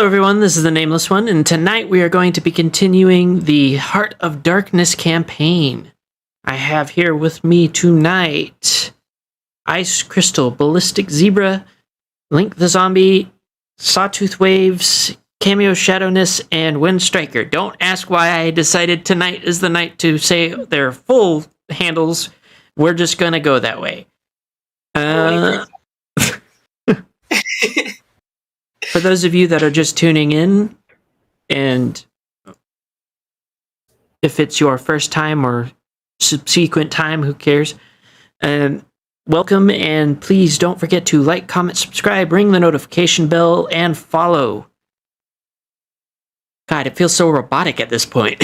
Hello everyone, this is the Nameless One, and tonight we are going to be continuing the Heart of Darkness campaign. I have here with me tonight Ice Crystal, Ballistic Zebra, Link the Zombie, Sawtooth Waves, Cameo Shadowness, and Wind Striker. Don't ask why I decided tonight is the night to say their full handles. We're just going to go that way. For those of you that are just tuning in, and if it's your first time or subsequent time, who cares? Welcome, and please don't forget to like, comment, subscribe, ring the notification bell, and follow. God, it feels so robotic at this point.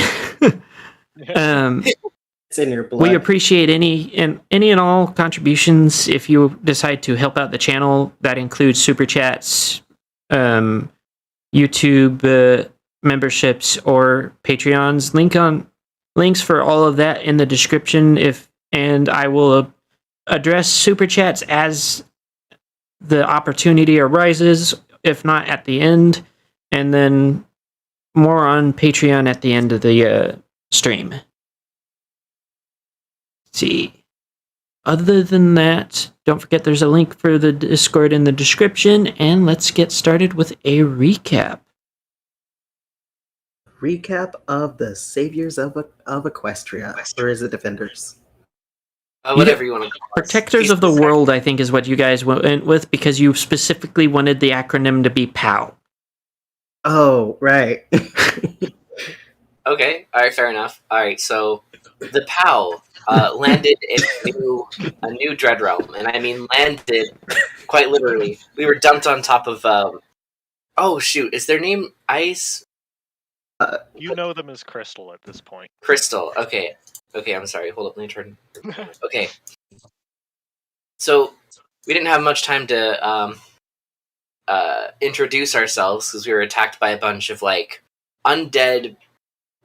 It's in your blood. We appreciate any and all contributions. If you decide to help out the channel, that includes super chats, YouTube memberships, or Patreons. Links for all of that in the description. And I will address super chats as the opportunity arises, if not at the end, and then more on Patreon at the end of the stream. Let's see. Other than that, don't forget there's a link for the Discord in the description, and let's get started with a recap. Recap of the Saviors of Equestria, or is it Defenders? Whatever you want to call it. Protectors of the World, I think, is what you guys went with, because you specifically wanted the acronym to be POW. Oh, right. Okay, alright, fair enough. Alright, so the POW landed in a new Dread Realm, and I mean landed quite literally. We were dumped on top of, oh shoot, is their name Ice? You know them as Crystal at this point. Crystal, okay. Okay, I'm sorry, hold up, let me turn. Okay. So, we didn't have much time to, introduce ourselves, because we were attacked by a bunch of, like, undead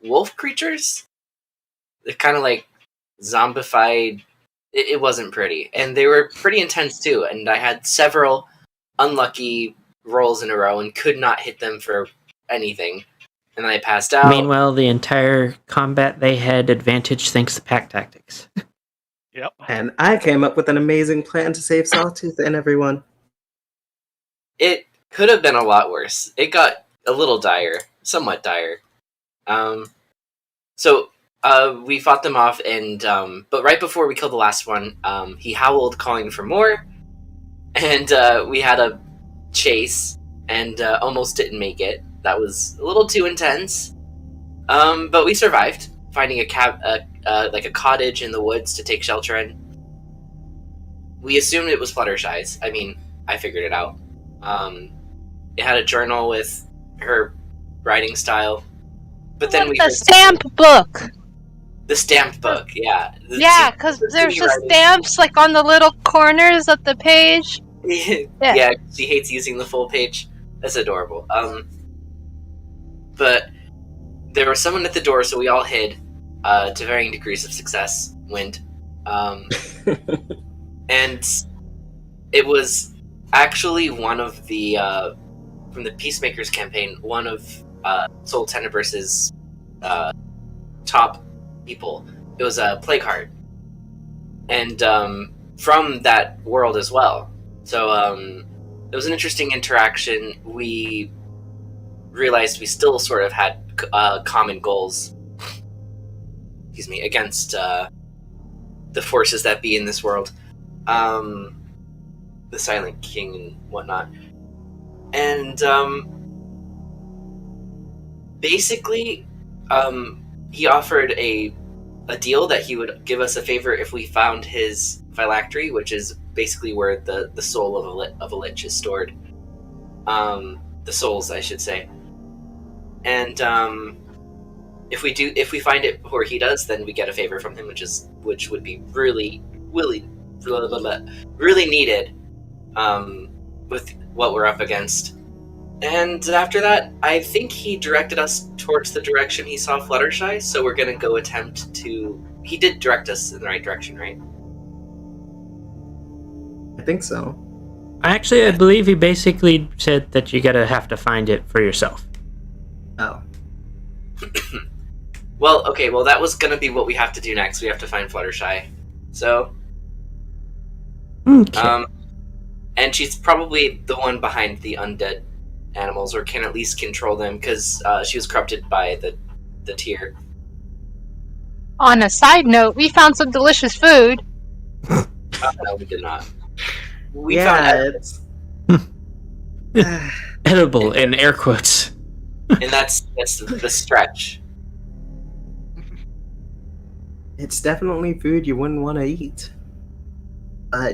wolf creatures? They're kind of, like, zombified. It wasn't pretty. And they were pretty intense, too, and I had several unlucky rolls in a row and could not hit them for anything. And then I passed out. Meanwhile, the entire combat, they had advantage thanks to pack tactics. Yep. And I came up with an amazing plan to save Sawtooth and everyone. It could have been a lot worse. It got a little dire. Somewhat dire. So, we fought them off, and, but right before we killed the last one, he howled, calling for more, and, we had a chase, and, almost didn't make it. That was a little too intense. But we survived, finding a cottage in the woods to take shelter in. We assumed it was Fluttershy's. I mean, I figured it out. It had a journal with her writing style. But then the stamp book. The stamped book, yeah. Yeah, because there's just stamps like on the little corners of the page. Yeah, she hates using the full page. That's adorable. But there was someone at the door, so we all hid, to varying degrees of success. Wind. And it was actually one of the, from the Peacemakers campaign, one of Soul Tenebrous' top people. It was a Plague Heart. And from that world as well. So it was an interesting interaction. We realized we still sort of had common goals, excuse me, against the forces that be in this world. The Silent King and whatnot. And basically, he offered a deal that he would give us a favor if we found his phylactery, which is basically where the soul of a lich is stored. The souls, I should say. And if we find it before he does, then we get a favor from him, which would be really needed with what we're up against. And after that, I think he directed us towards the direction he saw Fluttershy, so we're gonna go attempt to... He did direct us in the right direction, right? I think so. Actually, I believe he basically said that you have to find it for yourself. Oh. Well, okay, well that was gonna be what we have to do next. We have to find Fluttershy. So, Okay. and she's probably the one behind the undead animals, or can at least control them, because she was corrupted by the tier. On a side note, we found some delicious food. No, we did not. We Yeah, found it's. Edible in air quotes. and that's the stretch. It's definitely food you wouldn't want to eat.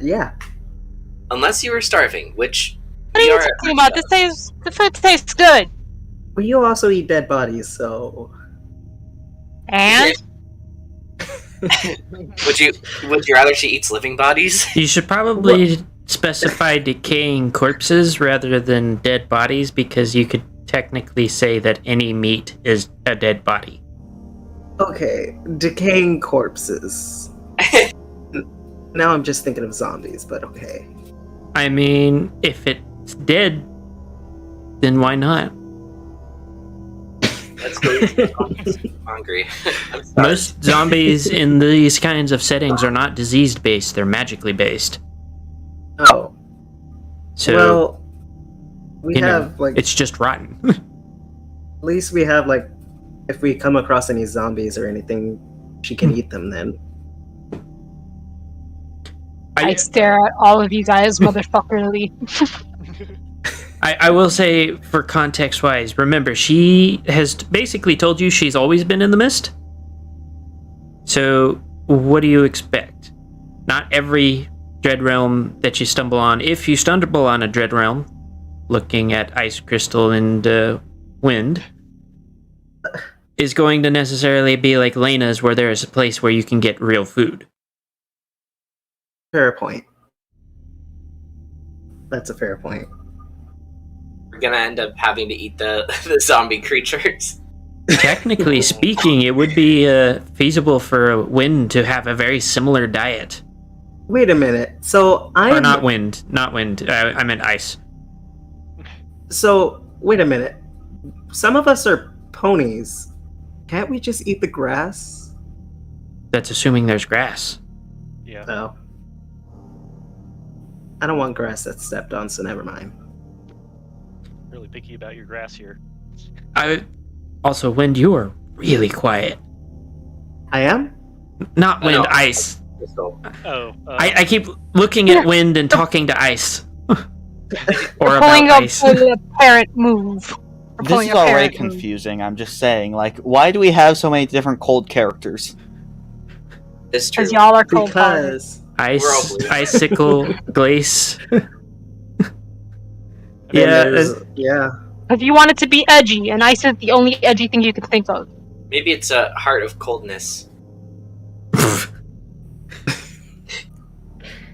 Yeah. Unless you were starving, which What are we you are. talking about? The food tastes good. Well, you also eat dead bodies, so. And Would you rather she eats living bodies? You should probably specify decaying corpses rather than dead bodies, because you could technically say that any meat is a dead body. Okay, decaying corpses. Now I'm just thinking of zombies, but okay. I mean, if it's dead, then why not? Let's go. I'm hungry. I'm sorry. Most zombies in these kinds of settings are not disease based, they're magically based. Oh. So, Well, we you know, have, like, it's just rotten. at least we have, like, if we come across any zombies or anything, she can eat them then. I stare at all of you guys motherfuckerly. I will say, for context wise, remember, she has basically told you she's always been in the mist. So, what do you expect? Not every Dread Realm that you stumble on, if you stumble on a Dread Realm, looking at Ice Crystal and Wind, is going to necessarily be like Lena's, where there is a place where you can get real food. Fair point. That's a fair point. We're gonna end up having to eat the zombie creatures. Technically speaking, it would be feasible for Wind to have a very similar diet. Wait a minute. So Or not Wind. I meant Ice. So wait a minute. Some of us are ponies. Can't we just eat the grass? That's assuming there's grass. Yeah. No. I don't want grass that's stepped on, so never mind. Really picky about your grass here. Also, Wind, you are really quiet. I am? Not Wind, No. Ice. Oh. I keep looking at Wind and talking to Ice. Or Pulling about up Ice. a parent move. We're This pulling is a already parent move. confusing. I'm just saying, like, why do we have so many different cold characters? It's true. Because y'all are cold hearted. Because We're all Ice, blue. Icicle, Glace. yeah. If you want it to be edgy, and ice is the only edgy thing you can think of. Maybe it's a heart of coldness.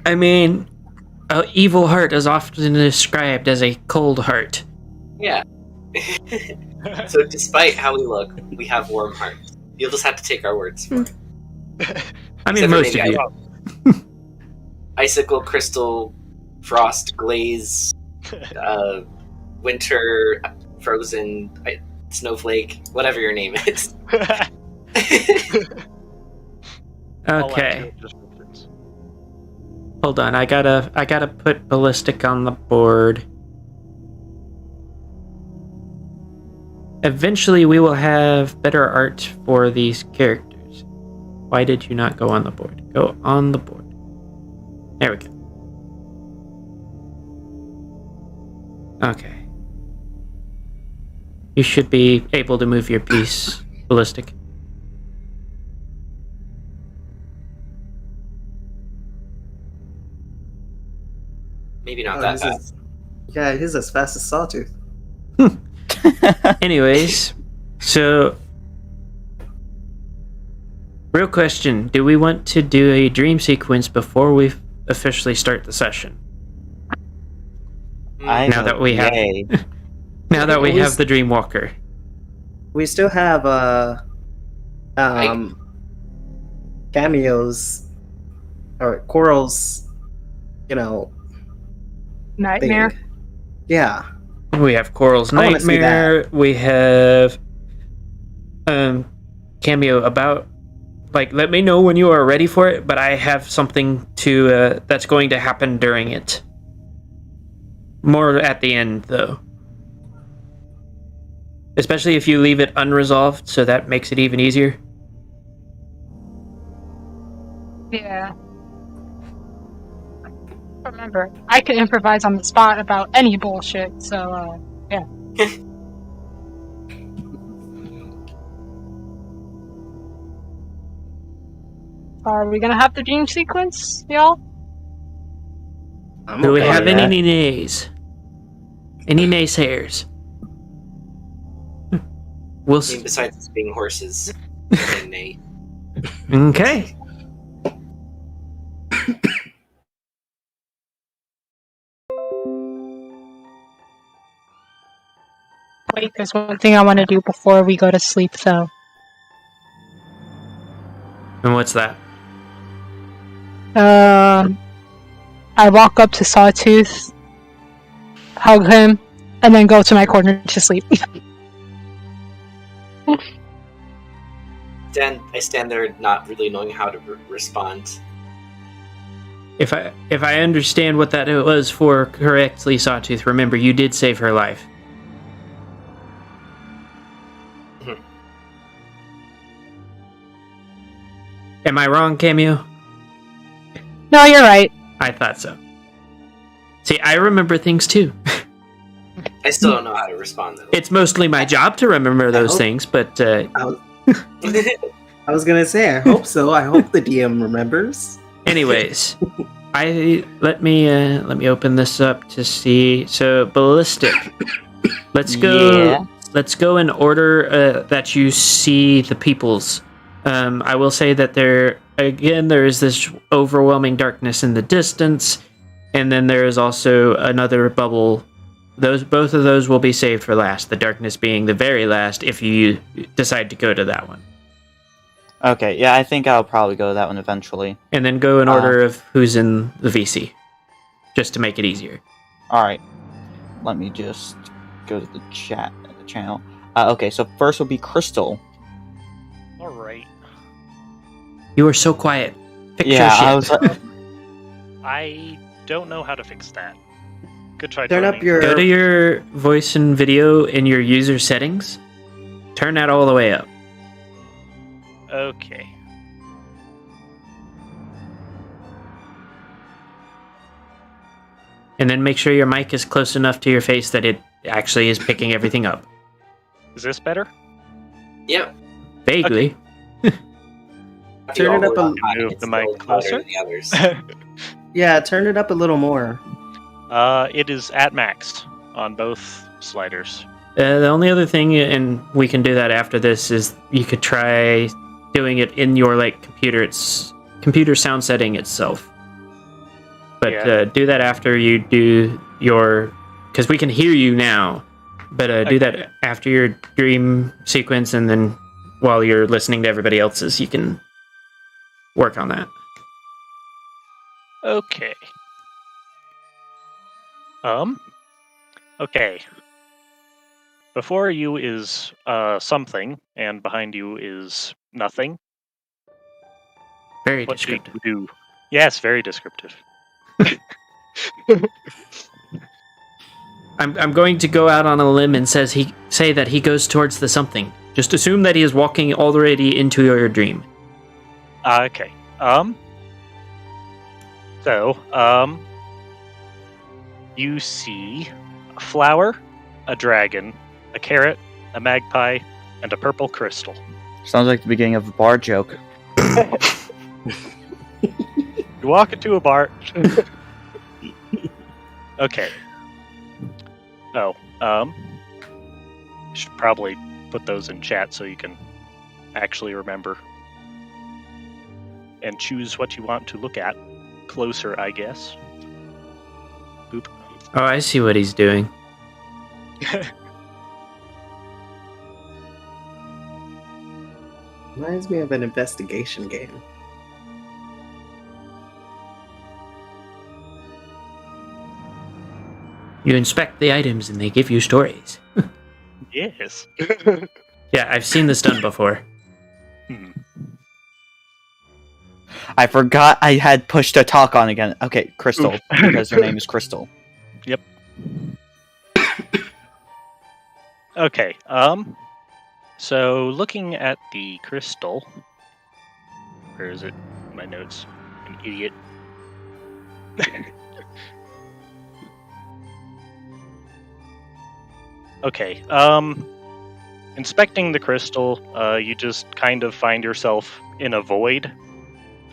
I mean, an evil heart is often described as a cold heart. Yeah. So despite how we look, we have warm hearts. You'll just have to take our words for it. I mean, Except for most maybe of you. Icicle, crystal, frost, glaze, winter, frozen, snowflake, whatever your name is. All Okay, accurate descriptions. hold on. I gotta put ballistic on the board. Eventually, we will have better art for these characters. Why did you not go on the board? Go on the board. There we go. Okay. You should be able to move your piece, ballistic. Maybe not Oh, that this fast. is- yeah, he's as fast as Sawtooth. Anyways, so real question, do we want to do a dream sequence before we officially start the session? I Now that we have- yay. Now that we Always- have the Dreamwalker. We still have cameos or Coral's, Nightmare. thing. Yeah. We have Coral's I wanna see Nightmare. We have Cameo about. Like, let me know when you are ready for it, but I have something to that's going to happen during it. More at the end, though. Especially if you leave it unresolved, so that makes it even easier. Yeah. Remember, I can improvise on the spot about any bullshit, so, yeah. Are we gonna have the dream sequence, y'all? Do we have yeah. any nays? Any naysayers? We'll I mean, besides us being horses, and they Okay. Wait, there's one thing I want to do before we go to sleep, though. And what's that? I walk up to Sawtooth, hug him, and then go to my corner to sleep. I stand there not really knowing how to respond. If I understand what that was for correctly, Sawtooth, remember you did save her life. Mhm. Am I wrong, Cameo? No, you're right. I thought so. See, I remember things too. I still don't know how to respond though. It's mostly my job to remember those hope- things, but I was gonna say, I hope so. I hope the DM remembers. anyways, let me open this up to see. So ballistic. Let's go. Yeah. Let's go in order that you see the peoples. I will say that there is this overwhelming darkness in the distance, and then there is also another bubble. Both of those will be saved for last. The darkness being the very last if you decide to go to that one. Okay, yeah, I think I'll probably go to that one eventually. And then go in order of who's in the VC, just to make it easier. Alright. Let me just go to the channel. Okay, so first will be Crystal. Alright. You are so quiet. Fix Yeah, your I shit. was I don't know how to fix that. Good try. Turn up Tony. your. Go to your voice and video in your user settings. Turn that all the way up. Okay. And then make sure your mic is close enough to your face that it actually is picking everything up. Is this better? Yep. Vaguely. Turn it up a- Move the mic closer. Than the others. Yeah, turn it up a little more. It is at max on both sliders. The only other thing, and we can do that after this, is you could try doing it in your computer sound setting itself. But Yeah. do that after you do your, because we can hear you now. But do that after your dream sequence, and then while you're listening to everybody else's, you can work on that. Okay. Okay. Before you is something, and behind you is nothing. Very What should descriptive. you do? Yes, very descriptive. I'm going to go out on a limb and say that he goes towards the something. Just assume that he is walking already into your dream. Okay. So, you see a flower, a dragon, a carrot, a magpie, and a purple crystal. sounds like the beginning of a bar joke. You walk into a bar. Okay. Oh, should probably put those in chat so you can actually remember and choose what you want to look at closer, I guess. Boop. Oh, I see what he's doing. Reminds me of an investigation game. You inspect the items and they give you stories. Yes. Yeah, I've seen this done before. I forgot I had push to talk on again. Okay, Crystal, Oof. because her name is Crystal. Yep. Okay. So looking at the crystal, where is it? My notes. An idiot. Okay. Inspecting the crystal, you just kind of find yourself in a void.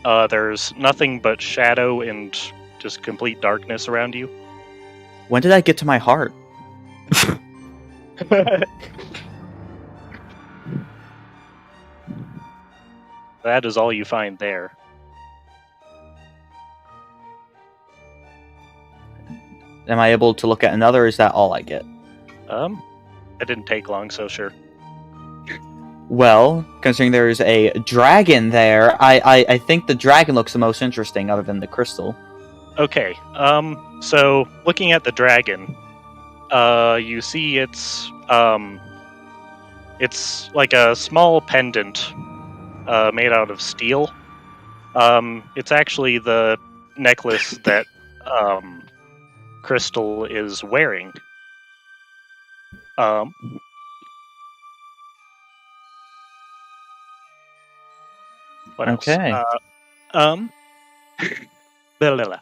There's nothing but shadow and just complete darkness around you. When did I get to my heart? That is all you find there. Am I able to look at another, or is that all I get? That didn't take long, so sure. Well, considering there's a dragon there, I think the dragon looks the most interesting other than the crystal. Okay, so looking at the dragon, you see it's like a small pendant, made out of steel. It's actually the necklace that, Crystal is wearing. What else? Okay. Blah, blah, blah.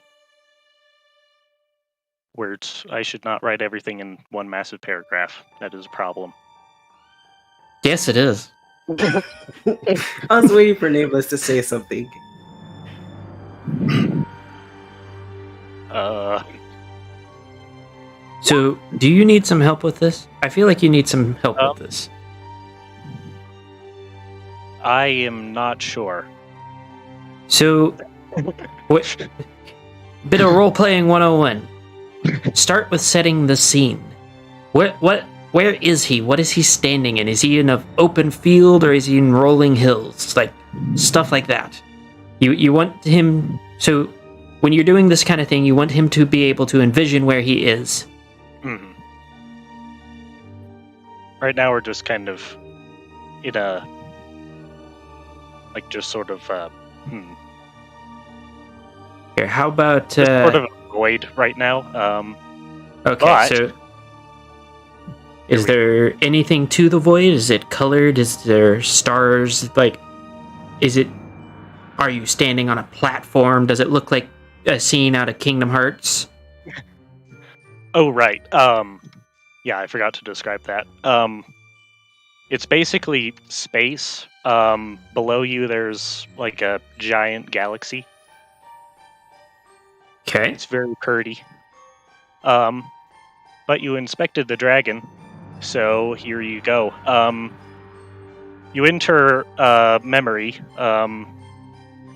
Words. I should not write everything in one massive paragraph. That is a problem. Yes, it is. I was waiting for Nameless to say something. So, do you need some help with this? I feel like you need some help with this. I am not sure. So, what, bit of role-playing 101. Start with setting the scene. Where is he? What is he standing in? Is he in an open field or is he in rolling hills? Like, stuff like that. You want him... So, when you're doing this kind of thing, you want him to be able to envision where he is. Mm-hmm. Right now we're just kind of in a... Like, just sort of, Here, how about... Just sort of a void right now. Okay, but- so... Is there anything to the void? Is it colored? Is there stars? Like, is it... Are you standing on a platform? Does it look like a scene out of Kingdom Hearts? Oh, right. Yeah, I forgot to describe that. It's basically space. Below you, there's like a giant galaxy. Okay. It's very pretty. But you inspected the dragon, so here you go. You enter memory.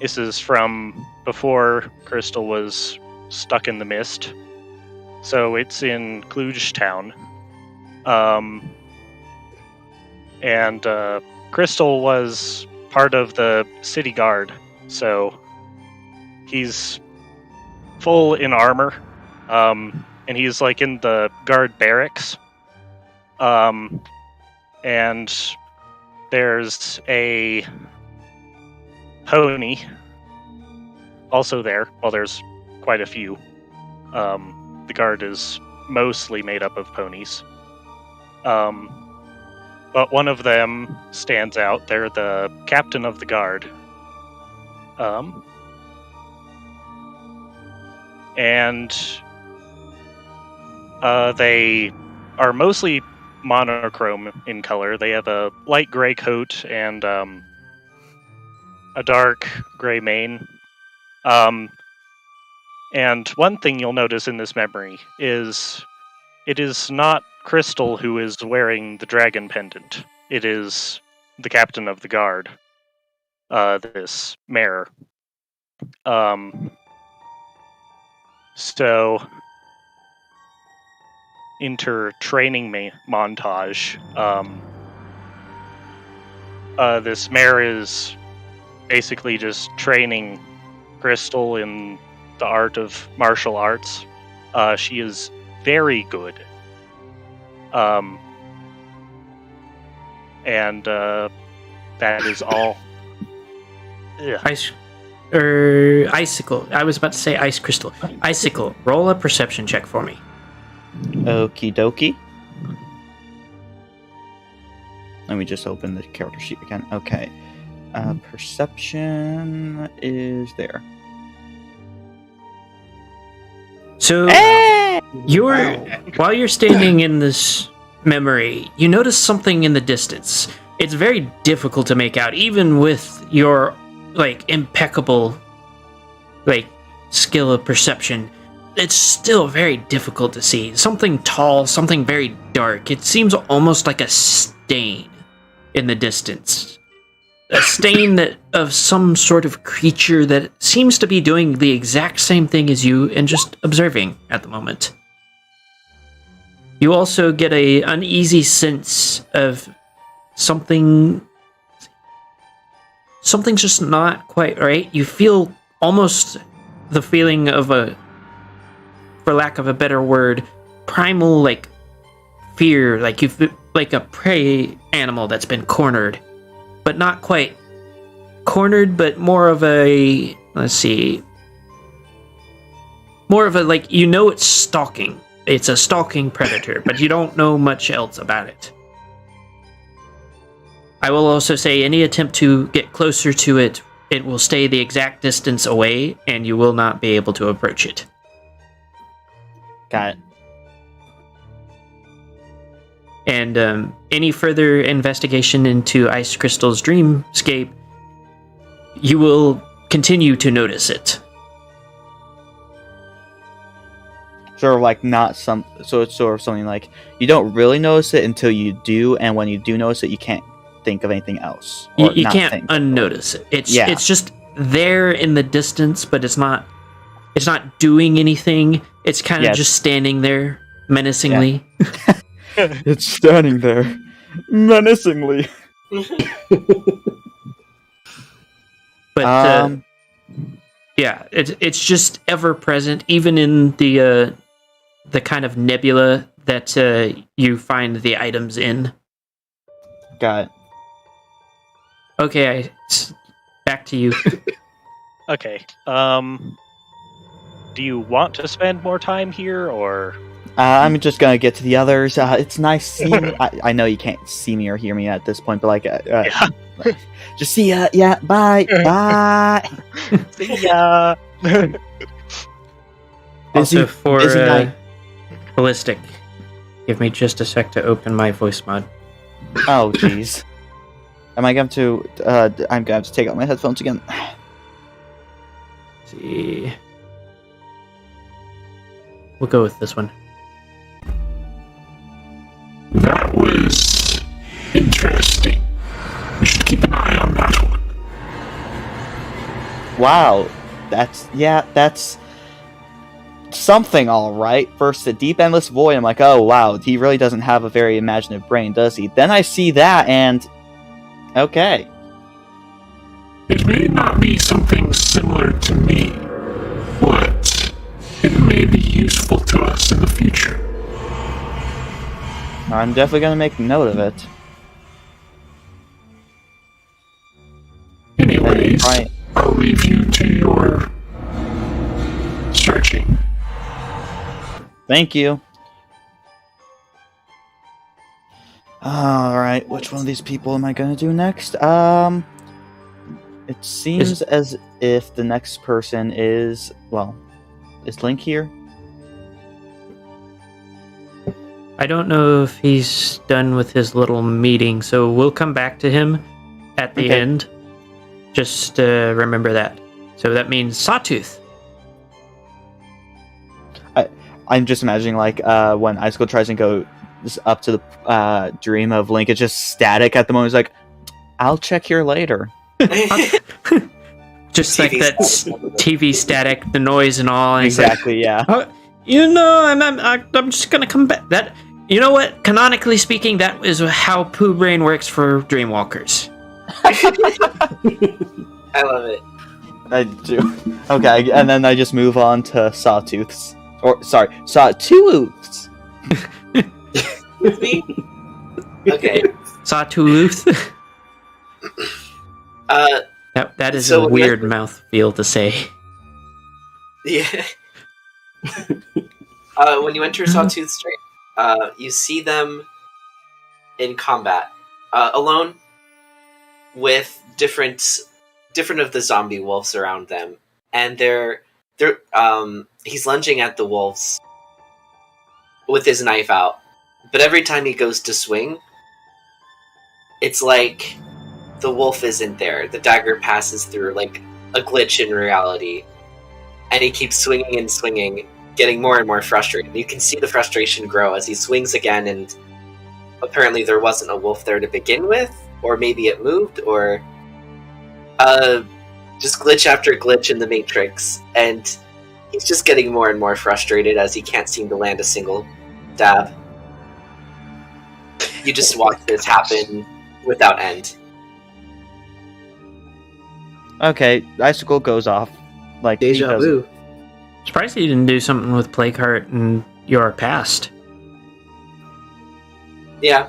This is from before Crystal was stuck in the mist. So it's in Kluge Town. And Crystal was part of the city guard, so he's full in armor. And he's like in the guard barracks. And there's a pony also there. Well, there's quite a few. The guard is mostly made up of ponies. But one of them stands out. They're the captain of the guard. And they are mostly monochrome in color. They have a light gray coat and a dark gray mane. And one thing you'll notice in this memory is it is not Crystal who is wearing the dragon pendant. It is the captain of the guard, this mare. So, training montage. This mare is basically just training Crystal in the art of martial arts. She is very good. And that is all. Ugh. Icicle. I was about to say ice crystal. Icicle, roll a perception check for me. Okie dokie. Let me just open the character sheet again. Okay. Perception is there. So, while you're standing in this memory, you notice something in the distance. It's very difficult to make out, even with your impeccable skill of perception. It's still very difficult to see. Something tall, something very dark. It seems almost like a stain in the distance. A stain of some sort of creature that seems to be doing the exact same thing as you and just observing at the moment. You also get a uneasy sense of something's just not quite right. You feel almost the feeling of for lack of a better word, primal fear, like a prey animal that's been cornered. But not quite cornered, but more of a, it's stalking. It's a stalking predator, but you don't know much else about it. I will also say any attempt to get closer to it, it will stay the exact distance away, and you will not be able to approach it. Got it. And any further investigation into Ice Crystal's dreamscape, you will continue to notice it. So it's sort of something like you don't really notice it until you do, and when you do notice it, you can't think of anything else. You can't unnotice it. It's just there in the distance, but it's not doing anything. It's kind of just standing there menacingly. Yeah. It's standing there menacingly. But it's just ever present, even in the kind of nebula that you find the items in. Got it. Okay, back to you. Okay. Do you want to spend more time here, or? I'm just gonna get to the others. It's nice seeing. I know you can't see me or hear me at this point, but just see ya. Yeah, bye, bye. See ya. Also, for busy night. Ballistic, give me just a sec to open my voice mod. Oh, jeez. Am I going to? I'm going to take out my headphones again. Let's see. We'll go with this one. That was interesting. We should keep an eye on that one. Wow, that's something, all right. First, the deep, endless void. I'm like, oh wow, he really doesn't have a very imaginative brain, does he? Then I see that, and okay. It may not be something similar to me, but it may be useful to us in the future. I'm definitely going to make note of it. Anyways, Right. I'll leave you to your searching. Thank you. Alright, which one of these people am I going to do next? It seems as if the next person is Link here? I don't know if he's done with his little meeting, so we'll come back to him at the end. Just remember that. So that means Sawtooth. I'm just imagining when Icicle tries to go up to the dream of Link, it's just static at the moment. It's like, I'll check here later. Just like that TV static, the noise and all. And Exactly, yeah. I'm just gonna come back. That, you know what? Canonically speaking, that is how Pooh Brain works for Dreamwalkers. I love it. I do. Okay, and then I just move on to Sawtooth's Or, sorry, sawtooths. With me? Okay. Sawtooth. Uh, That is So a when weird you- mouthfeel to say. yeah. When you enter Sawtooth Strait, you see them in combat, alone, with different of the zombie wolves around them, and he's lunging at the wolves with his knife out, but every time he goes to swing, it's like the wolf isn't there. The dagger passes through like a glitch in reality, and he keeps swinging and swinging, getting more and more frustrated. You can see the frustration grow as he swings again, and apparently there wasn't a wolf there to begin with, or maybe it moved, or just glitch after glitch in the Matrix, and he's just getting more and more frustrated as he can't seem to land a single dab. You just watch this happen without end. Okay, icicle goes off. Like Deja because- vu. Surprised you didn't do something with Plague Heart in your past Yeah,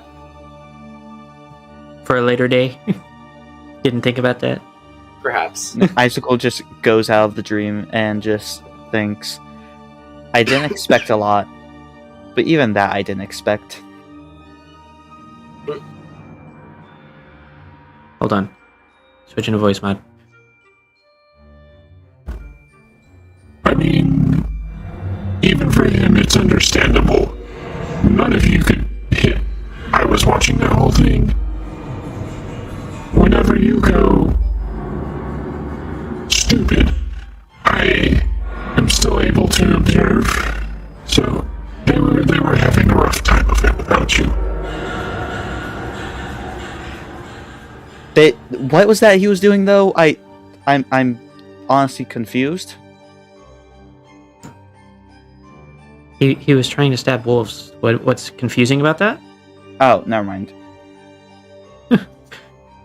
for a later day. Didn't think about that. perhaps. Icicle just goes out of the dream and just thinks, I didn't expect a lot, but even that I didn't expect. Hold on. Switching to voice mod. I mean, even for him, it's understandable. None of you could hit. I was watching that whole thing. Whenever you go stupid, I am still able to observe. So they were having a rough time of it without you. What was that he was doing though? I'm honestly confused. He was trying to stab wolves. What's confusing about that? Oh, never mind.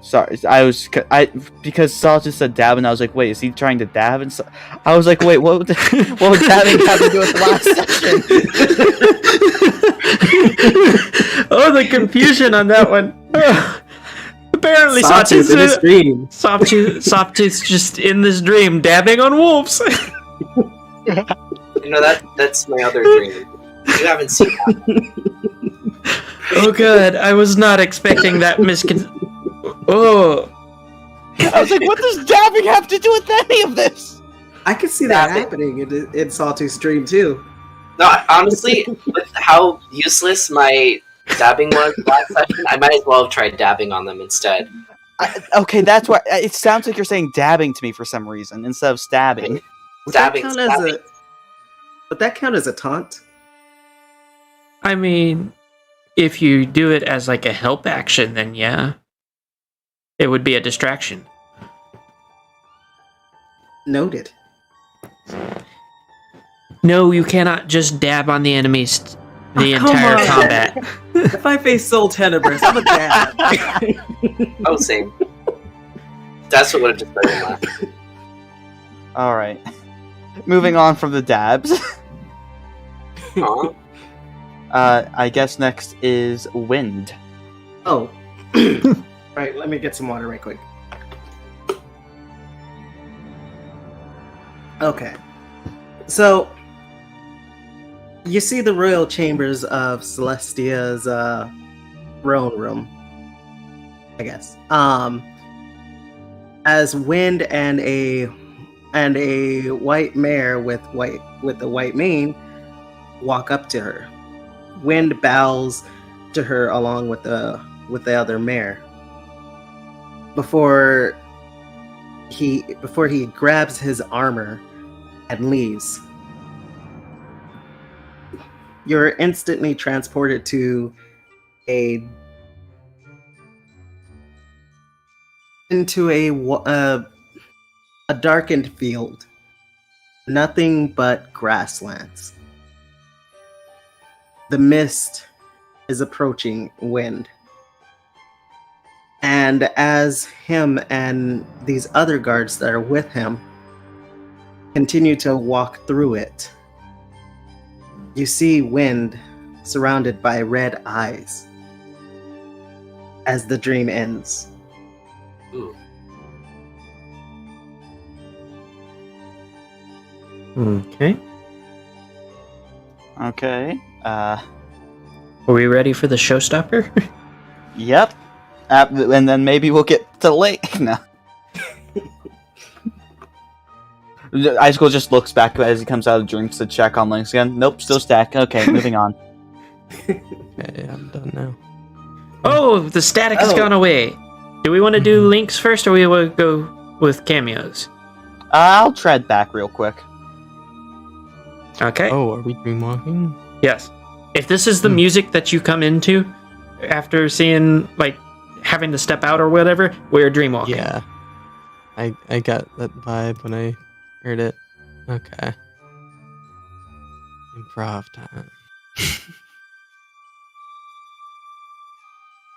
Sorry, because Saul just said dab, and I was like, wait, is he trying to dab? And so, I was like, wait, what would dabbing have to do with the last session? Oh, the confusion on that one. Apparently, Sawtooth in his dream. Sawtooth's just in this dream, dabbing on wolves. You know, that's my other dream. You haven't seen that. Oh, good. I was not expecting that Oh. I was like, what does dabbing have to do with any of this? I could see that Dabbing. happening in Sawtooth's dream too. No, honestly, with how useless my dabbing was last session, I might as well have tried dabbing on them instead. Okay, that's why it sounds like you're saying dabbing to me for some reason instead of stabbing. Would Stabbing, that count stabbing. would that count as a taunt? I mean, if you do it as like a help action, then yeah. It would be a distraction. Noted. No, you cannot just dab on the enemies the Oh, come entire on. combat. If I face Soul Tenebrous, I'm a dad. Oh, same. That's what would have just been last. All right, moving on from the dabs. Aw. I guess next is wind. Oh. Right, let me get some water right quick. Okay. So, you see the royal chambers of Celestia's throne room, I guess. As Wind and a white mare with the white mane walk up to her. Wind bows to her along with the other mare. Before he grabs his armor and leaves. You're instantly transported to into a darkened field. Nothing but grasslands. The mist is approaching Wind. And as him and these other guards that are with him continue to walk through it, you see Wind surrounded by red eyes as the dream ends. Ooh. Okay. Okay. Are we ready for the showstopper? Yep. And then maybe we'll get to late. No. Icicle just looks back as he comes out of the drinks to check on links again. Nope, still stack. Okay, moving on. Okay, I'm done now. Oh, the static has gone away. Do we want to do links first, or we will go with cameos? I'll tread back real quick. Okay. Oh, are we dreamwalking? Yes. If this is the music that you come into after seeing, like, having to step out or whatever, we're dreamwalking. Yeah. I got that vibe when I heard it. Okay. Improv time.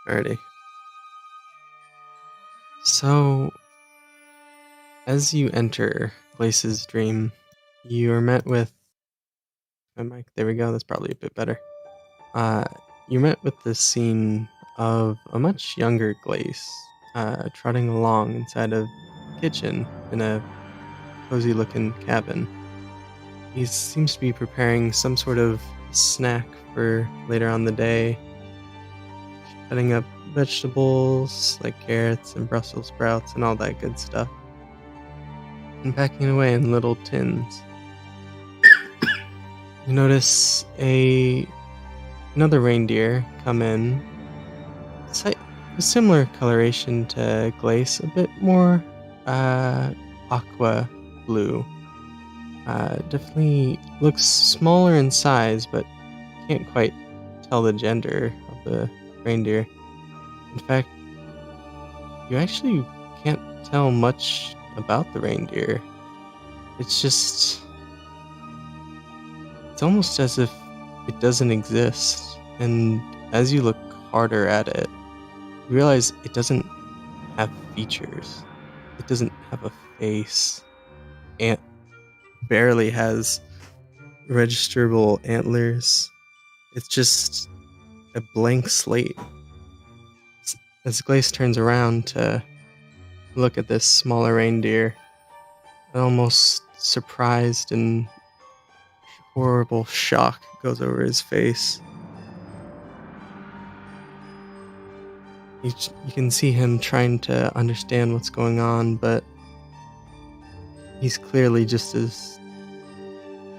Alrighty. So, as you enter Glace's dream, you are met with... Oh, Mike, there we go. That's probably a bit better. You're met with this scene of a much younger Glace trotting along inside a kitchen in a cozy-looking cabin. He seems to be preparing some sort of snack for later on the day, cutting up vegetables like carrots and Brussels sprouts and all that good stuff, and packing it away in little tins. You notice another reindeer come in. It's like a similar coloration to Glace, a bit more aqua blue. Definitely looks smaller in size, but can't quite tell the gender of the reindeer. In fact, you actually can't tell much about the reindeer. It's just... It's almost as if it doesn't exist, and as you look harder at it, you realize it doesn't have features. It doesn't have a face. And barely has registerable antlers. It's just a blank slate. As Glace turns around to look at this smaller reindeer, an almost surprised and horrible shock goes over his face. You can see him trying to understand what's going on, but he's clearly just as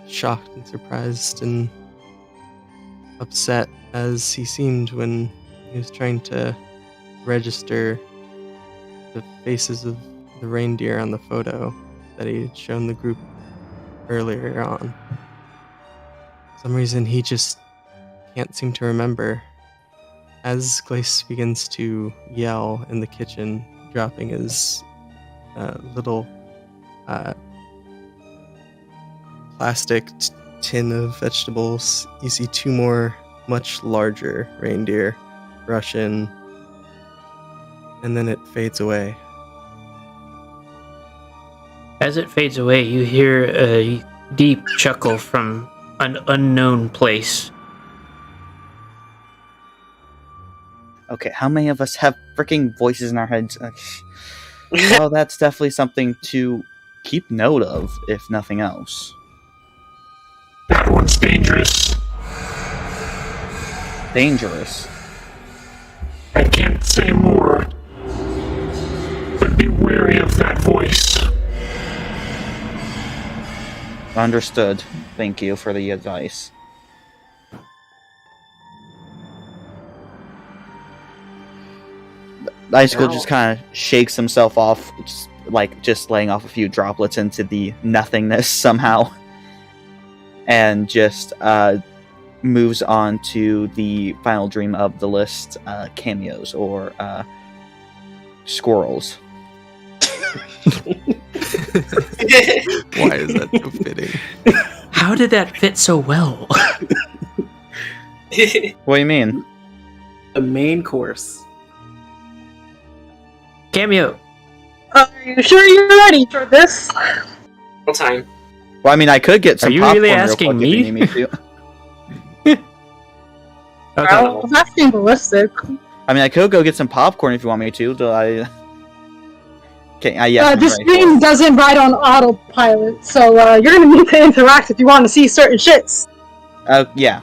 shocked and surprised and upset as he seemed when he was trying to register the faces of the reindeer on the photo that he had shown the group earlier on. For some reason, he just can't seem to remember. As Glace begins to yell in the kitchen, dropping his little plastic tin of vegetables, you see two more much larger reindeer rush in, and then it fades away. As it fades away, you hear a deep chuckle from an unknown place. Okay, how many of us have freaking voices in our heads? Well, that's definitely something to keep note of, if nothing else. That one's dangerous. Dangerous. I can't say more. But be wary of that voice. Understood. Thank you for the advice. Icicle just kind of shakes himself off, just laying off a few droplets into the nothingness somehow, and just moves on to the final dream of the list, cameos or squirrels. Why is that so fitting? How did that fit so well? What do you mean? The main course. Cameo. Are you sure you're ready for this? Full time. Well, I mean, I could get some Are you popcorn really real asking quick if you me? need me to. Okay. I was asking ballistic. I mean, I could go get some popcorn if you want me to. Do I? Okay, yes. I'm This ready for stream it. doesn't ride on autopilot, so you're gonna need to interact if you want to see certain shits. Yeah.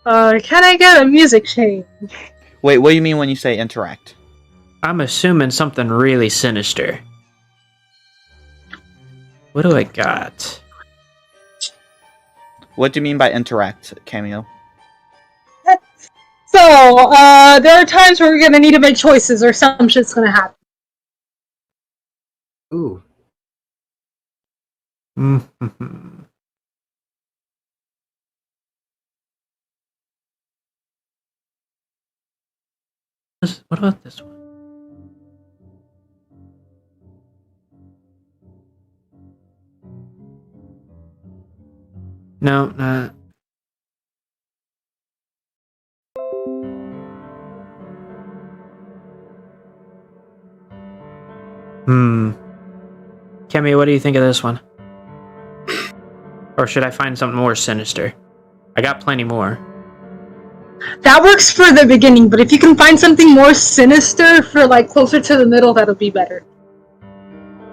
Can I get a music change? Wait, what do you mean when you say interact? I'm assuming something really sinister. What do I got? What do you mean by interact, Cameo? So, there are times where we're gonna need to make choices or some shit's gonna happen. Ooh. Mm-hmm. What about this one? No, not. Kemi, what do you think of this one? Or should I find something more sinister? I got plenty more. That works for the beginning, but if you can find something more sinister for like closer to the middle, that'll be better.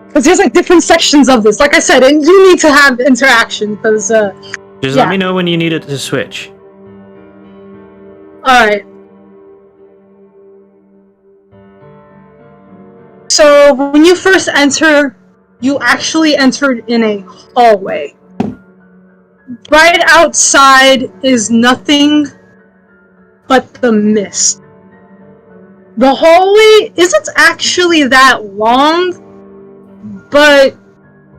Because there's like different sections of this. Like I said, and you need to have interaction. Because just let me know when you need it to switch. All right. So when you first enter, you actually entered in a hallway. Right outside is nothing but the mist. The hallway isn't actually that long, but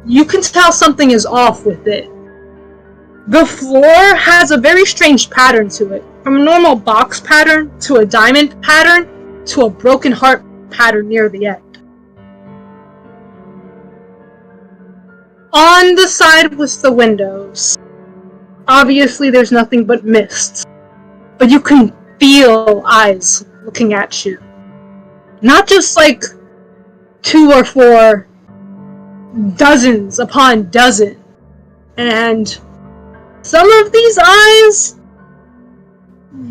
you can tell something is off with it. The floor has a very strange pattern to it, from a normal box pattern to a diamond pattern to a broken heart pattern near the end. On the side with the windows, obviously there's nothing but mist, but you can feel eyes looking at you. Not just like 2 or 4, dozens upon dozens. And some of these eyes,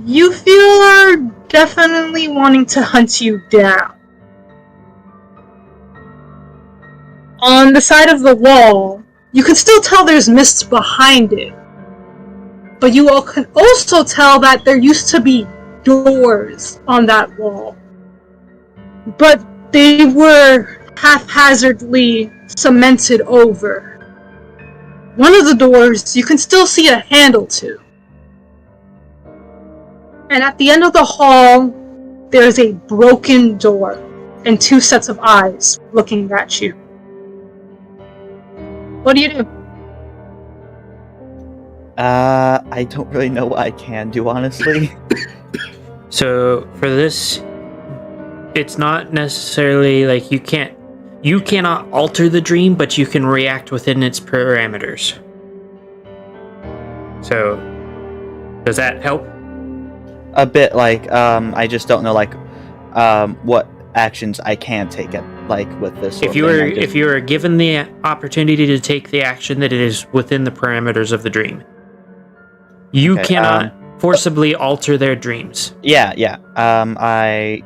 you feel are definitely wanting to hunt you down. On the side of the wall, you can still tell there's mist behind it. But you all can also tell that there used to be doors on that wall. But they were haphazardly cemented over. One of the doors you can still see a handle to. And at the end of the hall, there's a broken door and 2 sets of eyes looking at you. What do you do? I don't really know what I can do, honestly. So for this, it's not necessarily like you cannot alter the dream, but you can react within its parameters. So does that help? A bit, like, I just don't know, like, what actions I can take it, like, with this. If you were given the opportunity to take the action that it is within the parameters of the dream, you cannot forcibly alter their dreams. Yeah. I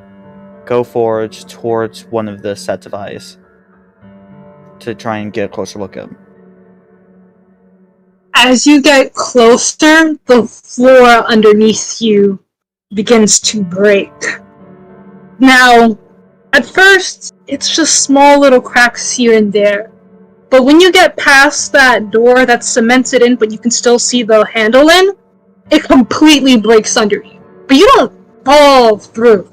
go forward towards one of the sets of eyes to try and get a closer look at them. As you get closer, the floor underneath you begins to break. Now, at first, it's just small little cracks here and there. But when you get past that door that's cemented in, but you can still see the handle in, it completely breaks under you. But you don't fall through.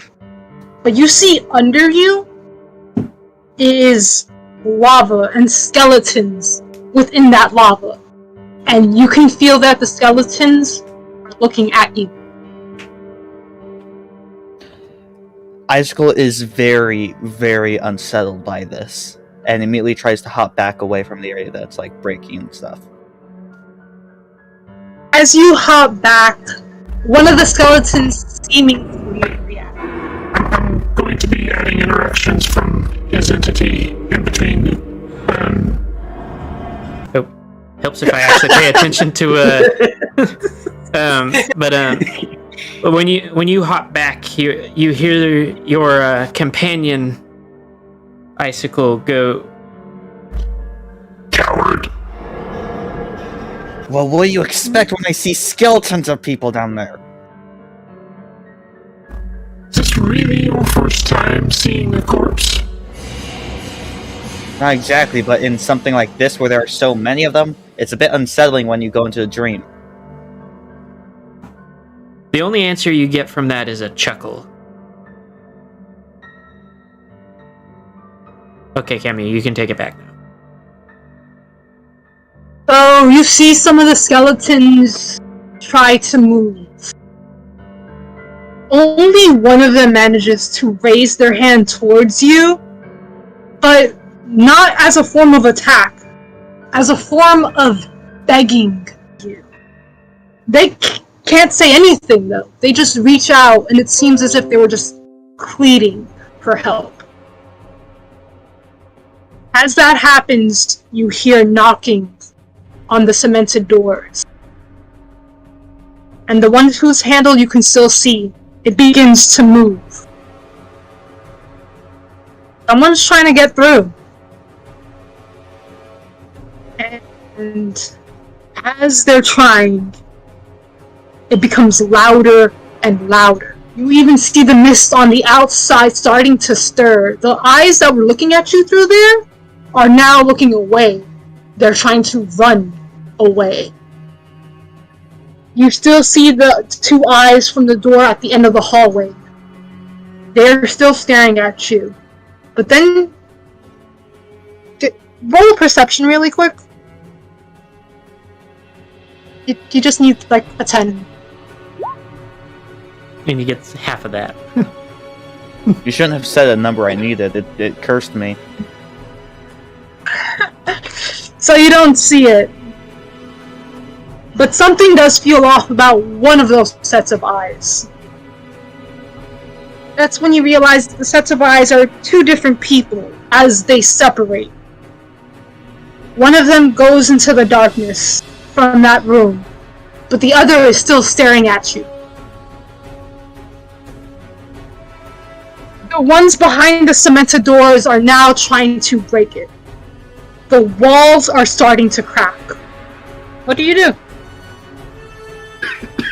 But you see under you is lava and skeletons within that lava. And you can feel that the skeletons are looking at you. Icicle is very, very unsettled by this, and immediately tries to hop back away from the area that's like breaking and stuff. As you hop back, one of the skeletons seemingly reacts. I'm going to be adding interactions from his entity in between. Helps if I actually pay attention to but when you hop back, you hear your companion Icicle go, Coward. Well, what do you expect when I see skeletons of people down there? Is this really your first time seeing a corpse? Not exactly, but in something like this where there are so many of them, it's a bit unsettling when you go into a dream. the only answer you get from that is a chuckle. Okay, Cammy, you can take it back now. So you see some of the skeletons try to move. Only one of them manages to raise their hand towards you, but not as a form of attack, as a form of begging you. They can't say anything though. They just reach out, and it seems as if they were just pleading for help. As that happens, you hear knocking on the cemented doors. And the one whose handle you can still see, it begins to move. Someone's trying to get through. And as they're trying, it becomes louder and louder. You even see the mist on the outside starting to stir. The eyes that were looking at you through there are now looking away. They're trying to run away. You still see the two eyes from the door at the end of the hallway. They're still staring at you. But then, roll a perception really quick. You just need like a 10. And he gets half of that. You shouldn't have said a number I needed. It cursed me. So you don't see it. But something does feel off about one of those sets of eyes. That's when you realize the sets of eyes are two different people as they separate. One of them goes into the darkness from that room, but the other is still staring at you. The ones behind the cemented doors are now trying to break it. The walls are starting to crack. What do you do?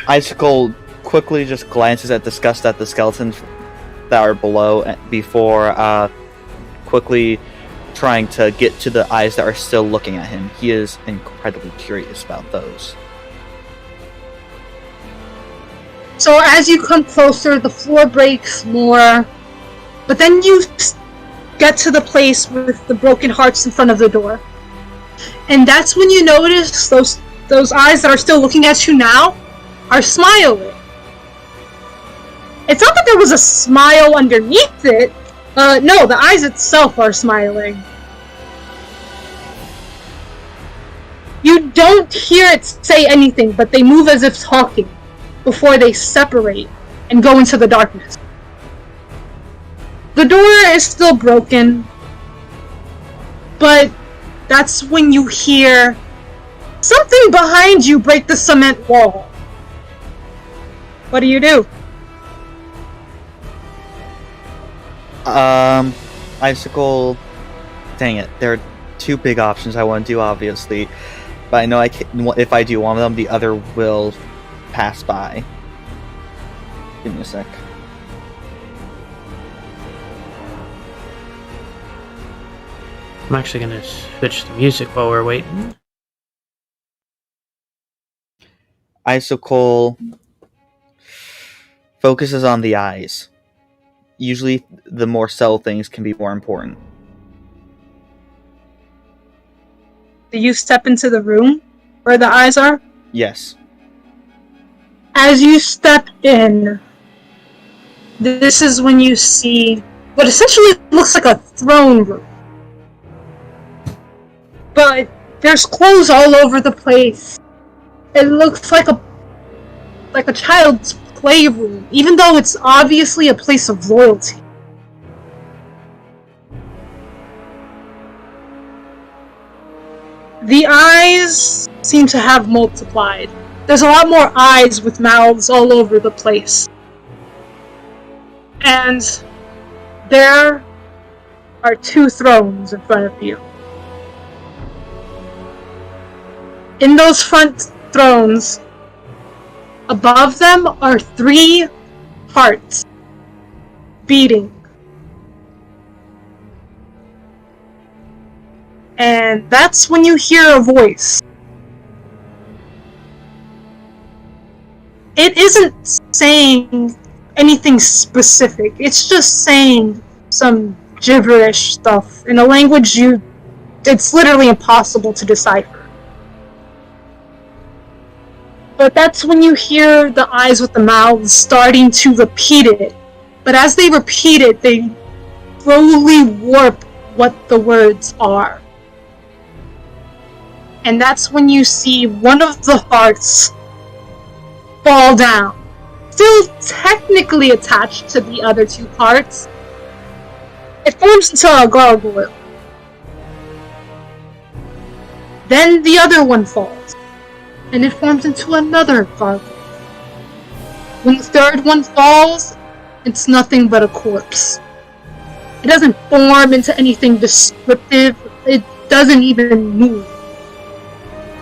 Icicle quickly just glances at disgust at the skeletons that are below before quickly trying to get to the eyes that are still looking at him. He is incredibly curious about those. So as you come closer, the floor breaks more, but then you get to the place with the broken hearts in front of the door. And that's when you notice those eyes that are still looking at you now are smiling. It's not that there was a smile underneath it. No, the eyes itself are smiling. You don't hear it say anything, but they move as if talking before they separate and go into the darkness. The door is still broken, but that's when you hear something behind you break the cement wall. What do you do? Icicle... Dang it, there are two big options I want to do, obviously. But I know if I do one of them, the other will pass by. Give me a sec. I'm actually going to switch the music while we're waiting. Icicle focuses on the eyes. Usually, the more subtle things can be more important. Do you step into the room where the eyes are? Yes. As you step in, this is when you see what essentially looks like a throne room. But there's clothes all over the place. It looks like a child's playroom, even though it's obviously a place of royalty. The eyes seem to have multiplied. There's a lot more eyes with mouths all over the place. And there are 2 thrones in front of you. In those front thrones, above them are 3 hearts beating. And that's when you hear a voice. It isn't saying anything specific. It's just saying some gibberish stuff in a language it's literally impossible to decipher. But that's when you hear the eyes with the mouths starting to repeat it. But as they repeat it, they slowly warp what the words are. And that's when you see one of the hearts fall down. Still technically attached to the other 2 hearts. It forms into a gargoyle. Then the other one falls. And it forms into another gargoyle. When the third one falls, it's nothing but a corpse. It doesn't form into anything descriptive. It doesn't even move.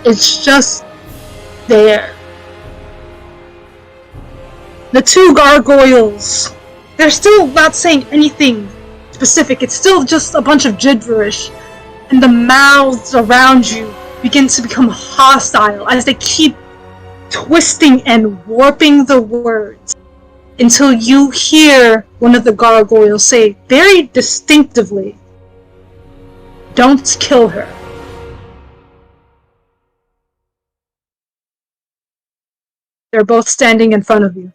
It's just there. The 2 gargoyles, they're still not saying anything specific. It's still just a bunch of gibberish. And the mouths around you begin to become hostile as they keep twisting and warping the words until you hear one of the gargoyles say very distinctively, "Don't kill her." They're both standing in front of you.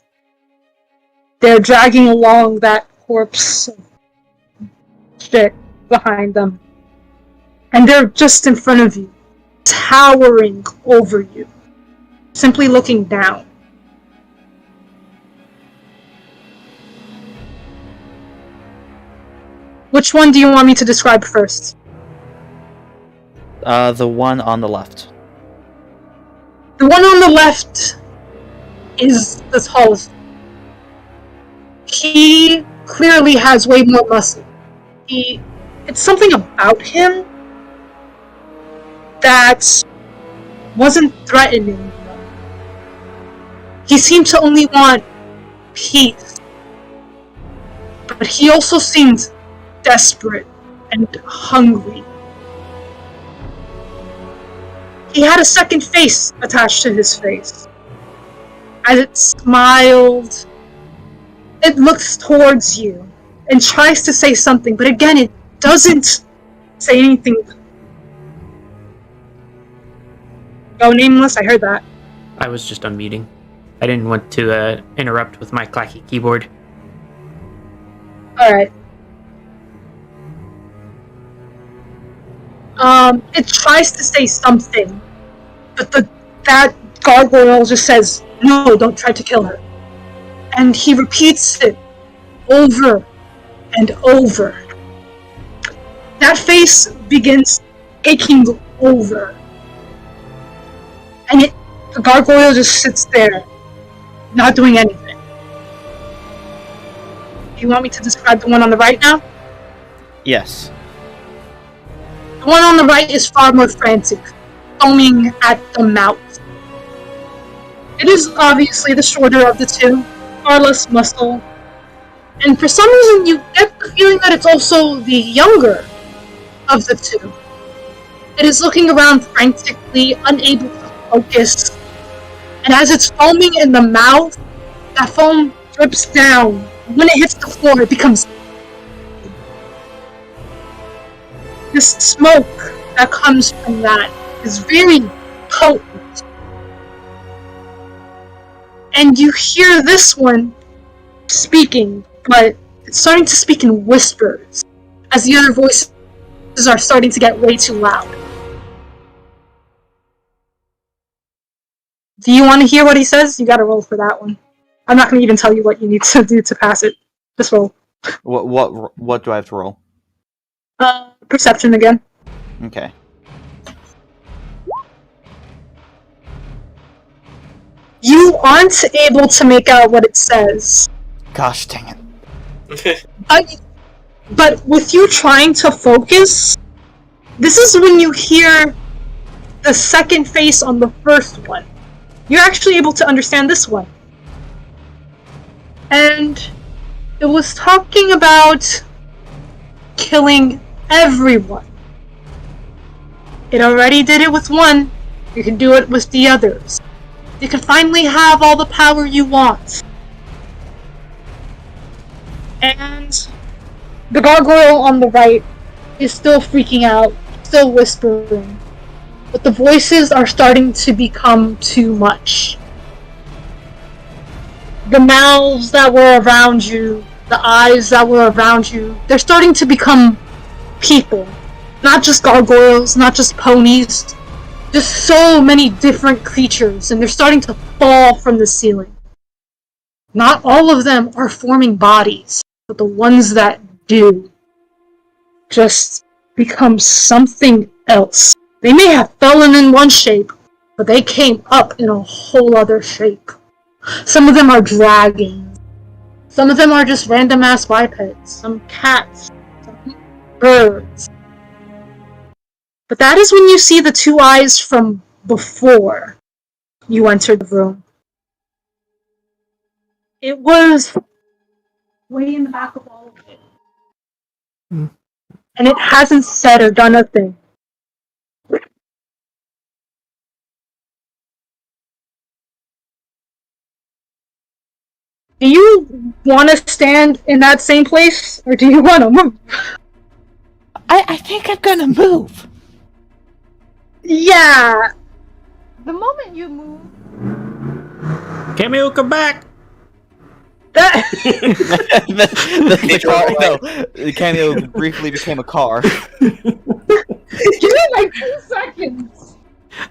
They're dragging along that corpse shit behind them. And they're just in front of you, towering over you, simply looking down. Which one do you want me to describe first? The one on the left. The one on the left is the tallest. He clearly has way more muscle. It's something about him that wasn't threatening. He seemed to only want peace. But he also seemed desperate and hungry. He had a second face attached to his face. As it smiled, it looks towards you and tries to say something, but again, it doesn't say anything. Oh, nameless, I heard that. I was just unmuting. I didn't want to interrupt with my clacky keyboard. Alright. It tries to say something, but that gargoyle just says, "No, don't try to kill her." And he repeats it over and over. That face begins taking over. And the gargoyle just sits there, not doing anything. Do you want me to describe the one on the right now? Yes. The one on the right is far more frantic, foaming at the mouth. It is obviously the shorter of the 2, far less muscle, and for some reason you get the feeling that it's also the younger of the 2. It is looking around frantically, unable to focus, and as it's foaming in the mouth, that foam drips down. When it hits the floor, it becomes... This smoke that comes from that is very potent. And you hear this one speaking, but it's starting to speak in whispers, as the other voices are starting to get way too loud. Do you want to hear what he says? You gotta roll for that one. I'm not gonna even tell you what you need to do to pass it. Just roll. What do I have to roll? Perception again. Okay. You aren't able to make out what it says. Gosh dang it. But with you trying to focus, this is when you hear the second face on the first one. You're actually able to understand this one. And it was talking about killing everyone. It already did it with one. You can do it with the others. You can finally have all the power you want. And the gargoyle on the right is still freaking out, still whispering. But the voices are starting to become too much. The mouths that were around you, the eyes that were around you, they're starting to become people. Not just gargoyles, not just ponies. Just so many different creatures, and they're starting to fall from the ceiling. Not all of them are forming bodies, but the ones that do just become something else. They may have fallen in one shape, but they came up in a whole other shape. Some of them are dragons. Some of them are just random ass bipeds. Some cats. Some birds. But that is when you see the two eyes from before you entered the room. It was way in the back of all of it. And it hasn't said or done a thing. Do you want to stand in that same place, or do you want to move? I think I'm gonna move. Yeah. The moment you move, Cameo, come back! that the car, no, the cameo briefly became a car. give it like 2 seconds.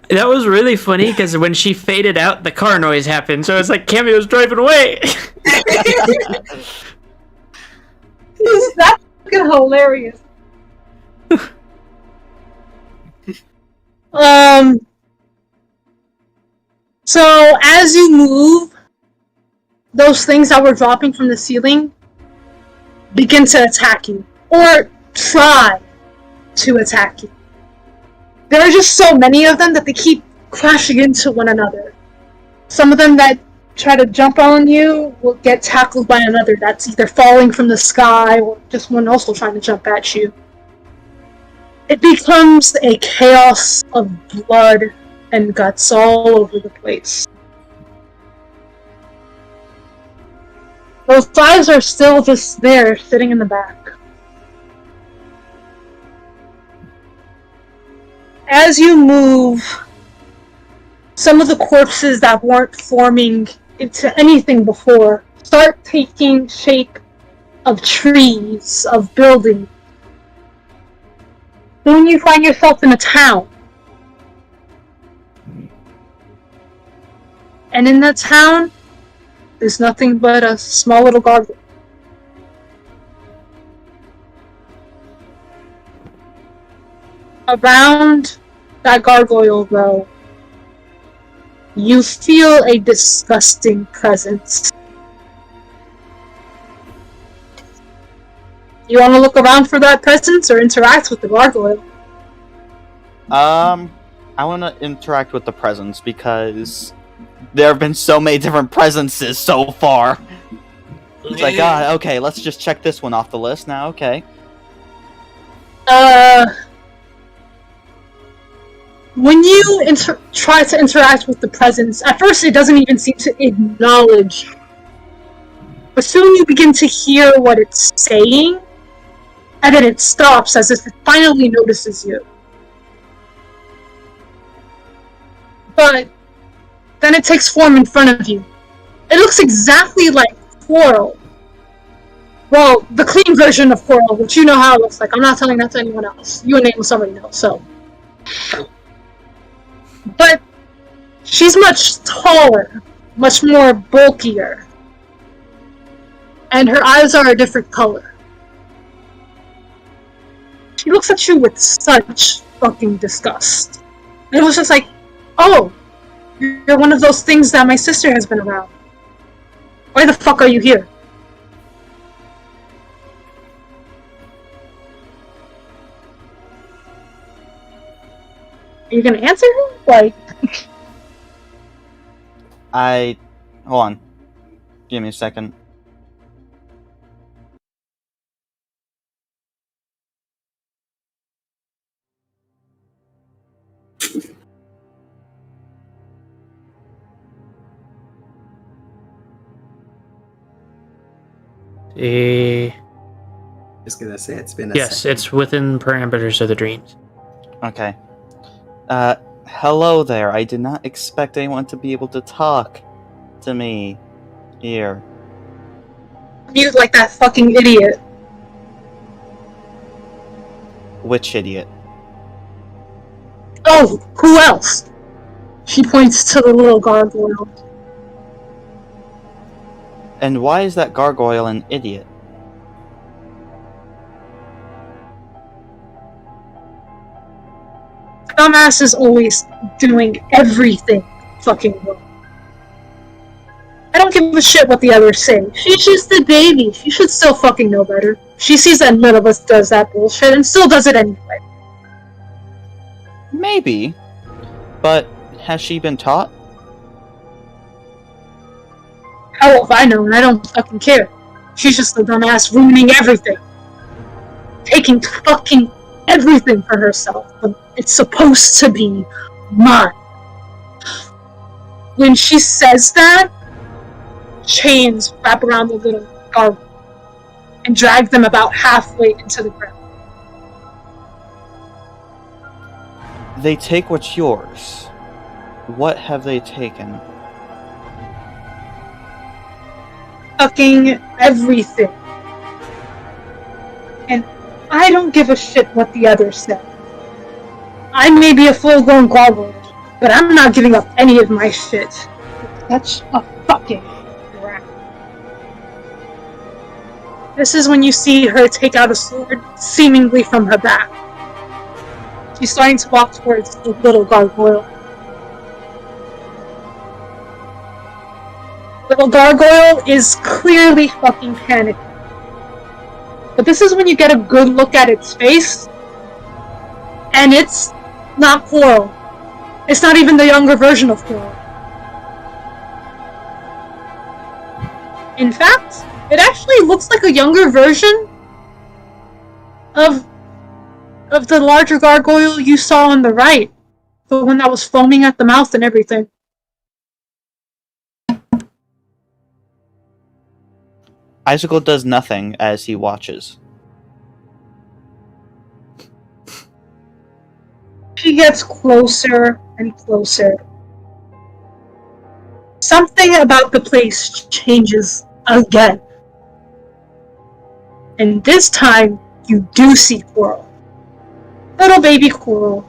That was really funny because when she faded out, the car noise happened. So it's like Cameo's driving away. That's fucking hilarious. So as you move, those things that were dropping from the ceiling begin to attack you, or try to attack you. There are just so many of them that they keep crashing into one another. Some of them that try to jump on you will get tackled by another that's either falling from the sky or just one also trying to jump at you. It becomes a chaos of blood and guts all over the place. Those eyes are still just there, sitting in the back. As you move, some of the corpses that weren't forming into anything before start taking shape of trees, of buildings. Soon you find yourself in a town. And in that town, there's nothing but a small little gargoyle. Around that gargoyle, though, you feel a disgusting presence. You want to look around for that presence or interact with the gargoyle? I want to interact with the presence because there have been so many different presences so far. It's like, okay, let's just check this one off the list now, okay. When you try to interact with the presence, at first it doesn't even seem to acknowledge. But soon you begin to hear what it's saying, and then it stops as if it finally notices you. But then it takes form in front of you. It looks exactly like Coral. Well, the clean version of Coral, which you know how it looks like. I'm not telling that to anyone else. You and Nate will somebody know, so. But she's much taller, much more bulkier. And her eyes are a different color. She looks at you with such fucking disgust. And it was just like, oh, You're one of those things that my sister has been around. Why the fuck are you here? Are you gonna answer her? Like, Hold on. Give me a second. Just gonna say it's been a Yes, second. it's within parameters of the dreams. Okay. Hello there. I did not expect anyone to be able to talk to me here. mute like that fucking idiot. Which idiot? Oh, who else? She points to the little gargoyle. And why is that gargoyle an idiot? Dumbass is always doing everything fucking wrong. I don't give a shit what the others say. She's just a baby. She should still fucking know better. She sees that none of us does that bullshit and still does it anyway. Maybe. But has she been taught? How will I know? And I don't fucking care. She's just a dumbass ruining everything. Taking fucking everything for herself. But it's supposed to be mine. When she says that, chains wrap around the little gargoyle and drag them about halfway into the ground. They take what's yours. What have they taken? Fucking everything. And I don't give a shit what the others say. I may be a full-grown gargoyle, but I'm not giving up any of my shit. Such a fucking rat. This is when you see her take out a sword, seemingly from her back. She's starting to walk towards the little gargoyle. Little gargoyle is clearly fucking panicking. But this is when you get a good look at its face, and it's not Coral. It's not even the younger version of Coral. In fact, it actually looks like a younger version of the larger gargoyle you saw on the right. The one that was foaming at the mouth and everything. Icicle does nothing as he watches. She gets closer and closer. Something about the place changes again. And this time, you do see Coral. Little baby Coral.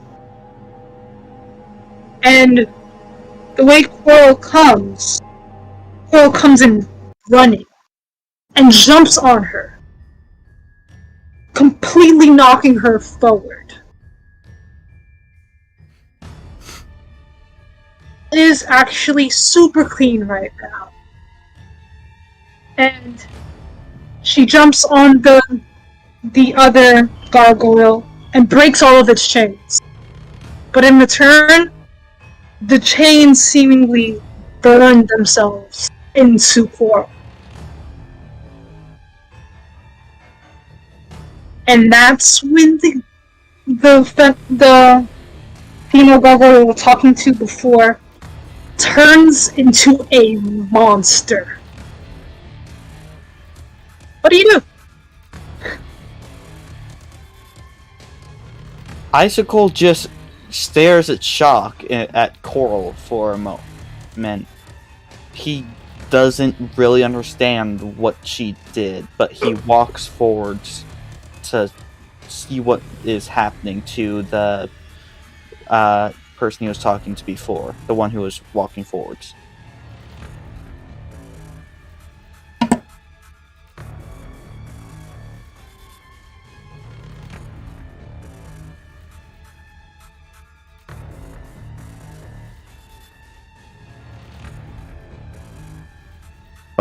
And the way Coral comes in running and jumps on her, completely knocking her forward. It is actually super clean right now. And she jumps on the other gargoyle and breaks all of its chains. But in return, the chains seemingly burn themselves into Coral. And that's when the female gargoyle we were talking to before turns into a monster. What do you do? Icicle just stares at shock at Coral for a moment. He doesn't really understand what she did, but he walks forwards to see what is happening to the person he was talking to before, the one who was walking forwards.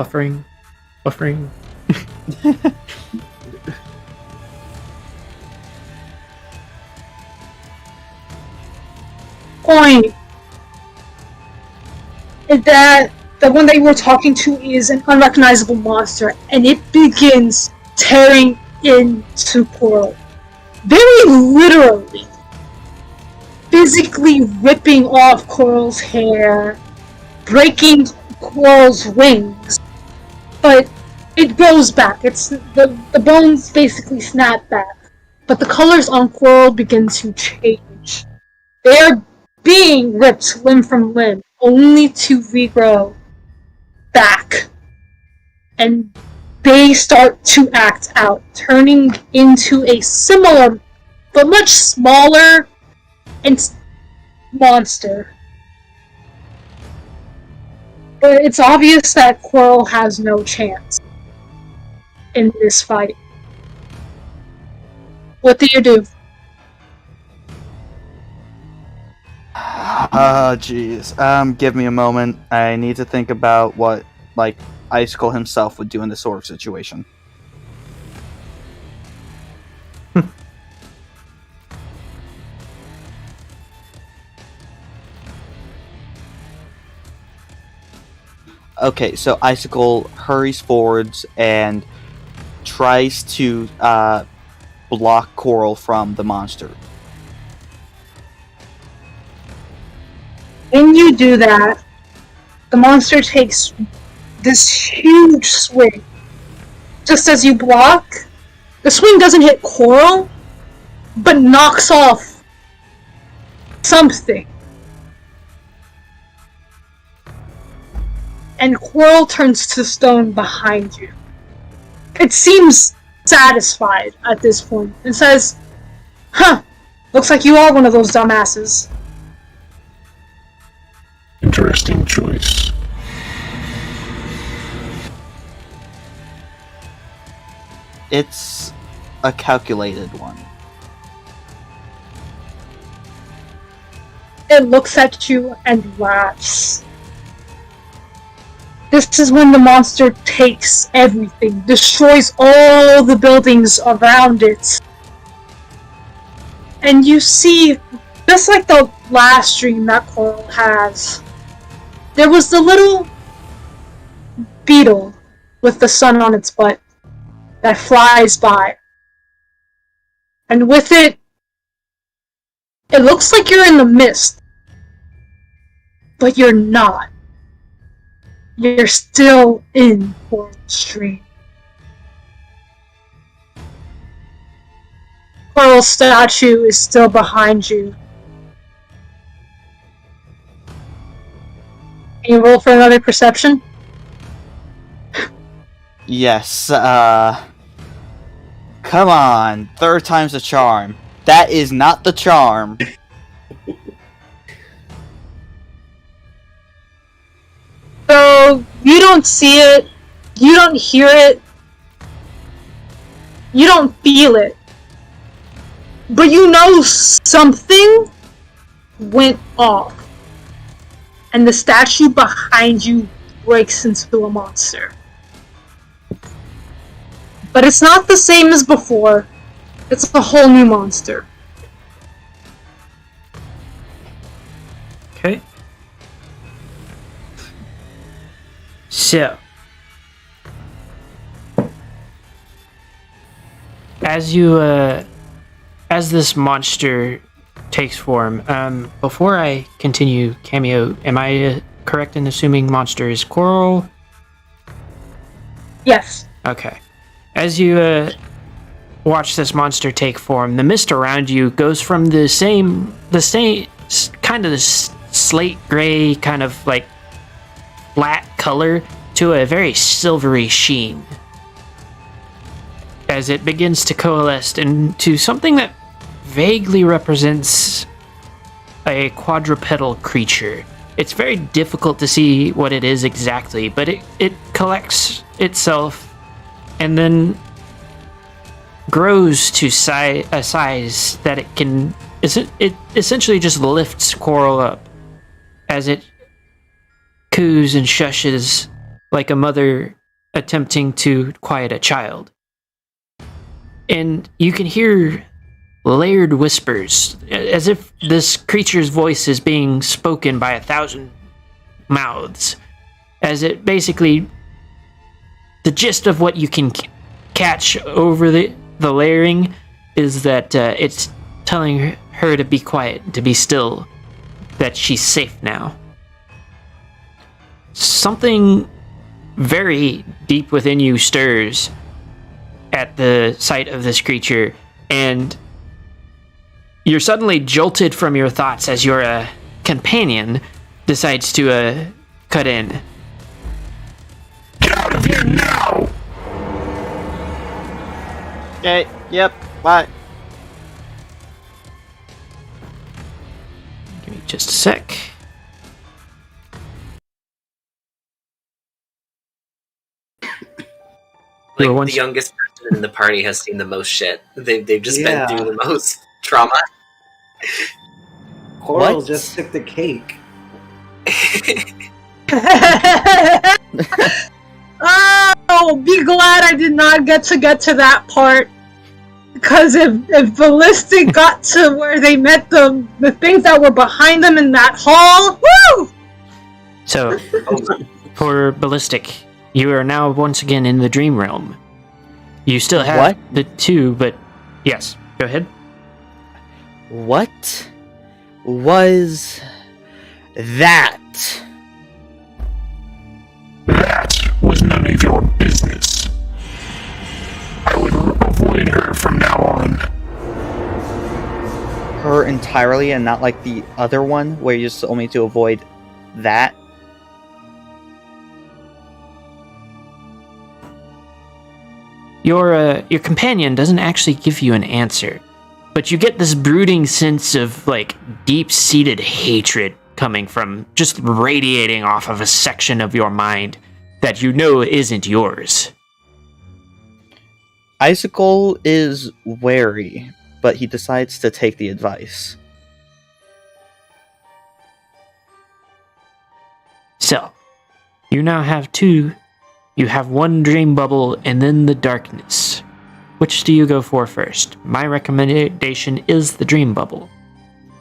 Buffering. Point is that the one that you were talking to is an unrecognizable monster, and it begins tearing into Coral. Very literally. Physically ripping off Coral's hair, breaking Coral's wings, but it grows back. It's the bones basically snap back, but the colors on Coral begin to change. They are being ripped limb from limb, only to regrow back, and they start to act out, turning into a similar but much smaller and monster. But it's obvious that Coral has no chance in this fight. What do you do? Jeez. Give me a moment. I need to think about what, like, Icicle himself would do in this sort of situation. Okay, so Icicle hurries forwards and tries to block Coral from the monster. When you do that, the monster takes this huge swing. Just as you block, the swing doesn't hit Coral, but knocks off something. And Coral turns to stone behind you. It seems satisfied at this point and says, "Huh, looks like you are one of those dumbasses." Interesting choice. It's a calculated one. It looks at you and laughs. This is when the monster takes everything, destroys all the buildings around it. And you see, just like the last dream that Coral has, there was the little beetle with the sun on its butt that flies by. And with it, it looks like you're in the mist. But you're not. You're still in Coral Stream. Coral's statue is still behind you. Can you roll for another perception? Yes, come on, third time's a charm. That is not the charm. So, you don't see it, you don't hear it, you don't feel it. But you know something went off. And the statue behind you breaks into a monster. But it's not the same as before. It's a whole new monster. Okay. So, as this monster takes form, before I continue, Cameo, am I correct in assuming monster is Coral? Yes. Okay. As you watch this monster take form, the mist around you goes from the same kind of this slate gray, kind of like flat color to a very silvery sheen as it begins to coalesce into something that vaguely represents a quadrupedal creature. It's very difficult to see what it is exactly, but it collects itself and then grows to a size that it can. It essentially just lifts Coral up as it coos and shushes like a mother attempting to quiet a child. And you can hear layered whispers, as if this creature's voice is being spoken by 1,000 mouths. As it basically, the gist of what you can catch over the layering is that it's telling her to be quiet, to be still, that she's safe now. Something very deep within you stirs at the sight of this creature, and you're suddenly jolted from your thoughts as your companion decides to cut in. Get out of here now! Okay, yep, bye. Give me just a sec. Like, Once- the youngest person in the party has seen the most shit. They've just Yeah. been through the most trauma. Coral What? just took the cake. Oh, be glad I did not get to that part. Because if Ballistic got to where they met the things that were behind them in that hall, woo! So, for Ballistic, you are now once again in the dream realm. You still have What? the two, but yes, go ahead. What was that? That was none of your business. I would avoid her from now on. Her entirely and not like the other one where you just told me to avoid that? Your companion doesn't actually give you an answer, but you get this brooding sense of like deep-seated hatred coming from just radiating off of a section of your mind that you know isn't yours. Icicle is wary, but he decides to take the advice. So, you now have two. You have one dream bubble and then the darkness. Which do you go for first? My recommendation is the dream bubble.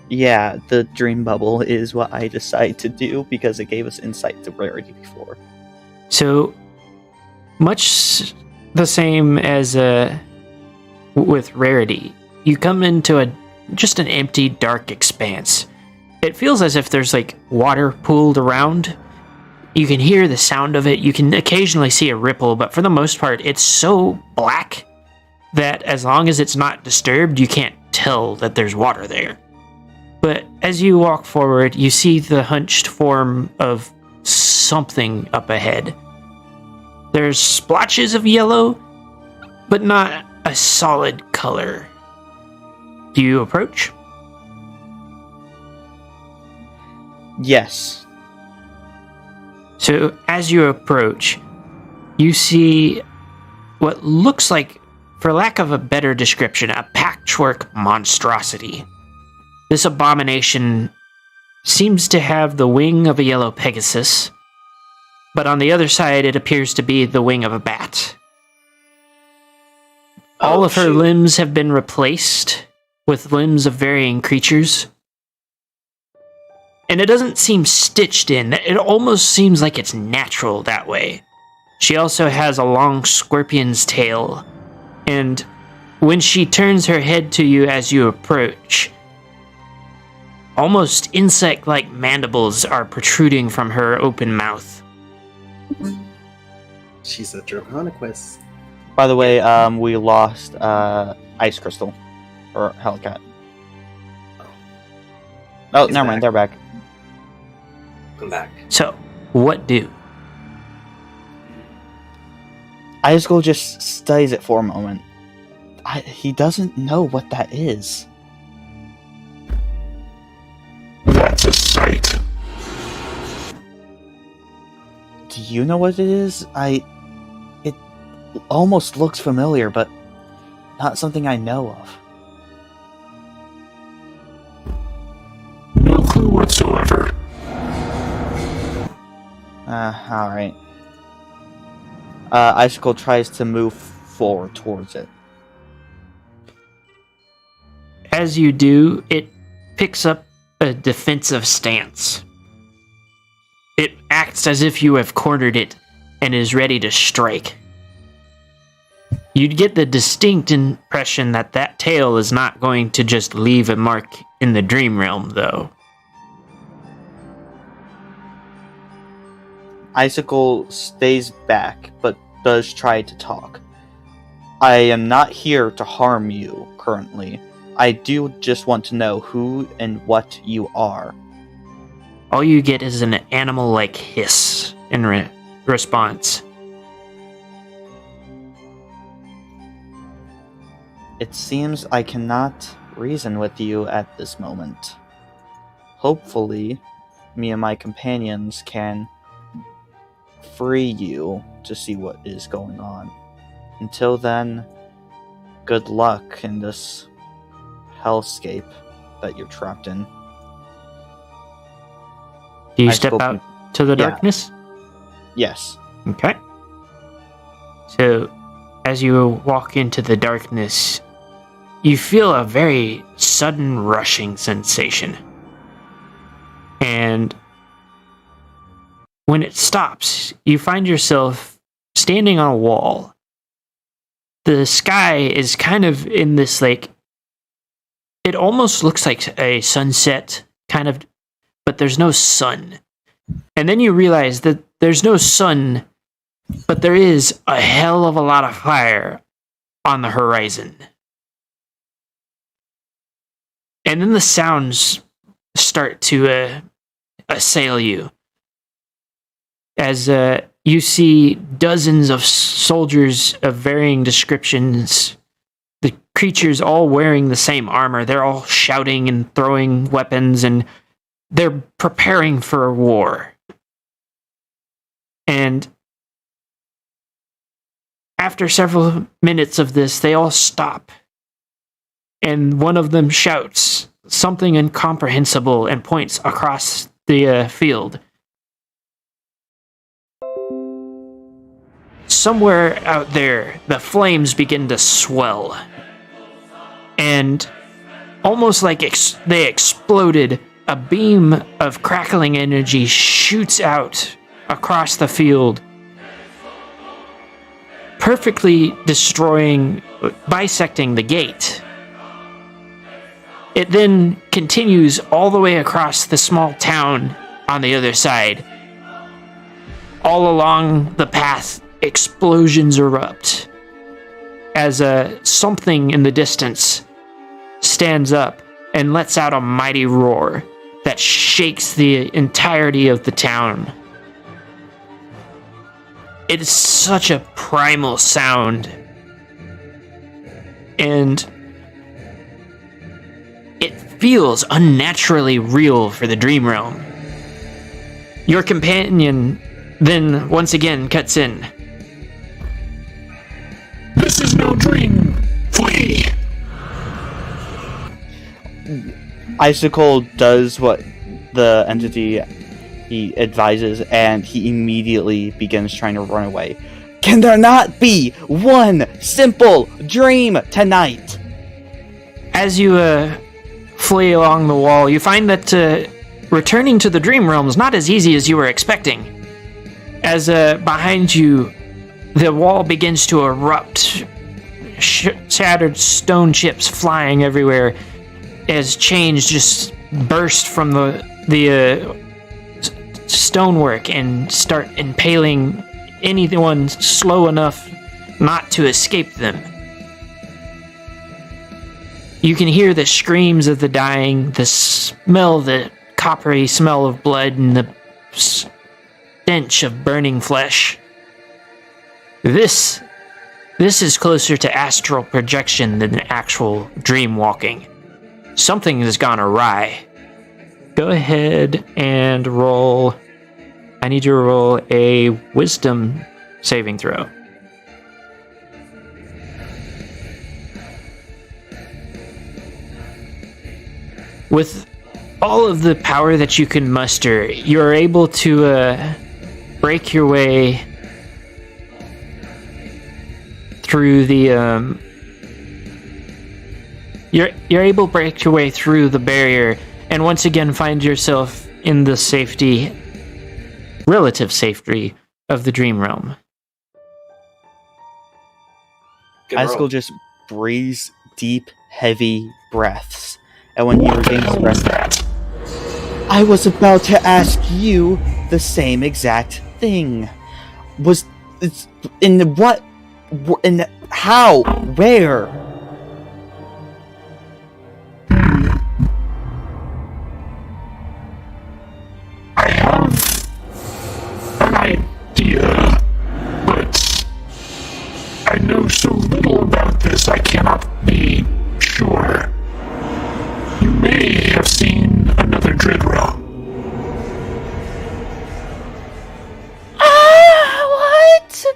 Yeah, the dream bubble is what I decide to do because it gave us insight to rarity before. So, much the same as with rarity, you come into just an empty, dark expanse. It feels as if there's like water pooled around. You can hear the sound of it. You can occasionally see a ripple, but for the most part, it's so black that as long as it's not disturbed, you can't tell that there's water there. But as you walk forward, you see the hunched form of something up ahead. There's splotches of yellow, but not a solid color. Do you approach? Yes. So as you approach, you see what looks like, for lack of a better description, a patchwork monstrosity. This abomination seems to have the wing of a yellow Pegasus, but on the other side it appears to be the wing of a bat. All of her limbs have been replaced with limbs of varying creatures. And it doesn't seem stitched in. It almost seems like it's natural that way. She also has a long scorpion's tail. And when she turns her head to you as you approach, almost insect-like mandibles are protruding from her open mouth. She's a Draconiquist. By the way, we lost Ice Crystal. Or Hellcat. Oh, He's never mind, back. they're back. Come back. So, what do? Icicle just studies it for a moment. He doesn't know what that is. That's a sight. Do you know what it is? It almost looks familiar, but not something I know of. No clue whatsoever. Alright. Icicle tries to move forward towards it. As you do, it picks up a defensive stance. It acts as if you have cornered it and is ready to strike. You'd get the distinct impression that that tail is not going to just leave a mark in the dream realm, though. Icicle stays back, but does try to talk. I am not here to harm you currently. I do just want to know who and what you are. All you get is an animal-like hiss in response. It seems I cannot reason with you at this moment. Hopefully, me and my companions can free you to see what is going on. Until then, good luck in this hellscape that you're trapped in. Do you I step spoke- out to the yeah. darkness? Yes. Okay. So, as you walk into the darkness, you feel a very sudden rushing sensation. And when it stops, you find yourself standing on a wall. The sky is kind of in this, like, it almost looks like a sunset, kind of, but there's no sun. And then you realize that there's no sun, but there is a hell of a lot of fire on the horizon. And then the sounds start to assail you. As you see dozens of soldiers of varying descriptions, the creatures all wearing the same armor. They're all shouting and throwing weapons, and they're preparing for a war. And after several minutes of this, they all stop. And one of them shouts something incomprehensible and points across the field. Somewhere out there, the flames begin to swell. And almost like they exploded, a beam of crackling energy shoots out across the field, perfectly bisecting the gate. It then continues all the way across the small town on the other side. All along the path, explosions erupt as something in the distance stands up and lets out a mighty roar that shakes the entirety of the town. It is such a primal sound, and it feels unnaturally real for the dream realm. Your companion then once again cuts in. This is no dream. Flee. Icicle does what the entity he advises, and he immediately begins trying to run away. Can there not be one simple dream tonight? As you flee along the wall, you find that returning to the dream realm is not as easy as you were expecting. As behind you, the wall begins to erupt, shattered stone chips flying everywhere, as chains just burst from the stonework and start impaling anyone slow enough not to escape them. You can hear the screams of the dying, the smell, the coppery smell of blood, and the stench of burning flesh. This is closer to astral projection than actual dream walking. Something has gone awry. Go ahead and roll. I need you to roll a wisdom saving throw. With all of the power that you can muster, you're able to break your way through the you're able to break your way through the barrier and once again find yourself in the relative safety of the dream realm. Good Icicle roll. just breathes deep, heavy breaths. And when he regains his breath, I was about to ask you the same exact thing. It's in what? In how? Where? I have an idea, but I know so little about this I cannot be sure. You may have seen another Dridra. What?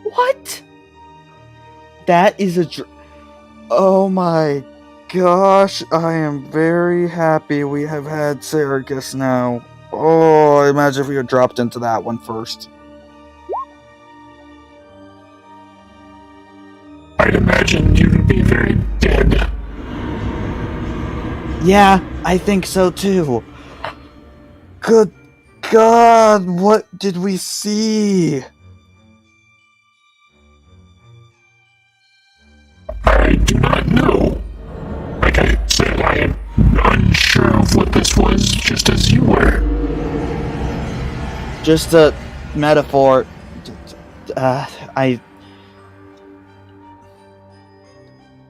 What? That is a oh my gosh, I am very happy we have had Saragus now. Oh, I imagine if we had dropped into that one first. I'd imagine you'd be very dead. Yeah, I think so too. Good God, what did we see? I do not know. Like I said, I am unsure of what this was, just as you were. Just a metaphor.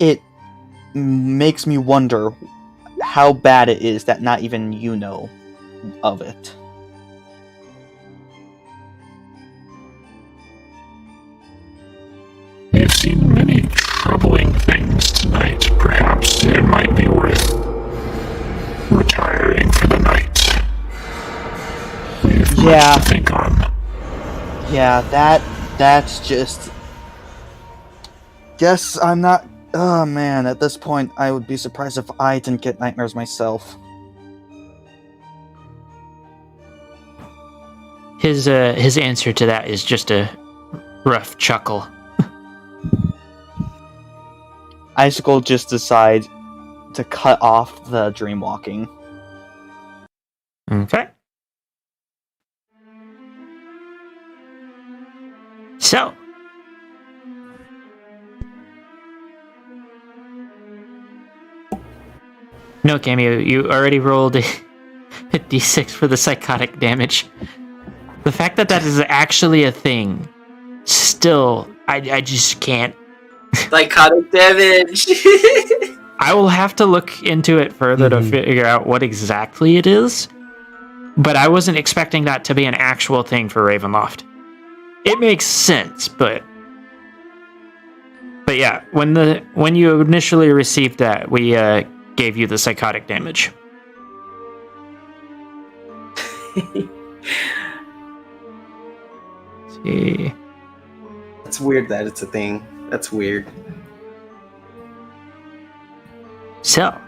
It makes me wonder how bad it is that not even you know of it. We've seen many troubling things tonight. Perhaps it might be worth retiring for the night. We have much to think on. Yeah, that's just... Guess I'm not... Oh man, at this point I would be surprised if I didn't get nightmares myself. His answer to that is just a rough chuckle. Icicle just decides to cut off the dream walking. Okay. So, no, Cameo, you already rolled a d6 for the psychotic damage. The fact that that is actually a thing, still, I just can't. Psychotic damage. I will have to look into it further to figure out what exactly it is, but I wasn't expecting that to be an actual thing for Ravenloft. It makes sense, but yeah, when you initially received that, we gave you the psychotic damage. See. It's weird that it's a thing. That's weird. So,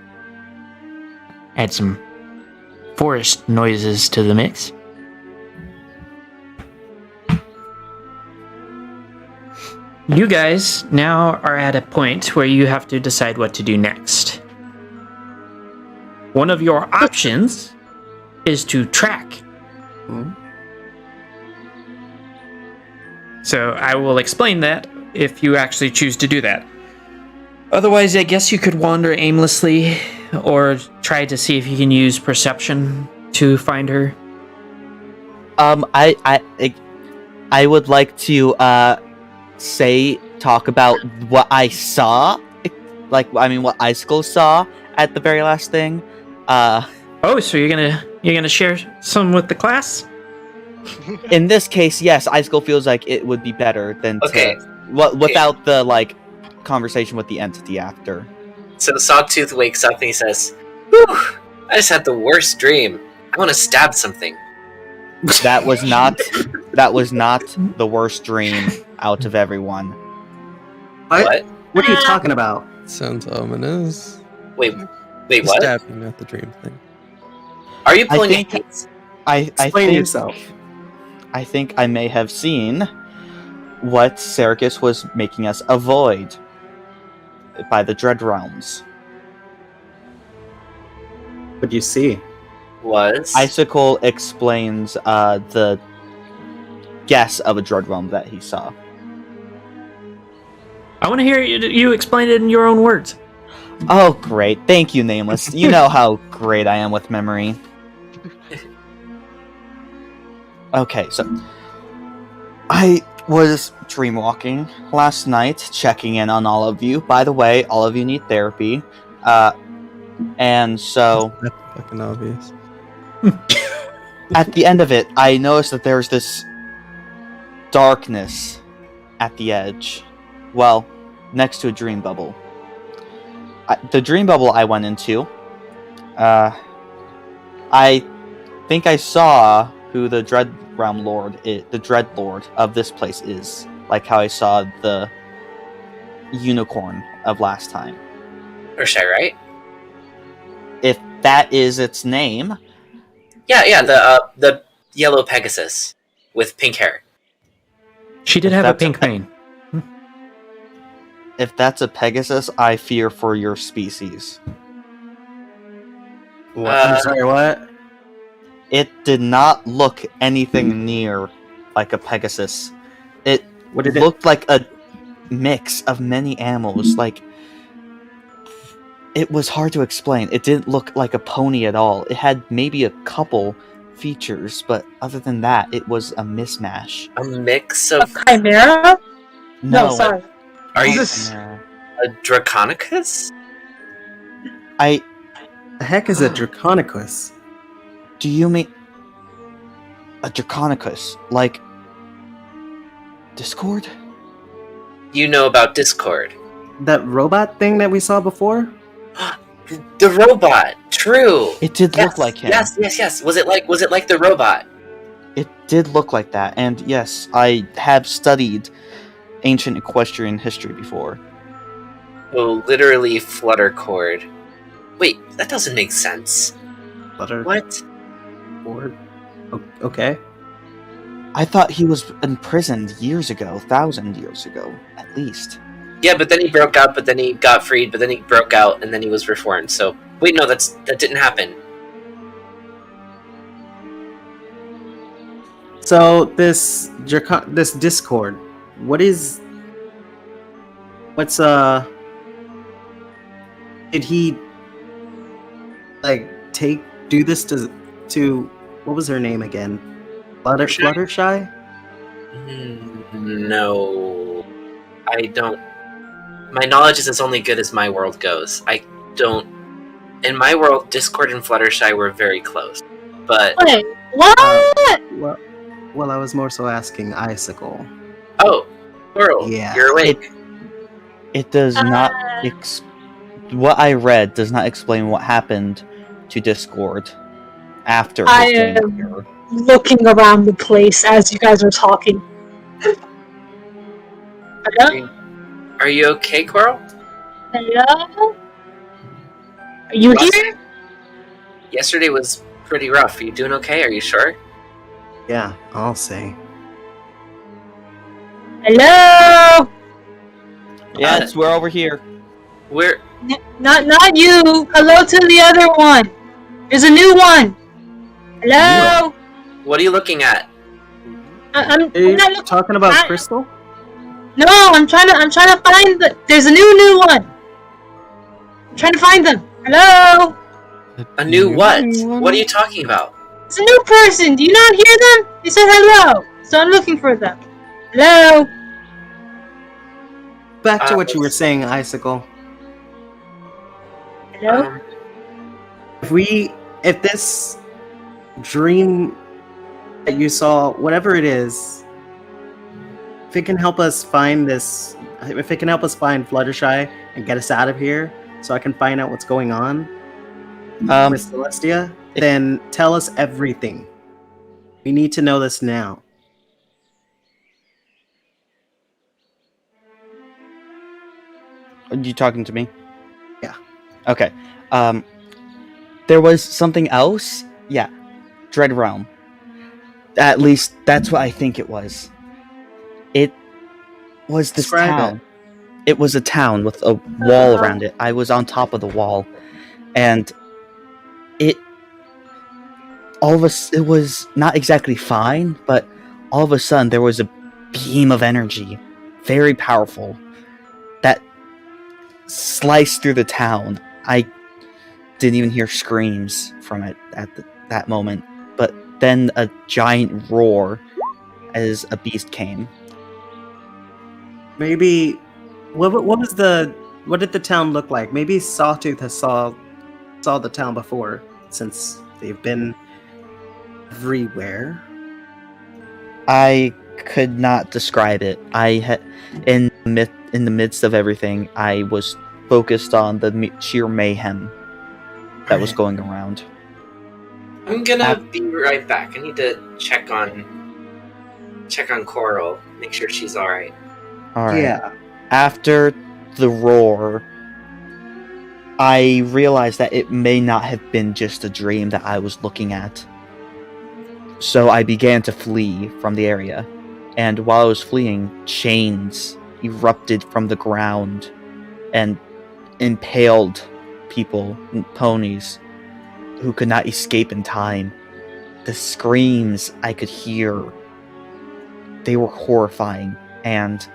add some forest noises to the mix. You guys now are at a point where you have to decide what to do next. One of your options is to track. So I will explain that if you actually choose to do that. Otherwise, I guess you could wander aimlessly or try to see if you can use perception to find her. I would like to talk about what I saw, what Icicle saw at the very last thing. Oh, so you're gonna share some with the class? In this case, yes, Icicle feels like it would be better than without the conversation with the entity after. So Sawtooth wakes up and he says, "Whew, I just had the worst dream. I want to stab something." That was not the worst dream out of everyone. What? What are you talking about? Sounds ominous. Wait, The what? stabbing, not the dream thing. Are you pulling think- a Hades? I Explain think yourself. I think I may have seen what Serkis was making us avoid by the Dread Realms. What'd you see? Was Icicle explains the guess of a Dread Realm that he saw. I want to hear you explain it in your own words. Oh, great. Thank you, Nameless. You know how great I am with memory. Okay, so I was dreamwalking last night, checking in on all of you. By the way, all of you need therapy. And so That's fucking obvious. at the end of it, I noticed that there's this darkness at the edge. Well, next to a dream bubble. The dream bubble I went into, I think I saw who the Dread Realm Lord is, the Dread Lord of this place is. Like how I saw the unicorn of last time. Urshay, right? If that is its name, Yeah, the yellow Pegasus with pink hair. She did If have a that's pink mane. if that's a Pegasus, I fear for your species. What? I'm sorry, what? It did not look anything near like a Pegasus. It What did looked like a mix of many animals. Like, it was hard to explain. It didn't look like a pony at all. It had maybe a couple features, but other than that, it was a mismatch. A mix A of. chimera? No, No, sorry. Are you no. a Draconicus? I. the heck is a Draconicus? Do you mean a Draconicus? Like Discord? You know about Discord. That robot thing that we saw before? The robot. True. It did look like him. Yes. Was it like the robot? It did look like that, and yes, I have studied ancient equestrian history before. Oh, literally Fluttercord. Wait, that doesn't make sense. Butter. What? Board? Okay. I thought he was imprisoned years ago, 1,000 years ago, at least. Yeah, but then he broke out, but then he got freed, but then he broke out, and then he was reformed. So wait, no, that didn't happen. So this Discord, what's did he like do this to what was her name again? Fluttershy? No, I don't. My knowledge is as only good as my world goes. I don't. In my world, Discord and Fluttershy were very close, but Wait, what? Well, I was more so asking Icicle. oh, Coral, Yeah. you're awake. It does not. What I read does not explain what happened to Discord after his I reign am here. looking around the place as you guys are talking. Hello? Are you okay, Coral? Hello? Are you here? Yesterday was pretty rough. Are you doing okay? Are you sure? Yeah, I'll say. Hello? Yes, we're over here. We're Not you. Hello to the other one. There's a new one. Hello? What are you looking at? I'm Are you not looking. talking about Crystal? No, I'm trying to find there's a new one. I'm trying to find them. Hello? A new what? What are you talking about? It's a new person. Do you not hear them? They said hello. So I'm looking for them. Hello? Back to what you were saying, Icicle. Hello? If this dream that you saw, whatever it is, if it can help us find Fluttershy and get us out of here, so I can find out what's going on with Celestia, then tell us everything. We need to know this now. Are you talking to me? Yeah. Okay. There was something else? Yeah. Dread Realm. At least, that's what I think it was. was this Describe town. It was a town with a wall around it. I was on top of the wall, and it was not exactly fine, but all of a sudden there was a beam of energy, very powerful, that sliced through the town. I didn't even hear screams from it at that moment, but then a giant roar as a beast came. Maybe what did the town look like? Maybe Sawtooth has saw the town before, since they've been everywhere. I could not describe it. In the midst of everything, I was focused on the sheer mayhem that was going around. I'm gonna be right back. I need to check on Coral, make sure she's all right. All right. Yeah. After the roar, I realized that it may not have been just a dream that I was looking at. So I began to flee from the area, and while I was fleeing, chains erupted from the ground and impaled people, ponies, who could not escape in time. The screams I could hear, they were horrifying, and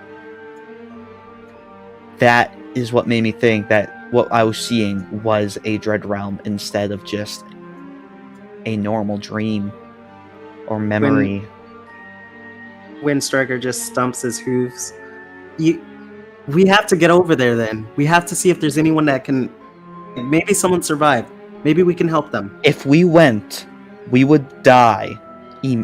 that is what made me think that what I was seeing was a Dread Realm instead of just a normal dream or memory. Windstriker just stumps his hooves. We have to get over there then. We have to see if there's anyone that can... Maybe someone survived. Maybe we can help them. If we went, we would die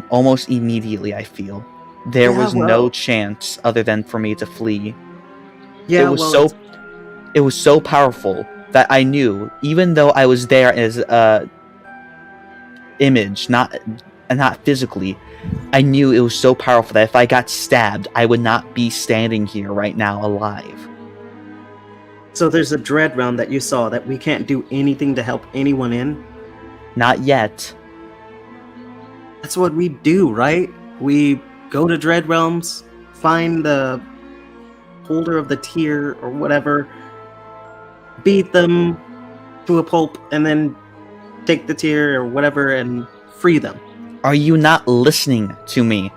almost immediately, I feel. There was no chance other than for me to flee. Yeah, It was so powerful that I knew, even though I was there as a image, not physically, I knew it was so powerful that if I got stabbed, I would not be standing here right now alive. So there's a Dread Realm that you saw that we can't do anything to help anyone in? Not yet. That's what we do, right? We go to Dread Realms, find the holder of the tier or whatever, beat them to a pulp, and then take the tier or whatever and free them. Are you not listening to me?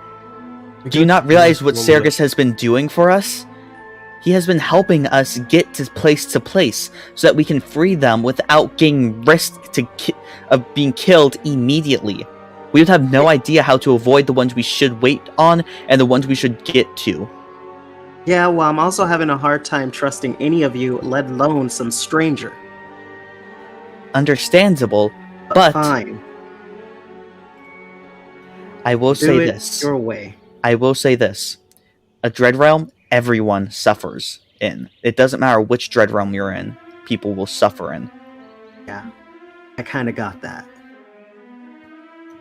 Do you not realize what Sergus has been doing for us? He has been helping us get to place so that we can free them without getting risked of being killed immediately. We would have no idea how to avoid the ones we should wait on and the ones we should get to. Yeah, well, I'm also having a hard time trusting any of you, let alone some stranger. Understandable, but fine. I will say this. Your way. I will say this. A Dread Realm, everyone suffers in. It doesn't matter which Dread Realm you're in, people will suffer in. Yeah, I kind of got that.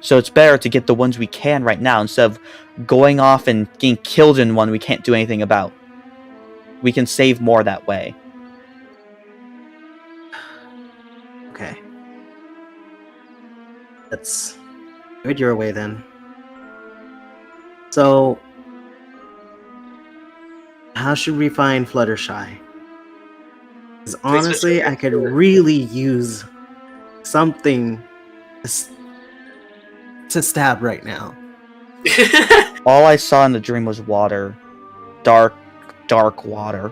So it's better to get the ones we can right now instead of going off and getting killed in one we can't do anything about. We can save more that way. Okay. Let's do it your way then. So, how should we find Fluttershy? Because honestly, I could really use something to stab right now. All I saw in the dream was water. Dark water.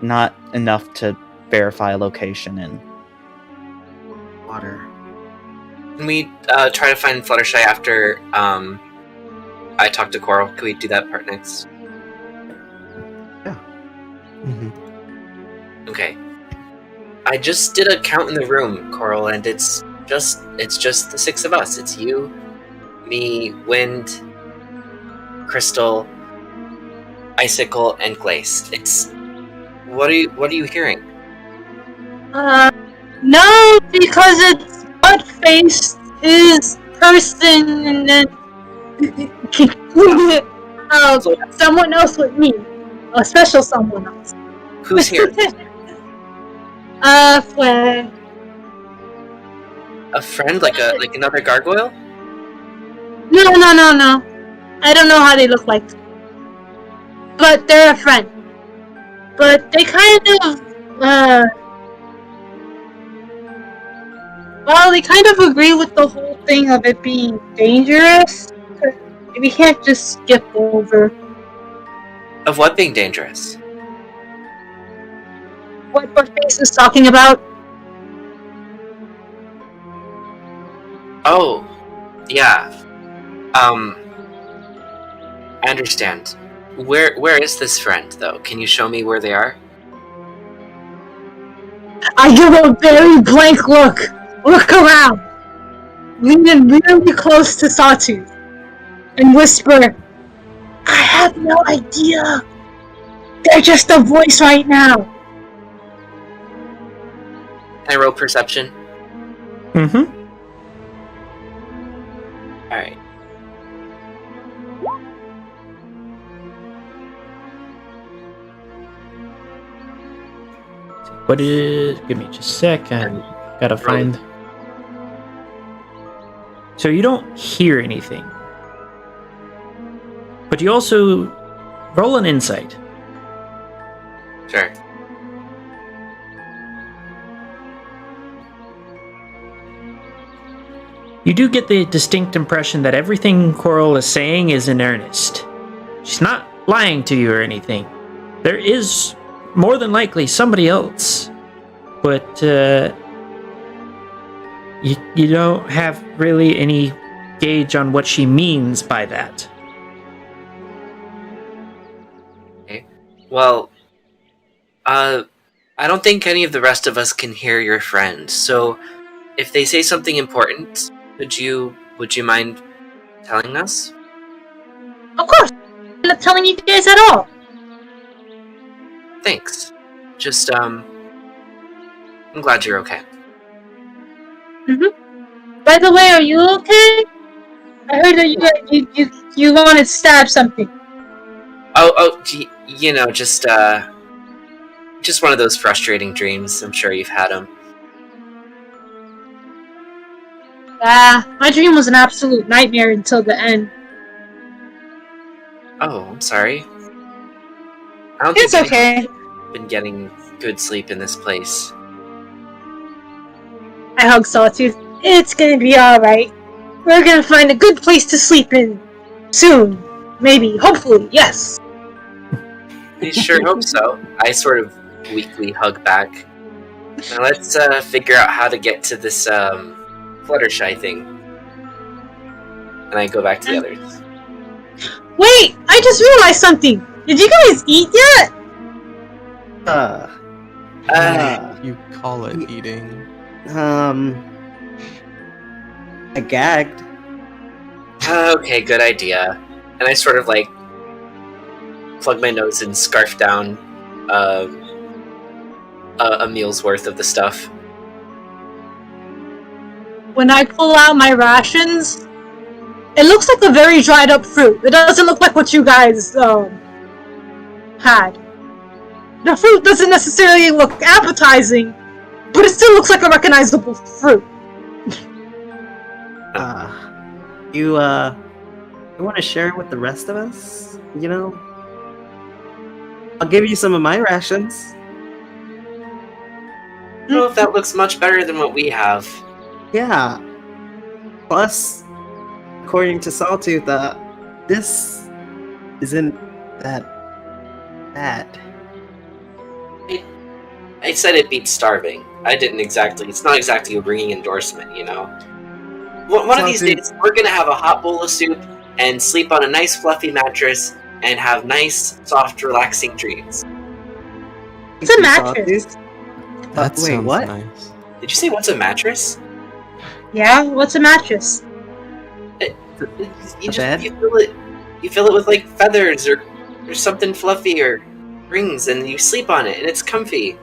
Not enough to verify a location in. Water. Can we try to find Fluttershy after I talk to Coral? Can we do that part next? Yeah. Mm-hmm. Okay. I just did a count in the room, Coral, and it's just the six of us. It's you, me, Wind, Crystal, Icicle, and Glace. What are you hearing? No, because it's butt-faced his person, and then someone else with me, a special someone else. Who's here? Flare. A friend, like another gargoyle? No. I don't know how they look like. but they're a friend. But they kind of, they kind of agree with the whole thing of it being dangerous. We can't just skip over Of what being dangerous? what Face is talking about. Oh, yeah. I understand. Where is this friend, though? Can you show me where they are? I give a very blank look. Look around. Lean in really close to Sawtooth. And whisper, I have no idea. They're just a voice right now. Can I roll perception? Mm-hmm. Alright. What is... Give me just a sec. I gotta find... So you don't hear anything. But you also roll an insight. Sure. You do get the distinct impression that everything Coral is saying is in earnest. She's not lying to you or anything. There is more than likely somebody else. But you don't have really any gauge on what she means by that. Okay. Well, I don't think any of the rest of us can hear your friend, so if they say something important, would you mind telling us? Of course. I'm not telling you guys at all. Thanks. Just, I'm glad you're okay. By the way, are you okay? I heard that you wanted to stab something. You know, just one of those frustrating dreams. I'm sure you've had them. My dream was an absolute nightmare until the end. Oh, I'm sorry. I don't It's think okay. I've been getting good sleep in this place. I hug Sawtooth. It's gonna be alright. We're gonna find a good place to sleep in. Soon. Maybe. Hopefully. Yes. I sure hope so. I sort of weakly hug back. Now let's figure out how to get to this Fluttershy thing. And I go back to the others. Wait! I just realized something! Did you guys eat yet? You call it eating. I gagged. Okay, good idea. And I sort of like plug my nose and scarf down a meal's worth of the stuff. When I pull out my rations, it looks like a very dried up fruit. It doesn't look like what you guys had. The fruit doesn't necessarily look appetizing, but it still looks like a recognizable fruit. You want to share it with the rest of us? You know? I'll give you some of my rations. I don't know if that looks much better than what we have. Yeah. Plus, according to Sawtooth, this isn't that bad. I said it beats starving. I didn't exactly. It's not exactly a ringing endorsement, you know? One of these days, we're gonna have a hot bowl of soup and sleep on a nice fluffy mattress and have nice, soft, relaxing dreams. It's a mattress. That wait, sounds what? nice. Did you say what's a mattress? Yeah, what's a mattress? You bed? You fill it with like feathers or something fluffy or rings, and you sleep on it, and it's comfy.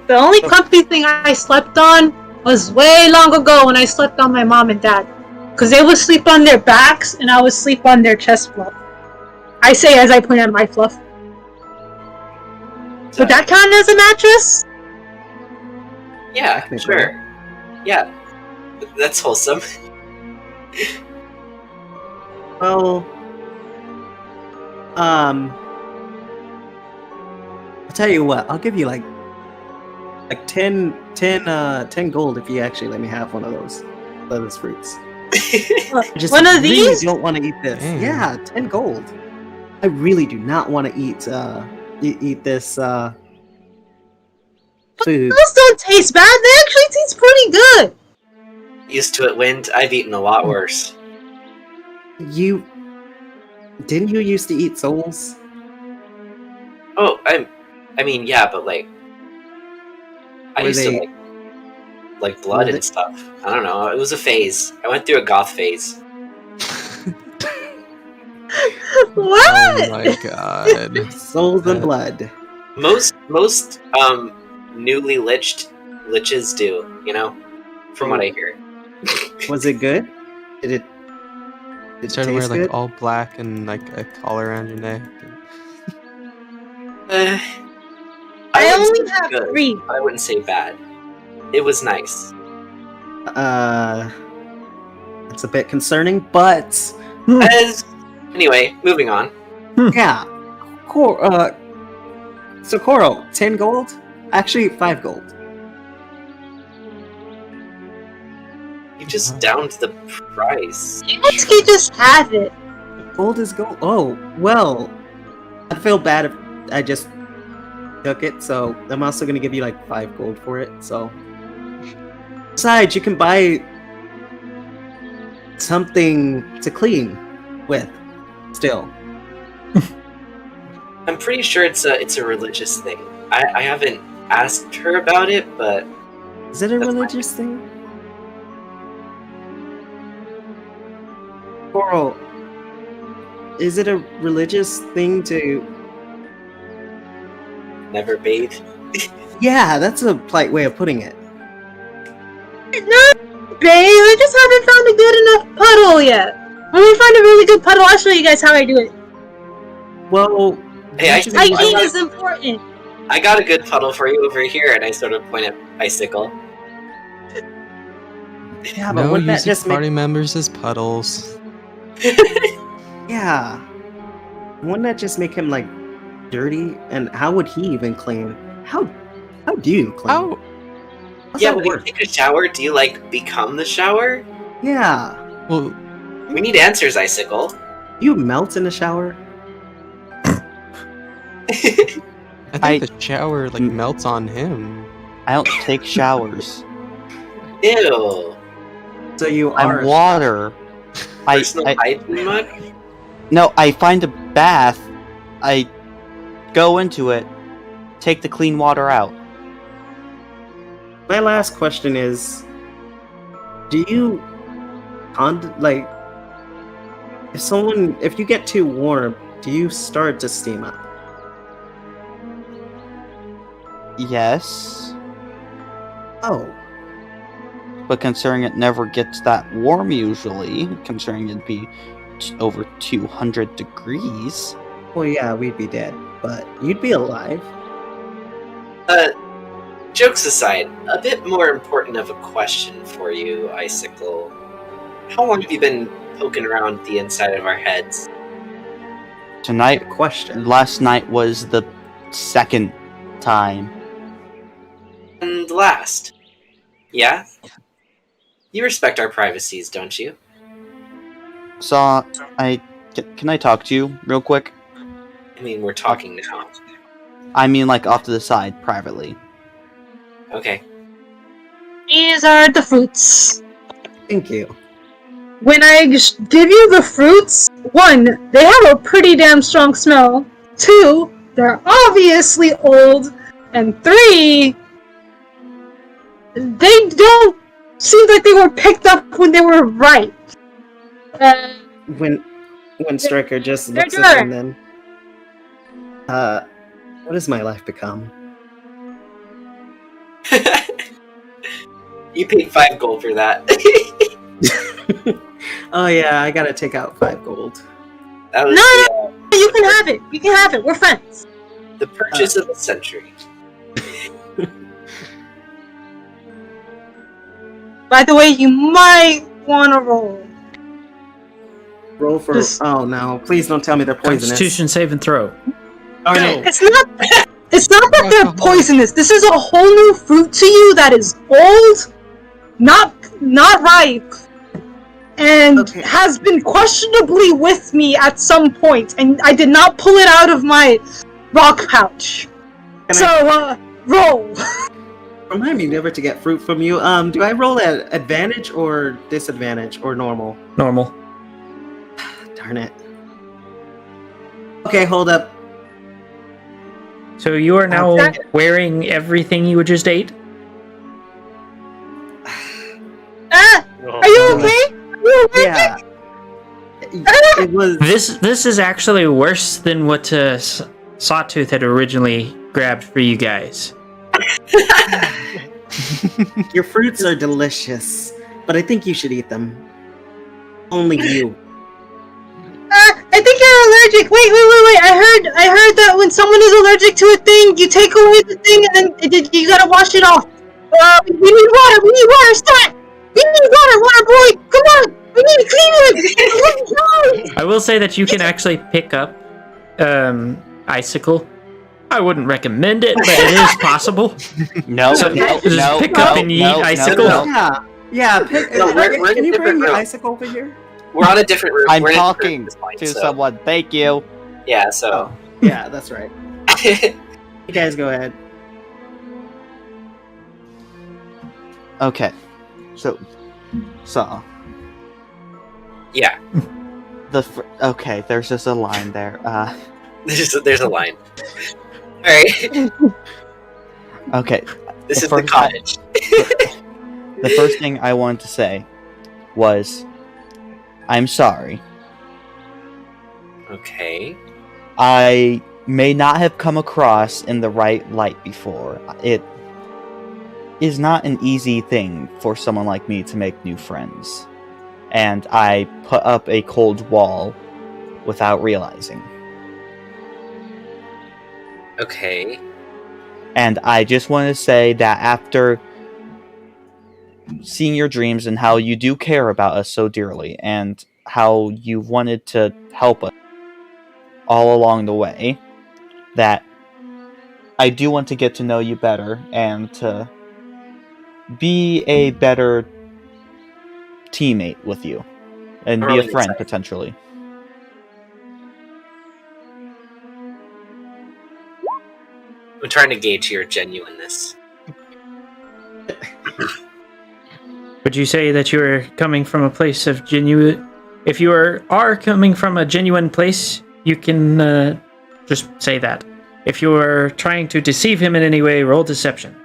The only comfy thing I slept on was way long ago when I slept on my mom and dad. Because they would sleep on their backs, and I would sleep on their chest fluff. I say as I point at my fluff. Would that count as a mattress? Yeah, Technically. sure. Yeah, that's wholesome. Well, I'll tell you what. I'll give you like 10 gold if you actually let me have one of those fruits. I just One of really these? don't want to eat this. Dang. Yeah, 10 gold. I really do not want to eat this food. Those don't taste bad. They actually taste pretty good. Used to it, Wind. I've eaten a lot worse. You didn't you used to eat souls? Oh, I mean, yeah, but like, I Were used they- to like blood were and stuff. I don't know. It was a phase. I went through a goth phase. What? Oh my god. Souls and blood. Most newly liches do. You know, from what I hear. Was it good? Did it Started to wear taste like good? all black and like a collar around your neck. I I wouldn't only say have good. 3. I wouldn't say bad. It was nice. It's a bit concerning, but Anyway, moving on. yeah. Socorro, 10 gold? Actually, 5 gold. You just downed the price. You guys can just have it. Gold is gold. Oh, well. I'd feel bad if I just took it, so I'm also gonna give you like 5 gold for it, so. Besides, you can buy something to clean with still. I'm pretty sure it's a religious thing. I haven't asked her about it, but Is it a That's religious thing? Coral, is it a religious thing to... never bathe. Yeah, that's a polite way of putting it. No, babe. I just haven't found a good enough puddle yet. When we find a really good puddle, I'll show you guys how I do it. Well, Hey, usually I- Hygiene is important. I got a good puddle for you over here, and I sort of point at Icicle. yeah, but No wouldn't that using just party make... members as puddles. Yeah. Wouldn't that just make him, like, dirty? And how would he even clean? How do you clean? How? How's Yeah, that when you work? take a shower, do you like become the shower? Yeah. Well, We need answers, Icicle. You melt in the shower? I think I- the shower like melts on him. I don't take showers. Ew. So you are... I'm water. Personal hygiene mug? No, I find a bath. I go into it, take the clean water out. My last question is, do you like, if you get too warm, do you start to steam up? Yes, Oh, but considering it never gets that warm usually, considering it'd be over 200 degrees. well, yeah, we'd be dead, but you'd be alive. Jokes aside, a bit more important of a question for you, Icicle. How long have you been poking around the inside of our heads? Tonight, Good question. last night was the second time. And last. Yeah? You respect our privacies, don't you? So, can I talk to you real quick? I mean, we're talking now. I mean, like off to the side, privately. Okay. These are the fruits. Thank you. When I give you the fruits, 1, they have a pretty damn strong smell. 2, they're obviously old. And 3, they don't seem like they were picked up when they were ripe. When Striker just They're looks at him, dark. then, what has my life become? You paid 5 gold for that. Oh yeah, I gotta take out 5 gold. That was No! You can have it. You can have it. We're friends. the purchase of a century. By the way, you might want to roll. Roll for. Just- Oh no! Please don't tell me they're poisonous. Constitution save and throw. Oh, Go. no. It's not. It's not that they're poisonous. This is a whole new fruit to you that is old, not ripe, and Okay. has been questionably with me at some point, and I did not pull it out of my rock pouch. Roll. Remind me never to get fruit from you. Do I roll at advantage or disadvantage or normal? Normal. Darn it. Okay, hold up. So you are now wearing everything you just ate? Are you okay? Are you okay? Yeah. It was. This is actually worse than what Sawtooth had originally grabbed for you guys. Your fruits are delicious, but I think you should eat them. Only you. I think you're allergic. Wait. I heard that when someone is allergic to a thing, you take away the thing and then you gotta wash it off. We need water. Stop. We need water, boy. Come on. We need to clean it. I will say that you can actually pick up Icicle. I wouldn't recommend it, but it is possible. No, So no, just no, pick no, up and eat no, Icicle. no. Yeah. No, we're in Can a you bring different the room. icicle over here? We're on a different room. I'm We're in a different talking room at this point, to so- someone. Thank you. Yeah, so. Yeah, that's right. You guys go ahead. Okay, so Yeah, okay. There's just a line there. there's a line. Alright, Okay. this The is the first- cottage. The first thing I wanted to say was, I'm sorry. Okay. I may not have come across in the right light before. It is not an easy thing for someone like me to make new friends. And I put up a cold wall without realizing. Okay. And I just want to say that after seeing your dreams and how you do care about us so dearly, and how you wanted to help us all along the way, that I do want to get to know you better and to be a better teammate with you and be a Really friend excited. potentially. I'm trying to gauge your genuineness. Would you say that you are coming from a place of genuine? If you are coming from a genuine place, you can just say that. If you are trying to deceive him in any way, roll deception.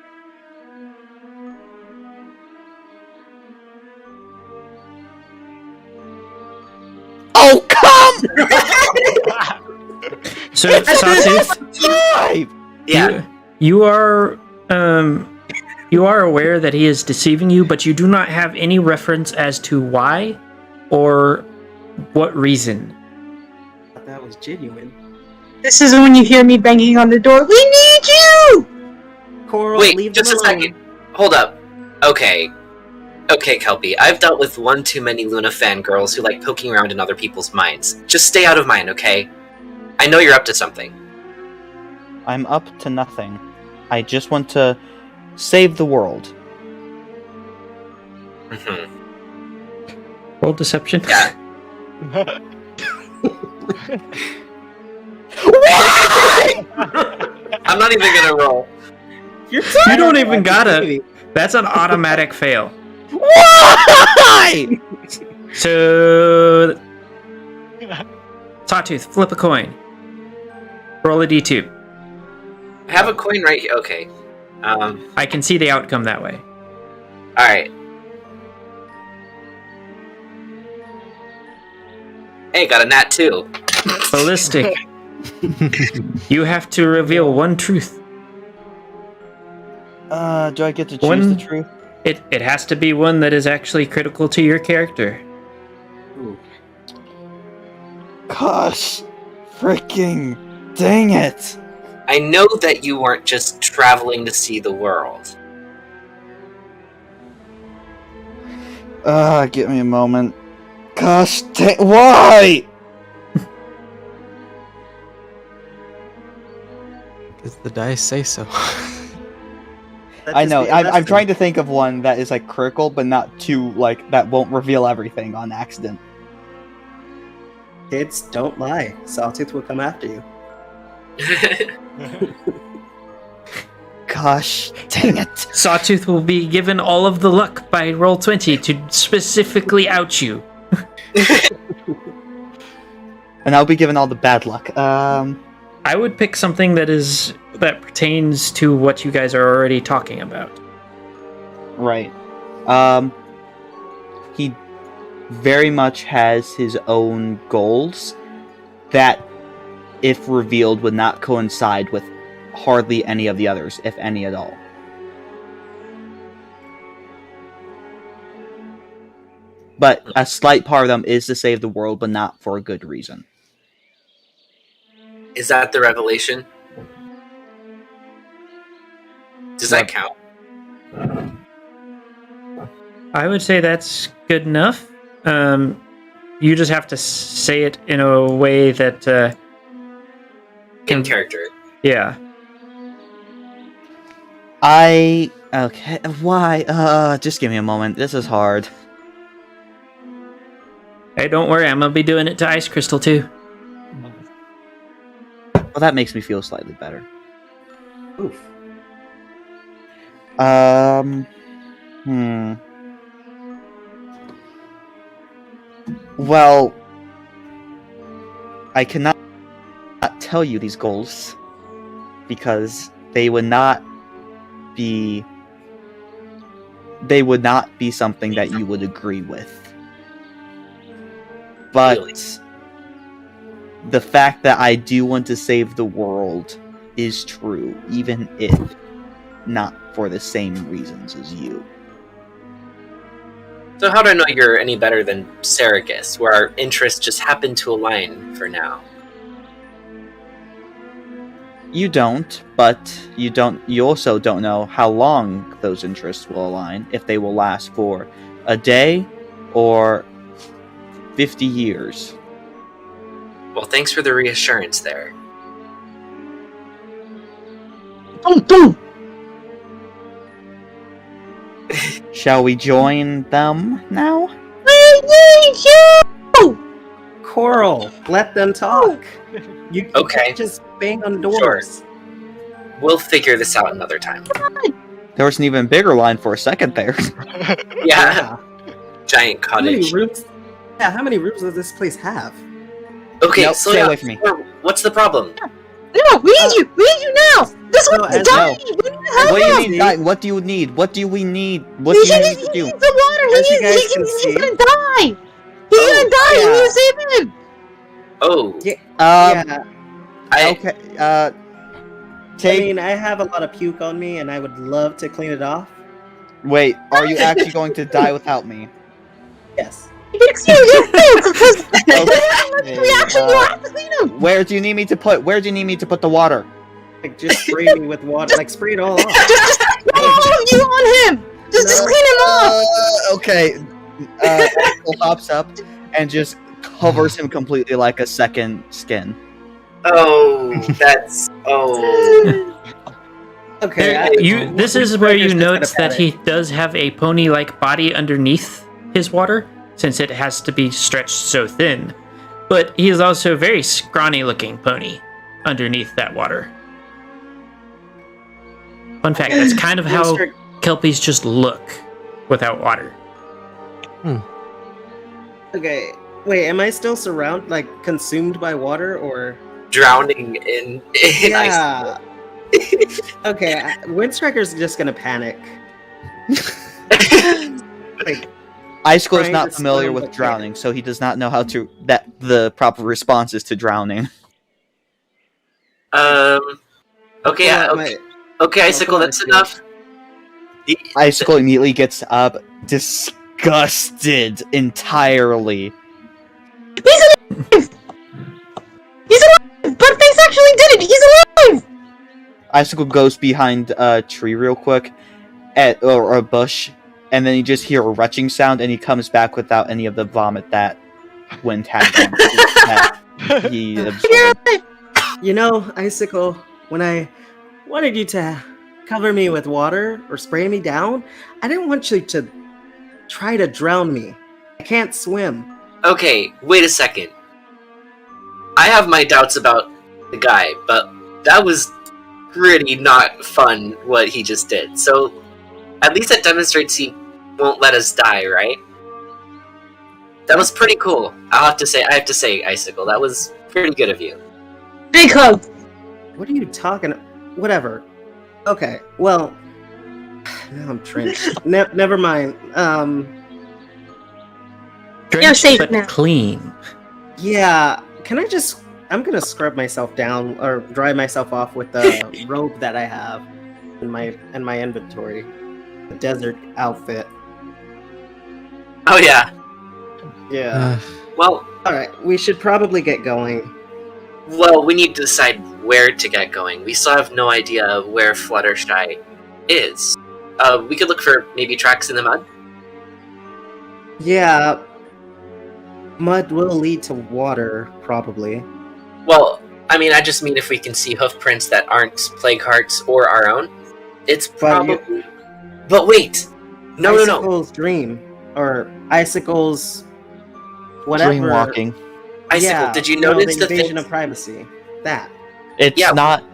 Oh, come! So, Sawtooth, Yeah. you are aware that he is deceiving you, but you do not have any reference as to why or what reason. That was genuine. This is when you hear me banging on the door. We need you! Coral, Wait, leave just them a alone. second. Hold up. Okay, Kelpie. I've dealt with one too many Luna fangirls who like poking around in other people's minds. Just stay out of mine, okay? I know you're up to something. I'm up to nothing. I just want to save the world. Mm-hmm. Roll deception. Yeah. I'm not even gonna roll. You're You don't even like a gotta. baby. That's an automatic fail. Why? So, Sawtooth, flip a coin. Roll a d2. I have a coin right here. Okay. I can see the outcome that way. Alright. Hey, got a nat 2. Ballistic. You have to reveal one truth. Do I get to choose One- the truth? It has to be one that is actually critical to your character. Ooh. Gosh, freaking dang it! I know that you weren't just traveling to see the world. Give me a moment. Gosh, why? Because the dice say so. I know. I'm trying to think of one that is like critical, but not too like that won't reveal everything on accident. Kids, don't lie. Sawtooth will come after you. Gosh, dang it! Sawtooth will be given all of the luck by Roll20 to specifically out you. And I'll be given all the bad luck. I would pick something that pertains to what you guys are already talking about. Right. He very much has his own goals that, if revealed, would not coincide with hardly any of the others, if any at all. But a slight part of them is to save the world, but not for a good reason. Is that the revelation? Does that count? I would say that's good enough. You just have to say it in a way that In character. Yeah. Okay, why? Just give me a moment. This is hard. Hey, don't worry, I'm gonna be doing it to Ice Crystal too. Well, that makes me feel slightly better. Oof. Well, I cannot tell you these goals because they would not be something that you would agree with. But Really? the fact that I do want to save the world is true, even if not for the same reasons as you. So how do I know you're any better than Saragus, where our interests just happen to align for now? You don't, but you also don't know how long those interests will align, if they will last for a day or 50 years. Well, thanks for the reassurance there. Boom! Shall we join them now? Coral, let them talk. You Okay. can't just bang on doors. We'll figure this out another time. There was an even bigger line for a second there. Yeah. Giant How many cottage. rooms? Yeah, how many rooms does this place have? Okay, Nope, so stay yeah, away from me. what's the problem? No, we need you! We need you now! This no, one's as- dying! no. We need to help What do you him! mean, dying? What do you need? What do we need? What He do you needs need to do? the water! As you guys can He's see- gonna die! He's Oh, gonna die! yeah. We need to save him! Oh, Yeah. Yeah, Okay, I take... mean, I have a lot of puke on me, and I would love to clean it off. Wait, are you actually going to die without me? Yes. Yes, because Okay, reaction, you have to clean him! where do you need me to put the water? Like, just spray me with water. Like, spray it all off. Just all of you on him! Just No. clean him off! Okay. Axel hops up and just covers him completely like a second skin. oh, that's Okay. This is where you Striker's just note gonna that pat he does have a pony-like body underneath his water, since it has to be stretched so thin. But he is also a very scrawny-looking pony underneath that water. Fun fact, that's kind of how Mr. kelpies just look without water. Okay. Wait, am I still consumed by water, or? drowning in ice. Yeah. Okay, Windstriker's just gonna panic. Like, Icicle is Trying not to familiar swim, with but can't. drowning, so he does not know that the proper response is to drowning. Okay, yeah, well, okay, okay, Icicle, that's enough. Icicle immediately gets up, disgusted entirely. He's alive! Buttface actually did it! He's alive! Icicle goes behind a tree real quick, or a bush, and then you just hear a retching sound, and he comes back without any of the vomit that wind had on that he absorbed. You know, Icicle, when I wanted you to cover me with water or spray me down, I didn't want you to try to drown me. I can't swim. Okay, wait a second. I have my doubts about the guy, but that was pretty not fun what he just did. So at least that demonstrates he won't let us die, right? That was pretty cool. I have to say, Icicle, that was pretty good of you. Big hug. What are you talking? Whatever. Okay. Well, now I'm drenched. Never mind. Drenched safe but now. clean. Yeah. Can I just? I'm gonna scrub myself down or dry myself off with the robe that I have in my inventory. The desert outfit. Oh yeah. Yeah. Well, All right. We should probably get going. we need to decide where to get going. We still have no idea where Fluttershy is. We could look for maybe tracks in the mud. Yeah. Mud will lead to water, probably. Well, I mean, I just mean if we can see hoof prints that aren't Plague Heart's or our own. It's probably... But wait! No. Icicle's dream. Or Icicle's... whatever. Dream walking. Icicle, Yeah, did you no, notice the the invasion thing? of privacy? That. It's Yeah. not.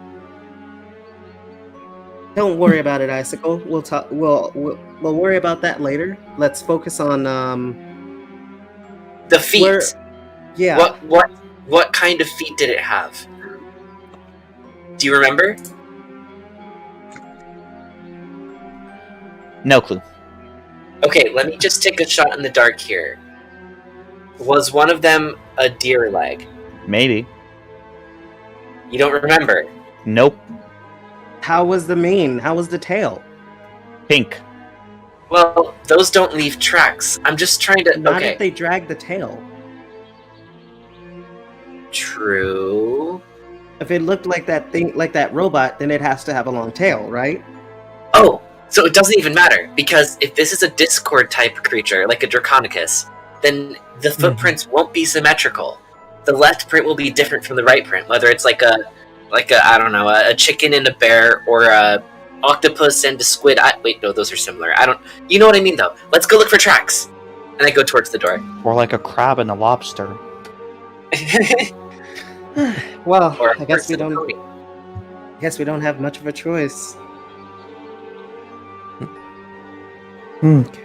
Don't worry about it, Icicle. We'll talk. We'll worry about that later. Let's focus on The feet. where- yeah. What kind of feet did it have? Do you remember? No clue. Okay, let me just take a shot in the dark here. Was one of them a deer leg? Maybe. You don't remember? Nope. How was the mane? How was the tail? Pink. Well, those don't leave tracks. I'm just trying to... Not okay, if they drag the tail. true. If it looked like that thing, like that robot, then it has to have a long tail, right? Oh, so it doesn't even matter, because if this is a Discord type creature, like a Draconicus, then the footprints won't be symmetrical. The left print will be different from the right print, whether it's like a I don't know, a chicken and a bear, or a octopus and a squid. Wait, no, those are similar. You know what I mean, though. Let's go look for tracks. And I go towards the door. Or like a crab and a lobster. Well, Or I guess we a don't. pony. I guess we don't have much of a choice. Okay.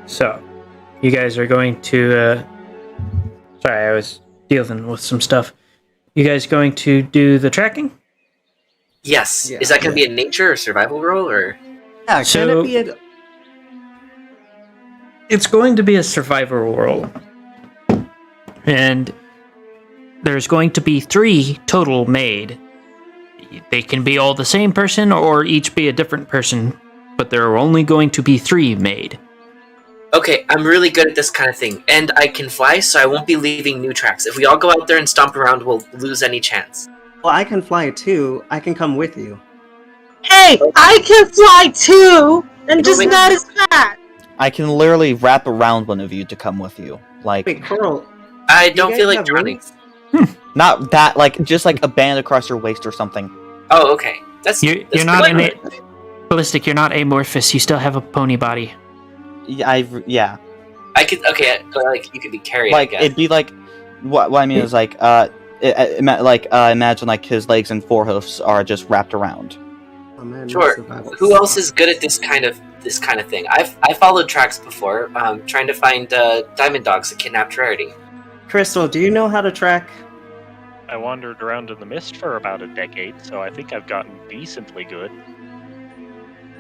So, you guys are going to... sorry, I was dealing with some stuff. You guys going to do the tracking? Yes. Yeah. Is that going to be a nature or survival roll, or... Yeah, can So- it be a... It's going to be a survival roll. And there's going to be 3 total made. They can be all the same person or each be a different person, but there are only going to be 3 made. Okay, I'm really good at this kind of thing, and I can fly, so I won't be leaving new tracks. If we all go out there and stomp around, we'll lose any chance. Well, I can fly too. I can come with you. Hey, I can fly too, and just wait. not as fast. I can literally wrap around one of you to come with you. Like, Wait, Coral. I you don't guys feel like have drowning. wings? not that, like, just like a band across your waist or something. Oh, okay. That's You're that's not good. Ballistic, you're not amorphous. You still have a pony body. Yeah. I could, okay, but like, you could be carried, Like, I guess. it'd be like, what I mean is like, imagine like his legs and forehoofs are just wrapped around. Oh, man, Sure. survival Who else sucks. is good at this kind of thing? I followed tracks before, trying to find diamond dogs that kidnapped Rarity. Crystal, do you know how to track? I wandered around in the mist for about a decade, so I think I've gotten decently good.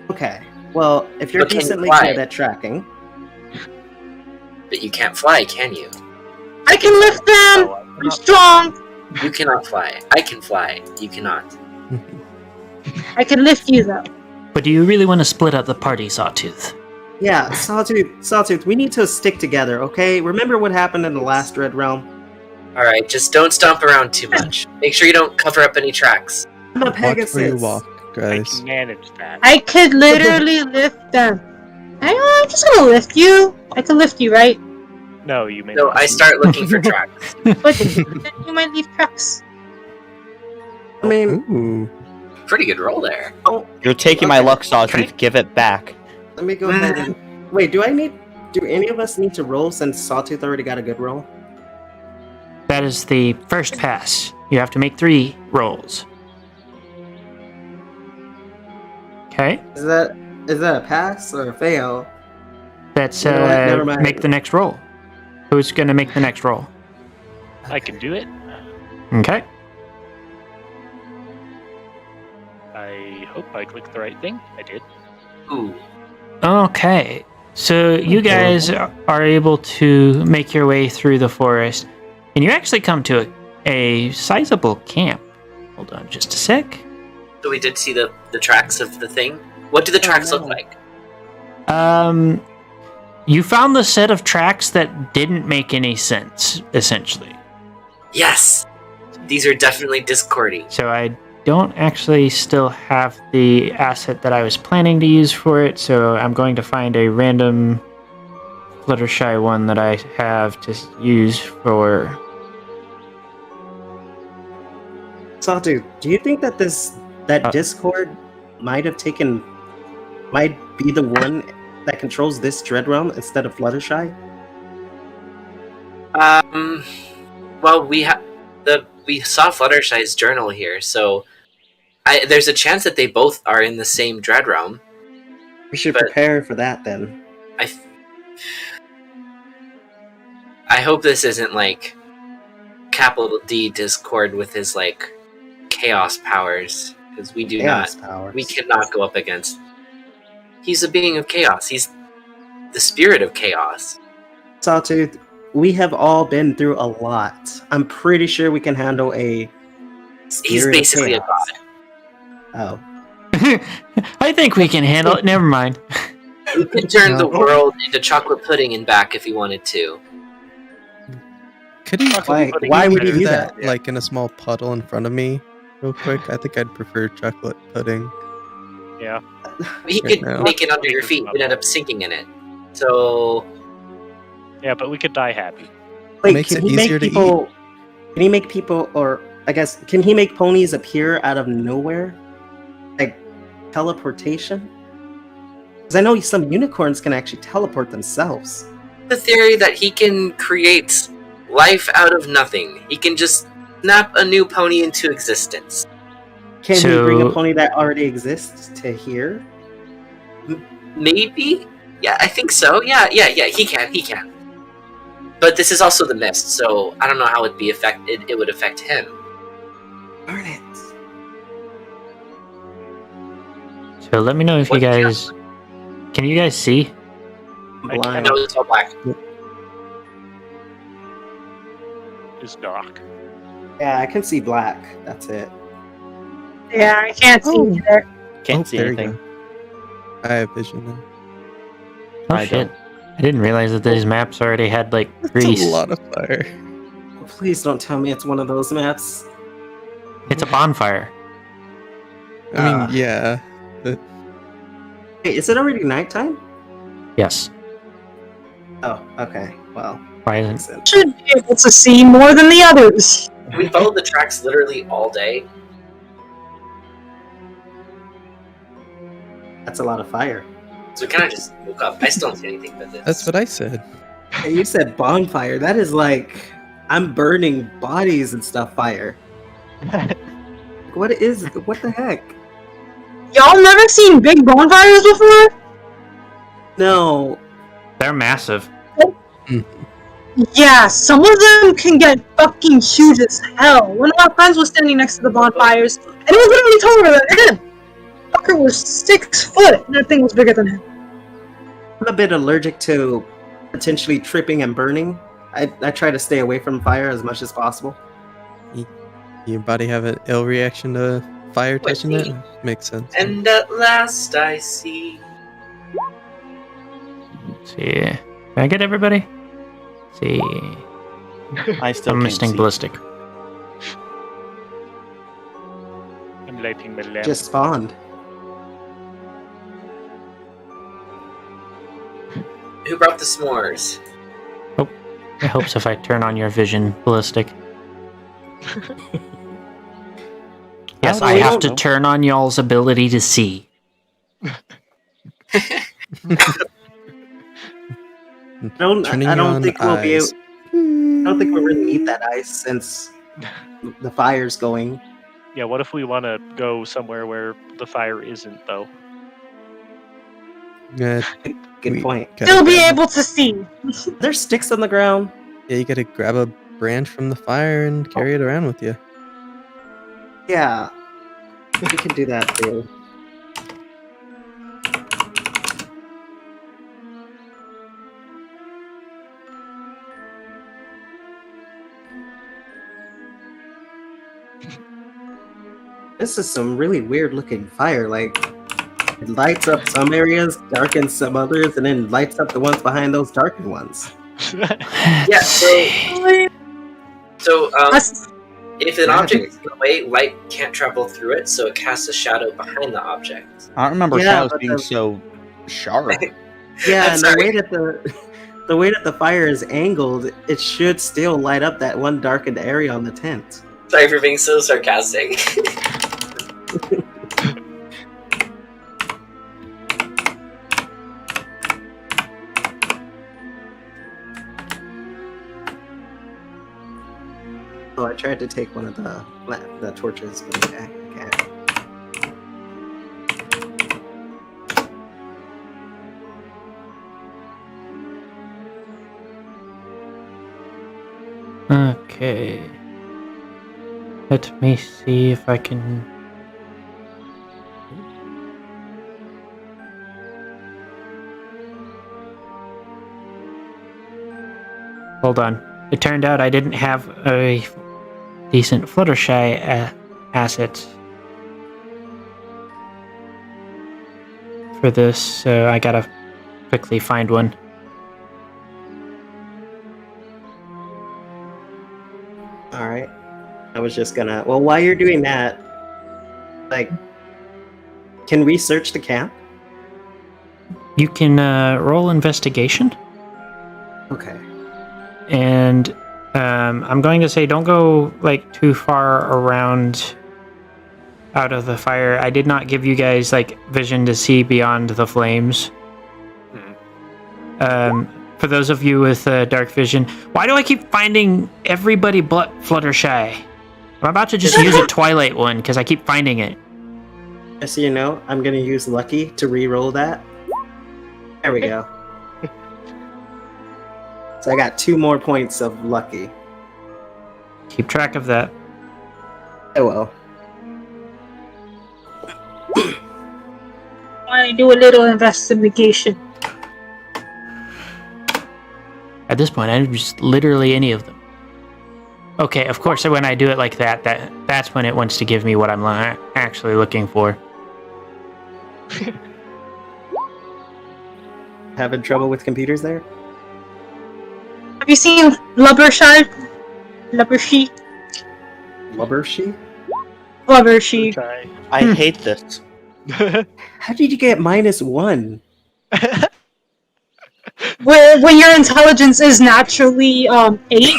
Okay. Well, if you're But can you decently fly? good at tracking, But you can't fly, can you? I can lift them. So I'm strong. You cannot fly. I can fly. You cannot. I can lift you though. But do you really want to split up the party, Sawtooth? yeah, Sawtooth, we need to stick together, okay? Remember what happened in the last Red Realm? Alright, just don't stomp around too much. Make sure you don't cover up any tracks. I'm a Watch where you Pegasus. walk, I guys. can manage that. I could literally lift them. I'm just gonna lift you. I can lift you, right? No, you may So not. I start looking for tracks. But you might leave tracks. I mean, Ooh. Pretty good roll there. oh, You're taking my Okay. luck, Sawtooth. Okay. Give it back. let me go ahead and wait. Do any of us need to roll since Sawtooth already got a good roll? That is the first pass. You have to make 3 rolls. Okay? Is that a pass or a fail? That's You know what? Never mind. make the next roll. Who's going to make the next roll? I can do it. Okay. I hope I clicked the right thing. I did. Ooh. Okay. So you guys are able to make your way through the forest, and you actually come to a sizable camp. Hold on just a sec. So we did see the tracks of the thing. What do the tracks look like? You found the set of tracks that didn't make any sense, essentially. Yes! These are definitely Discordy. So I don't actually still have the asset that I was planning to use for it, so I'm going to find a random Fluttershy one that I have to use for... Sawtooth, do you think that Discord might be the one that controls this Dread Realm instead of Fluttershy? Well, we saw Fluttershy's journal here, so there's a chance that they both are in the same Dread Realm. We should But- prepare for that then. I hope this isn't like capital D Discord with his like chaos powers, because we do Chaos not. powers. We cannot go up against. He's a being of chaos. He's the spirit of chaos. Sawtooth, we have all been through a lot. I'm pretty sure we can handle a He's spirit of basically a chaos. god. Oh. I think we can handle it. Never mind. He could turn the world into chocolate pudding and back if he wanted to. Could he? Why would he do do that? that? Like in a small puddle in front of me, real quick. I think I'd prefer chocolate pudding. Yeah. He Right could now. make it under your feet and end up sinking in it. So Yeah, but we could die happy. Wait, Makes can it he make easier to people? Can he make people, or I guess, can he make ponies appear out of nowhere, like teleportation? Because I know some unicorns can actually teleport themselves. the theory that he can create life out of nothing. He can just snap a new pony into existence. Can he bring a So- pony that already exists to here? Maybe? Yeah, I think so. Yeah, he can. But this is also the mist, so I don't know how it would affect him. Darn it. So let me know if you What- guys... Can you guys see? I'm I I blind. know it's all black. It's dark. Yeah, I can see black. That's it. Yeah, I can't see Oh. either. Can't see there you anything. go. I have vision now. Oh I shit. I didn't realize that these maps already had like That's grease. a lot of fire. Please don't tell me it's one of those maps. It's a bonfire. I mean, Ah. yeah. Hey, is it already nighttime? Yes. Oh, okay. Well, Why isn't... listen. Should be able to see more than the others. We followed the tracks literally all day. That's a lot of fire. So we kind of just woke up. I still don't see anything but this. That's what I said. Hey, you said bonfire. That is like I'm burning bodies and stuff. Fire. What the heck? Y'all never seen big bonfires before? No. They're massive. Yeah, some of them can get fucking huge as hell. One of our friends was standing next to the bonfires, and it was literally taller than him. Fucker was 6 foot, and that thing was bigger than him. I'm a bit allergic to potentially tripping and burning. I try to stay away from fire as much as possible. Your body have an ill reaction to fire Wait, touching it? Makes sense. And at last I see. Let's see. Can I get everybody? Let's see. I still I'm can't missing see. ballistic. I'm lighting my lamp. Just spawned. Who brought the s'mores? It helps if I turn on your vision, Ballistic. Yes, How I do we have to know? turn on y'all's ability to see. Turning I don't on think we'll be able, eyes. I don't think we really need that ice since the fire's going. Yeah, what if we want to go somewhere where the fire isn't, though? Good We point. gotta Still be grab- able to see. There's sticks on the ground. Yeah, you gotta grab a branch from the fire and carry it around with you. Yeah, we can do that too. This is some really weird looking fire. Like, it lights up some areas, darkens some others, and then lights up the ones behind those darkened ones. Yeah, so Us- if an Magic. object is in the way, light can't travel through it, so it casts a shadow behind the object. I don't remember Yeah, shadows but being the- so sharp. Yeah, I'm and sorry. the way that the fire is angled, it should still light up that one darkened area on the tent. Sorry for being so sarcastic. Oh, I tried to take one of the torches, but I can't. Okay. Let me see if I can. Hold on. It turned out I didn't have a decent Fluttershy asset for this, so I gotta quickly find one. All right. I was just gonna. Well, while you're doing that, like, can we search the camp? You can roll investigation, Okay. and I'm going to say don't go like too far around out of the fire. I did not give you guys like vision to see beyond the flames. For those of you with dark vision, why do I keep finding everybody but Fluttershy? I'm about to just use a Twilight one because I keep finding it. Just so you know, I'm gonna use Lucky to re-roll that. There we go. So I got 2 more points of Lucky. Keep track of that. Oh well. I do a little investigation. At this point, I just literally any of them. Okay, of course, when I do it like that, that's when it wants to give me what I'm actually looking for. Having trouble with computers there? Have you seen Lubbershy? Lubbershy? Lubbershy? Lubbershy. Try. I hate this. How did you get -1? When your intelligence is naturally 8,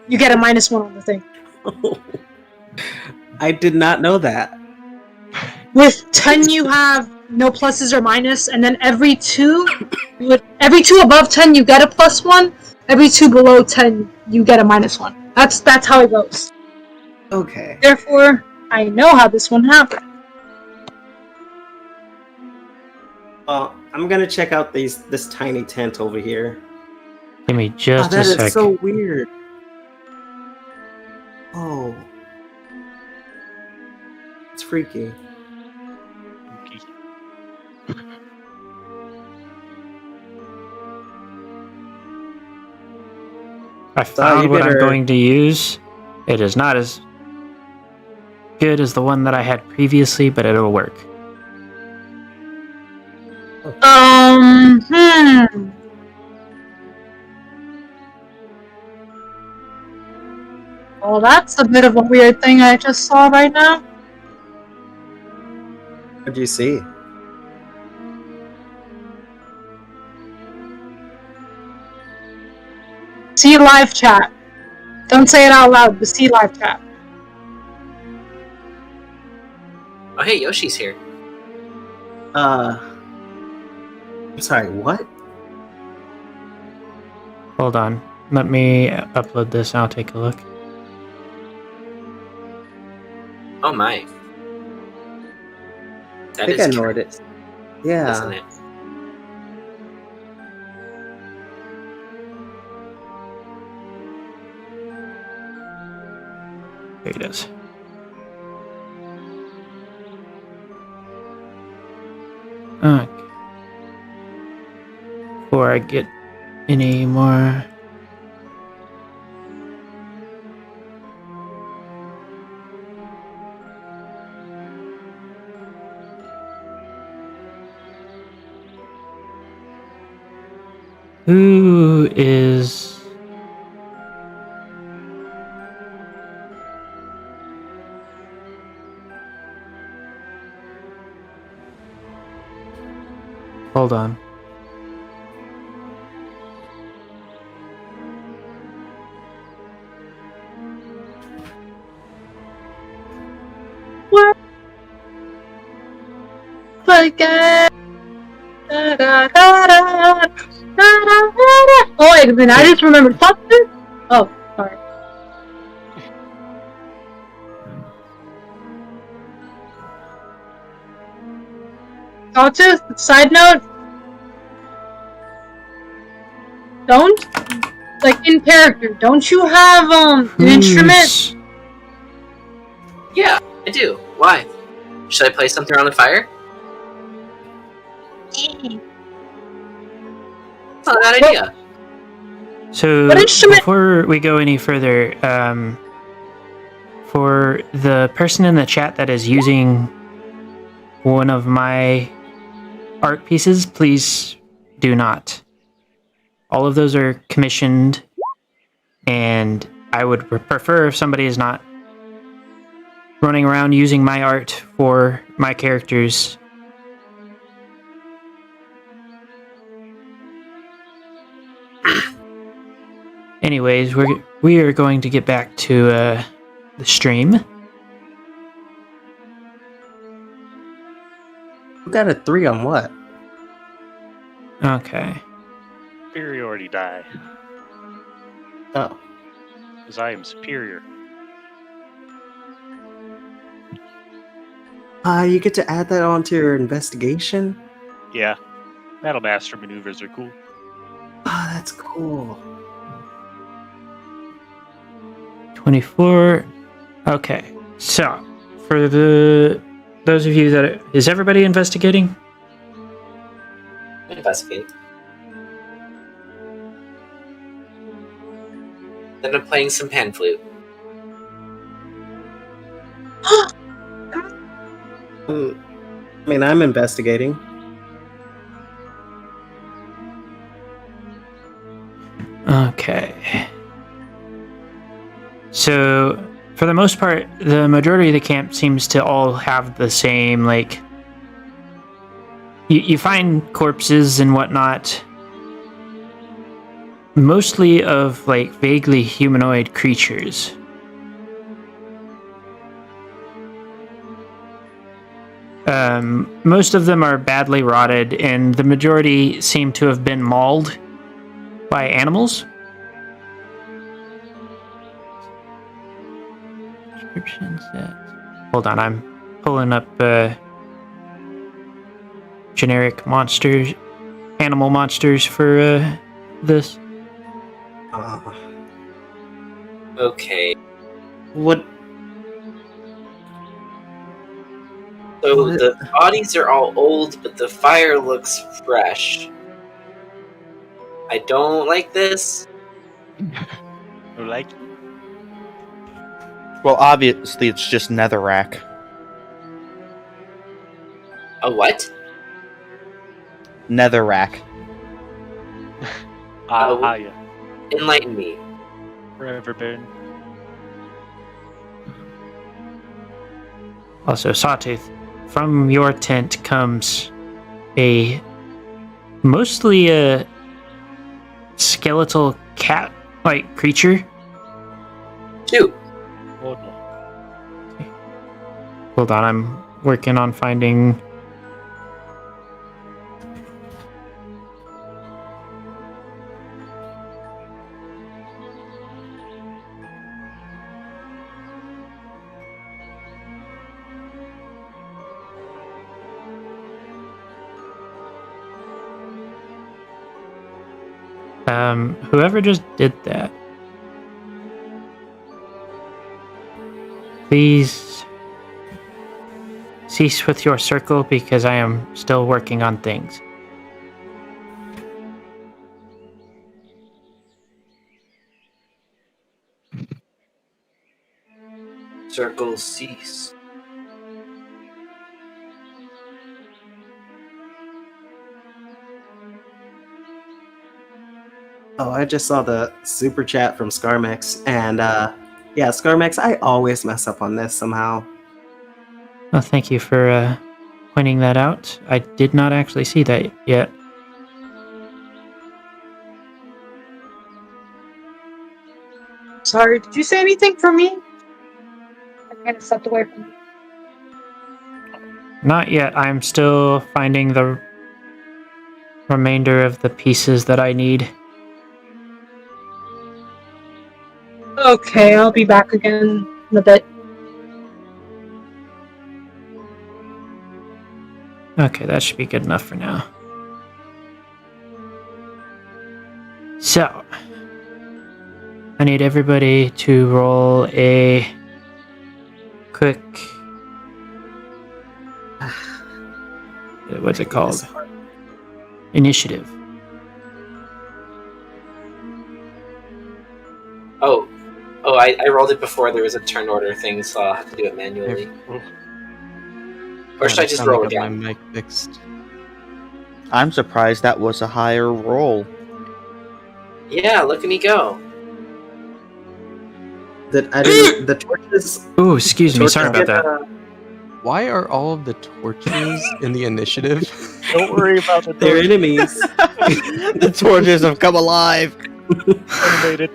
you get a -1 on the thing. I did not know that. With 10, you have no pluses or minus, and then every 2 above 10, you get a +1. Every 2 below 10, you get a -1. That's how it goes. Okay. Therefore, I know how this one happened. Well, I'm gonna check out this tiny tent over here. Give me Oh, just a that sec. is so weird. Oh. It's freaky. I you found what I'm better- going to use. It is not as good as the one that I had previously, but it'll work. Well, that's a bit of a weird thing I just saw right now. What'd you see? See live chat. Don't say it out loud, but see live chat. Oh, hey, Yoshi's here. I'm sorry, what? Hold on. Let me upload this and I'll take a look. Oh my. I That think is I know what it curious, is. Yeah. isn't it? Here it is. Okay. Before I get any more... Who is... Hold on. What? Again. Da, da, da, da, da, da, da. Oh wait a minute, I just remembered something. Oh, sorry. Sawtooth, side note. Don't, like in character, don't you have an instrument? Yeah, I do. Why? Should I play something around the fire? It's not a bad idea. So, What instrument- before we go any further, for the person in the chat that is using one of my art pieces, please do not. All of those are commissioned, and I would prefer if somebody is not running around using my art for my characters. Anyways, we are going to get back to the stream. We got a 3 on what? Okay. Superiority die, Oh. because I am superior. You get to add that onto your investigation? Yeah, Battle Master maneuvers are cool. Oh, that's cool. 24. Okay. So, for those of you that... Is everybody investigating? Investigate. Then I'm playing some pan flute. I mean, I'm investigating. Okay. So, for the most part, the majority of the camp seems to all have the same, like... You find corpses and whatnot, mostly of, like, vaguely humanoid creatures. Most of them are badly rotted, and the majority seem to have been mauled by animals. Description set. Hold on, I'm pulling up generic monsters, animal monsters for this. Okay. What? So What? the bodies are all old, but the fire looks fresh. I don't like this. Or like, Well, obviously, it's just netherrack. A what? Netherrack. yeah, Enlighten me. forever burn. Also, Sawtooth, from your tent comes mostly a skeletal cat Like, creature? 2. Oh, no. Hold on, I'm working on finding... whoever just did that, please cease with your circle because I am still working on things. Circle cease. Oh, I just saw the super chat from Scarmex, and yeah, Scarmex, I always mess up on this somehow. Well, thank you for pointing that out. I did not actually see that yet. Sorry, did you say anything for me? I kind of stepped away from you. Not yet. I'm still finding the remainder of the pieces that I need. Okay, I'll be back again in a bit. Okay, that should be good enough for now. So, I need everybody to roll a quick... What's it called? Initiative. Oh, I rolled it before there was a turn order thing, so I'll have to do it manually. Or should I just roll it My down? mic fixed. I'm surprised that was a higher roll. Yeah, look at me go. The torches. Ooh, excuse me. Sorry about that. Why are all of the torches in the initiative? Don't worry about the They're enemies. The torches have come alive. animated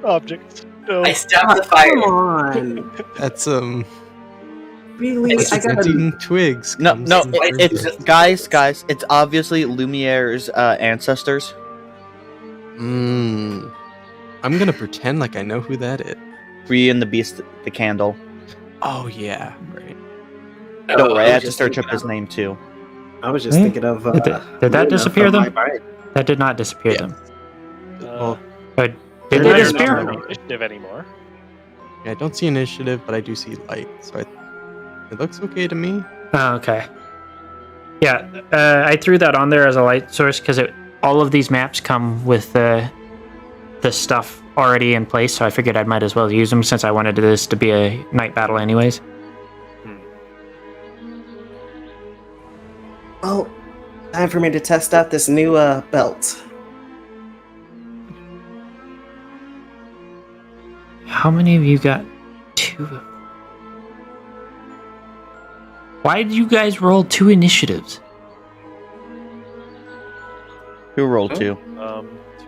objects. No. I stabbed the fire. Come on. That's Really? I got presenting twigs. No, comes no, from the it's torches. guys. It's obviously Lumiere's ancestors. I'm gonna pretend like I know who that is. Free and the Beast, the candle. Oh yeah, right. Don't worry, I was had to just search up thinking his name too. I was just Hey, thinking of. did that Luna disappear from them? My Bride. That did not disappear them. Well, Did They're they not disappear? in Not initiative anymore. I don't see initiative, but I do see light, so it looks okay to me. Oh, okay. Yeah, I threw that on there as a light source because all of these maps come with the stuff already in place, so I figured I might as well use them since I wanted this to be a night battle anyways. Well, time for me to test out this new belt. How many of you got 2? Why did you guys roll 2 initiatives? Who rolled 2?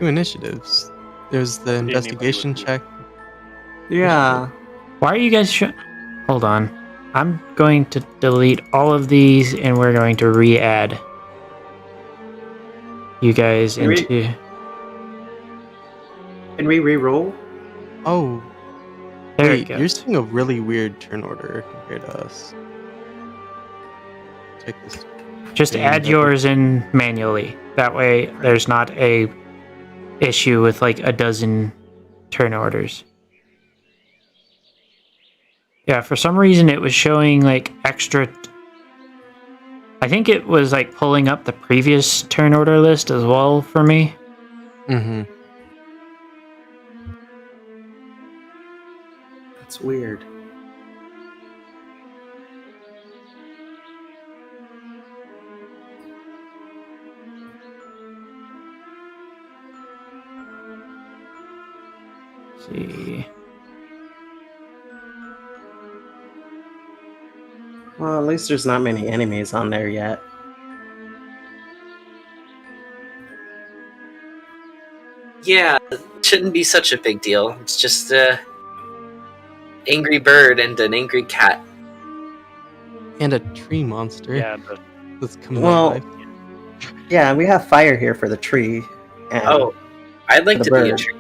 2 initiatives. There's the Anybody investigation with you. check. Yeah. Why are you guys Hold on. I'm going to delete all of these and we're going to re-add you guys Can we- into... Can we re-roll? Oh, There wait, you go. you're seeing a really weird turn order compared to us. Check this. Just thing add that- yours in manually. That way there's not a issue with like a dozen turn orders. Yeah, for some reason it was showing like extra... I think it was like pulling up the previous turn order list as well for me. Mm-hmm. That's weird. Let's see. Well, at least there's not many enemies on there yet. Yeah, it shouldn't be such a big deal. It's just a angry bird and an angry cat. And a tree monster. Yeah, That's coming Well, alive. yeah, we have fire here for the tree. And Oh, I'd like the to be a bird. tree.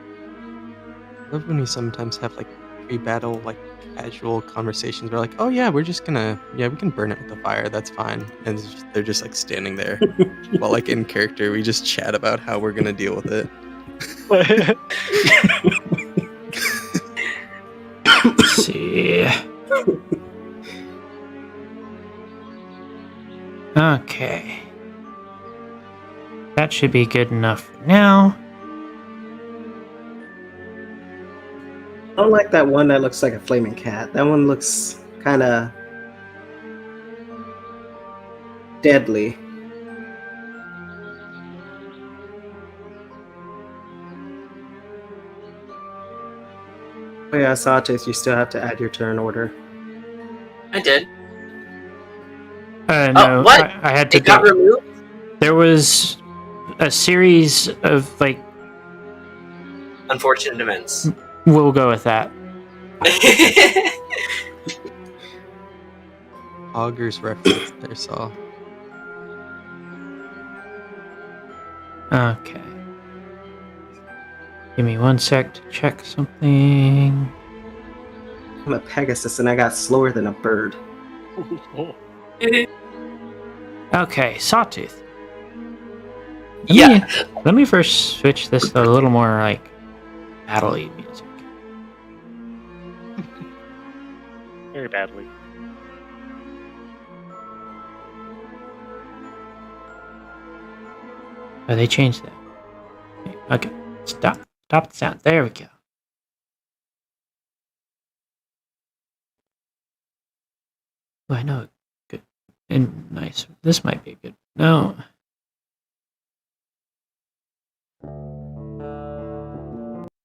I love when we sometimes have like pre-battle, like casual conversations. We're like, oh yeah, we're just gonna, yeah, we can burn it with the fire. That's fine. And they're just like standing there. While like in character, we just chat about how we're gonna deal with it. Let's see. Okay. That should be good enough for now. I don't like that one that looks like a flaming cat. That one looks kind of deadly. Oh yeah, Sawtooth, you still have to add your turn order. I did. No, what? I had to It got do. removed? There was a series of, like, Unfortunate events. we'll go with that. Augur's reference there, Saw. Okay. Give me 1 sec to check something. I'm a Pegasus and I got slower than a bird. Okay, Sawtooth. Yeah. Let me first switch this to a little more, like, battle-y music. Very badly. Oh, they changed that. Okay, stop the sound. There we go. Oh, I know. Good and nice. This might be good. No.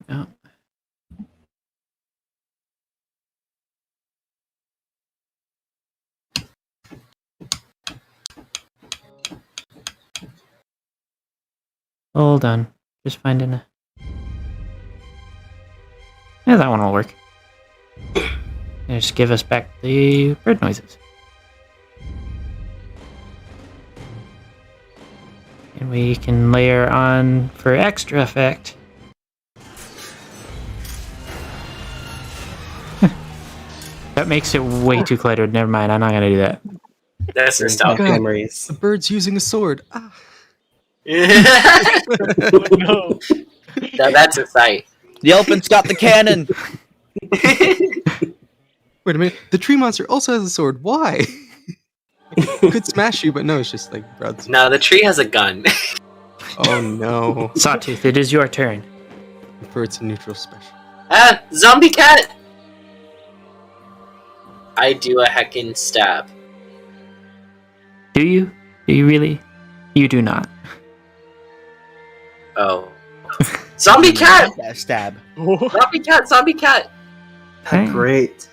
No. Hold on. Just finding a... Yeah, that one will work. And just give us back the bird noises. And we can layer on for extra effect. That makes it way too cluttered. Never mind, I'm not gonna do that. That's Brings nostalgia. back memories. The bird's using a sword. Ah. No. Now that's a sight. The elephant's got the cannon. Wait a minute. The tree monster also has a sword. Why? It could smash you, but no, it's just like broadsword. No, the tree has a gun. Oh no. Sawtooth, it is your turn. For it's a neutral special. Ah, zombie cat! I do a heckin' stab. Do you? Do you really? You do not. Oh. Zombie cat! Stab. Zombie cat! Zombie cat! Okay. Great.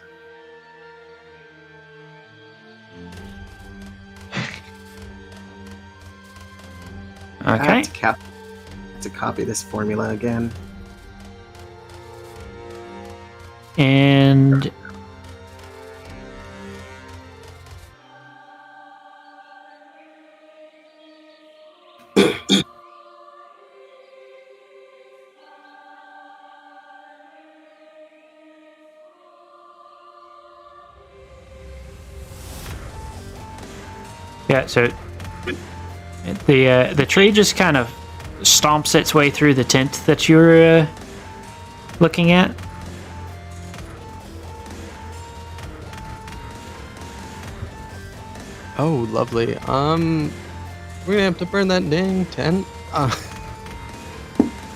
I Okay. have to copy this formula again. And yeah, so the tree just kind of stomps its way through the tent that you're looking at. Oh, lovely. We're gonna have to burn that dang tent.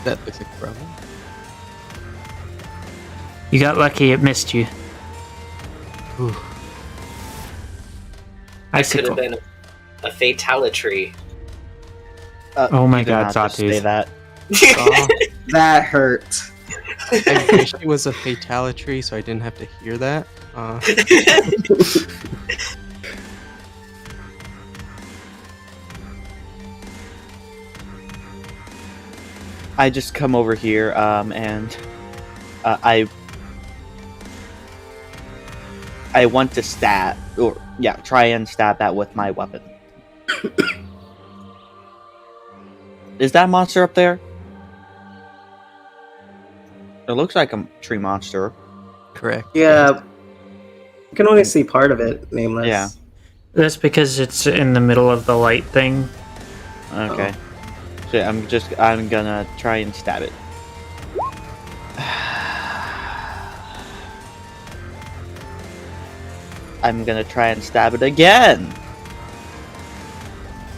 That looks like a problem. You got lucky; it missed you. Ooh. That could Icicle. have been a fatality. Oh my You did God, not just Sawtooth. say that. Saw. That hurt. I wish it was a fatality, so I didn't have to hear that. I just come over here, and I want to try and stab that with my weapon. Is that monster up there? It looks like a tree monster. Correct. Yeah. You can only see part of it, nameless. Yeah. That's because it's in the middle of the light thing. Okay. So I'm gonna try and stab it. I'm gonna try and stab it again.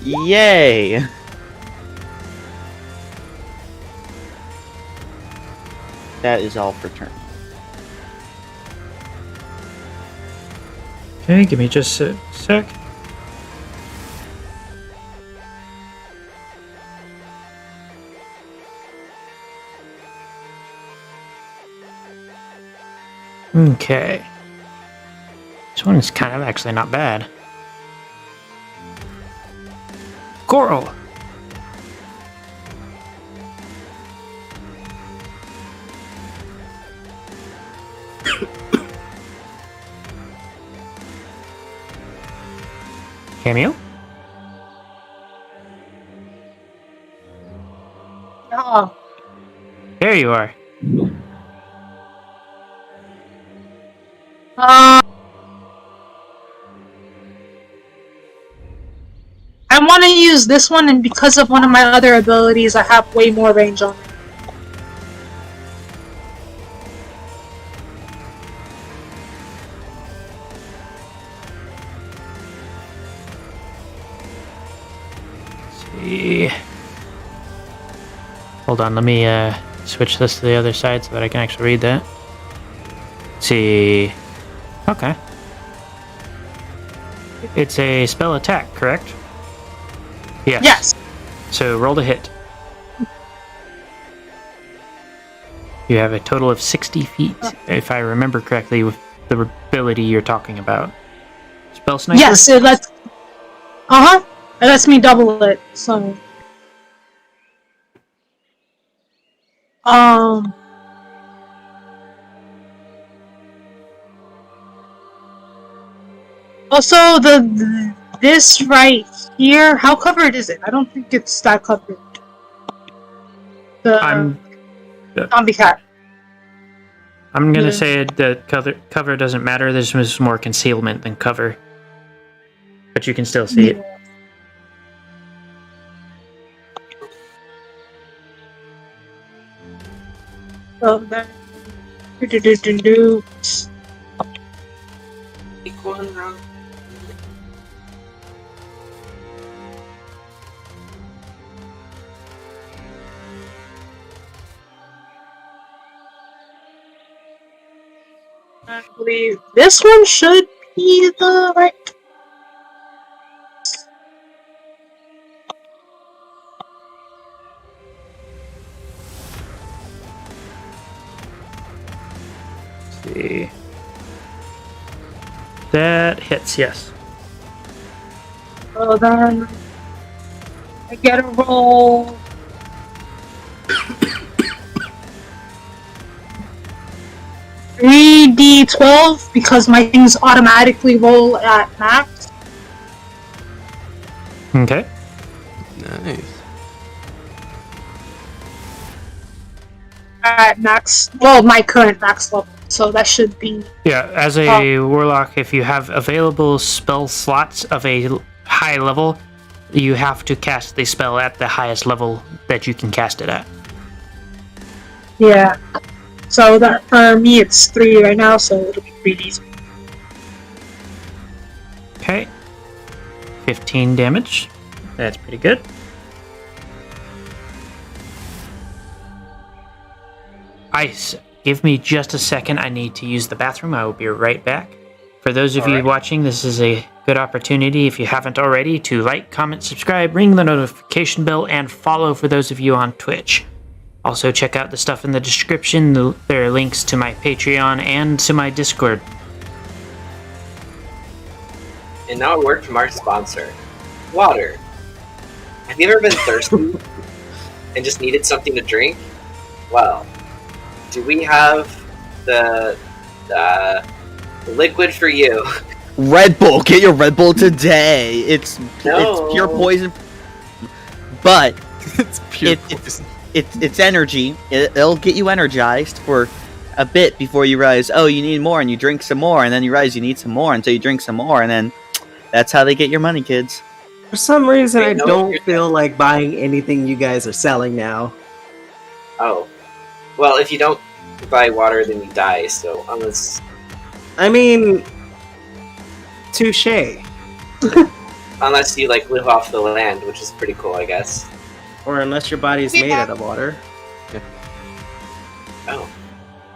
Yay! That is all for turn. Okay, give me just a sec. Okay. This one is kind of actually not bad. Coral! Cameo? Oh, There you are. I want to use this one, and because of one of my other abilities, I have way more range on it. See. Hold on, let me switch this to the other side so that I can actually read that. See. Okay. It's a spell attack, correct? Yes. Yes. So roll to hit. You have a total of 60 feet, if I remember correctly, with the ability you're talking about. Spell sniper? Yes, it lets. It lets me double it. So. Also, this right here, how covered is it? I don't think it's that covered. The zombie cat. I'm gonna say that cover doesn't matter. This is more concealment than cover, but you can still see it. So then, Pick one round. I believe this one should be the right. Let's see. That hits, yes. So then I get a roll. $3d12 because my things automatically roll at max. Okay. Nice. At max, well, my current max level, so that should be. Yeah, as a warlock, if you have available spell slots of a high level, you have to cast the spell at the highest level that you can cast it at. Yeah. So that for me it's 3 right now, so it'll be 3d. Okay. 15 damage. That's pretty good. Ice, give me just a second. I need to use the bathroom. I will be right back. For those of you watching, this is a good opportunity, if you haven't already, to like, comment, subscribe, ring the notification bell, and follow for those of you on Twitch. Also, check out the stuff in the description. There are links to my Patreon and to my Discord. And now a word from our sponsor, water. Have you ever been thirsty and just needed something to drink? Well, do we have the liquid for you? Red Bull, get your Red Bull today. It's pure poison, but It's pure poison. it's energy. It'll get you energized for a bit before you realize, oh, you need more, and you drink some more, and then you realize you need some more until you drink some more, and then that's how they get your money, kids. For some reason, I Wait, no, don't you're- feel like buying anything you guys are selling now. Oh. Well, if you don't buy water, then you die, so unless... I mean, touche. Unless you, like, live off the land, which is pretty cool, I guess. Or unless your body's made out of water. Oh.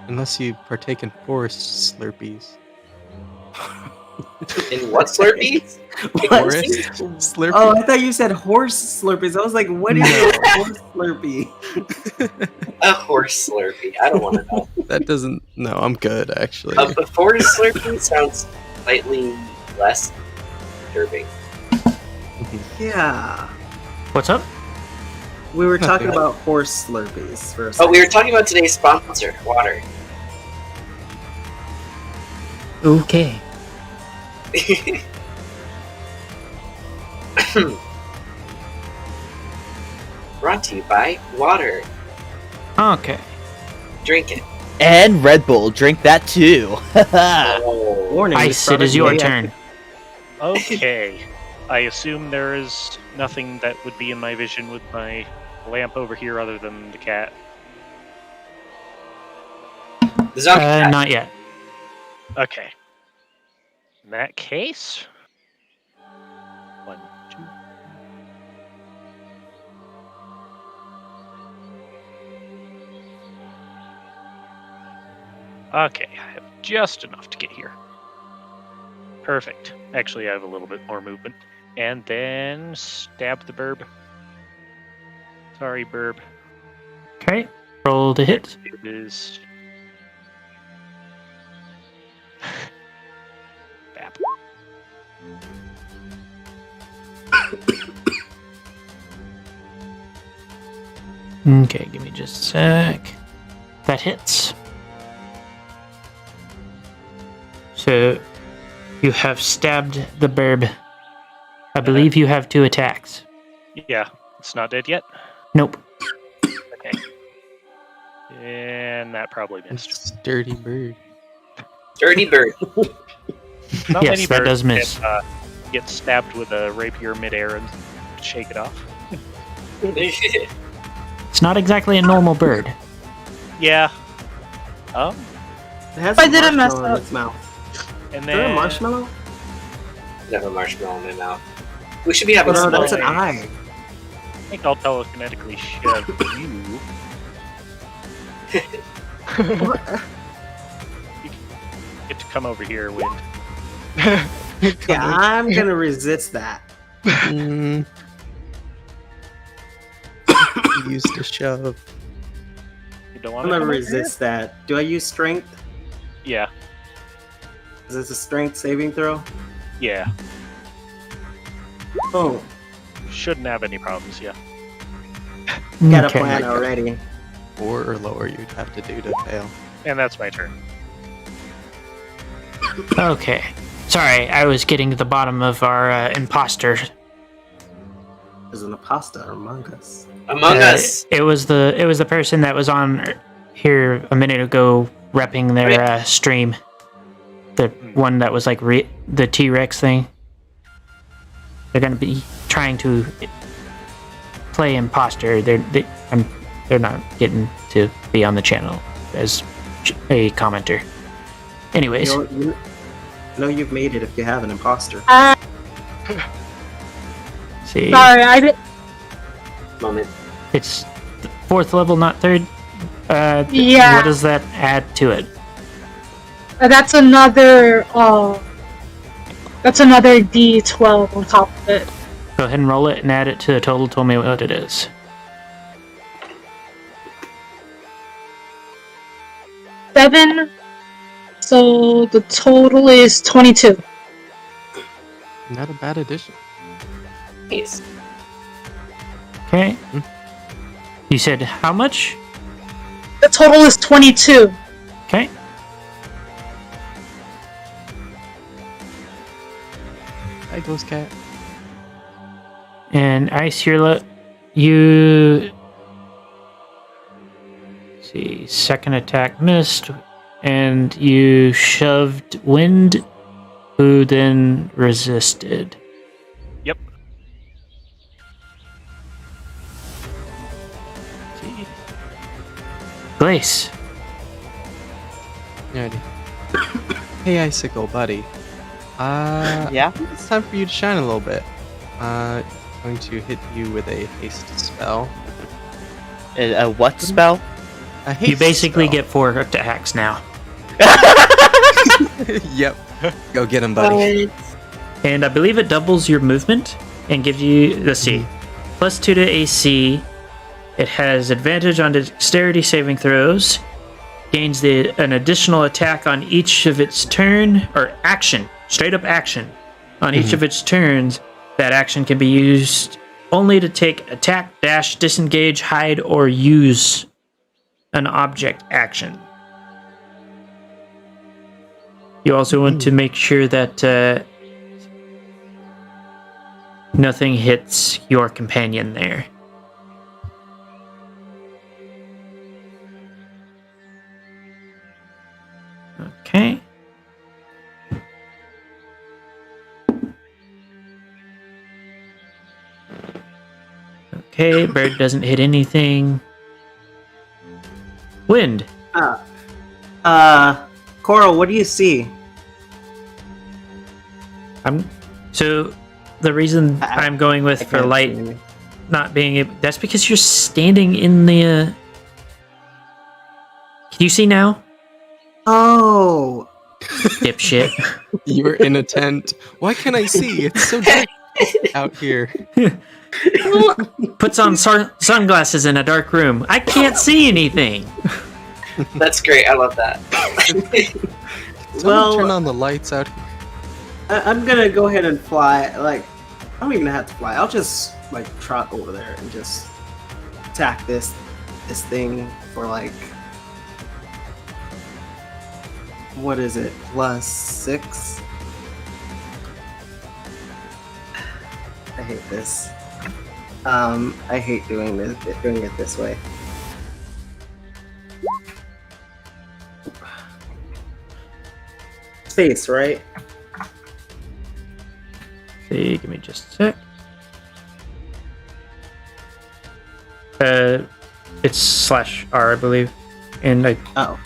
Unless you partake in forest slurpees. In what Slurpees? Forest Exist? slurpee? Oh, I thought you said horse slurpees. I was like, what is a horse slurpee? A horse Slurpee. I don't want to know. That doesn't. No, I'm good actually. A forest Slurpee sounds slightly less disturbing. Yeah. What's up? We were talking Okay. about horse slurpees for a Oh, second. we were talking about today's sponsor, water. Okay. Brought to you by water. Okay. Drink it. And Red Bull, drink that too. Oh. Warning, this Ice, it is your product may turn. Okay. I assume there is nothing that would be in my vision with my lamp over here other than the cat. The zombie cat. Not yet. Okay. In that case... 1, 2... Okay, I have just enough to get here. Perfect. Actually, I have a little bit more movement. And then stab the burb. Sorry, burb. Okay. Roll to hit. It is... Bap. Okay, give me just a sec. That hits. So, you have stabbed the burb. I believe you have 2 attacks. Yeah, it's not dead yet. Nope. Okay. And that probably missed. It's a dirty bird. Dirty bird. Not Yes, many that birds does miss. Can, get stabbed with a rapier midair and shake it off. It's not exactly a normal bird. Yeah. It has I a didn't mess marshmallow in up. its mouth. And Is there a then marshmallow? I have a marshmallow in my mouth. We should be having Oh, no, some. that's an eye. I think I'll telekinetically shove you. What? Get to come over here, Wind. Yeah, I'm gonna resist that. Mm. Use the shove. You don't I'm want to gonna come over resist that. Do I use strength? here? Is this a strength saving throw? Yeah. Yeah. Oh, Shouldn't have any problems, yeah. got a Okay. plan already. 4 or lower you'd have to do to fail. And that's my turn. Okay. Sorry, I was getting to the bottom of our imposter. There's an imposter among us. Among Us. It was the person that was on here a minute ago repping their stream. The one that was like the T-Rex thing. They're gonna be trying to play imposter. They're not getting to be on the channel as a commenter. Anyways, You know you've made it if you have an imposter. see, Sorry, I did. Moment. it's 4th level, not 3rd. Yeah. What does that add to it? That's another. That's another D12 on top of it. Go ahead and roll it and add it to the total. Tell me what it is. 7. So the total is 22. Not a bad addition. Nice. Okay. You said how much? The total is 22. Okay. Hi, Ghost Cat. And Ice, you see, second attack missed, and you shoved Wind, who then resisted. Yep. See. Glace. Alrighty. Hey, Icicle, buddy. Yeah? I think it's time for you to shine a little bit. Going to hit you with a haste spell. A what spell? A haste You basically spell. get 4 attacks now. Yep. Go get him, buddy. And I believe it doubles your movement and gives you, let's see, plus 2 to AC. It has advantage on dexterity saving throws. Gains an additional attack on each of its turn, or action, straight up action. On each of its turns, that action can be used only to take attack, dash, disengage, hide, or use an object action. You also want to make sure that nothing hits your companion there. Okay. Okay, bird doesn't hit anything. Wind. Coral, what do you see? So the reason I'm going with I for can't light see anything. not being able, that's because you're standing in the can you see now? Oh, Dipshit. You're in a tent. Why can't I see? It's so dark out here. Puts on sunglasses in a dark room. I can't see anything. That's great. I love that. Someone Well- turn on the lights out here. I'm gonna go ahead and fly. Like, I don't even have to fly. I'll just like trot over there and just attack this thing for like, what is it? +6. I hate this. I hate doing it this way. Space, right? See, give me just a sec. It's /R, I believe. And Oh.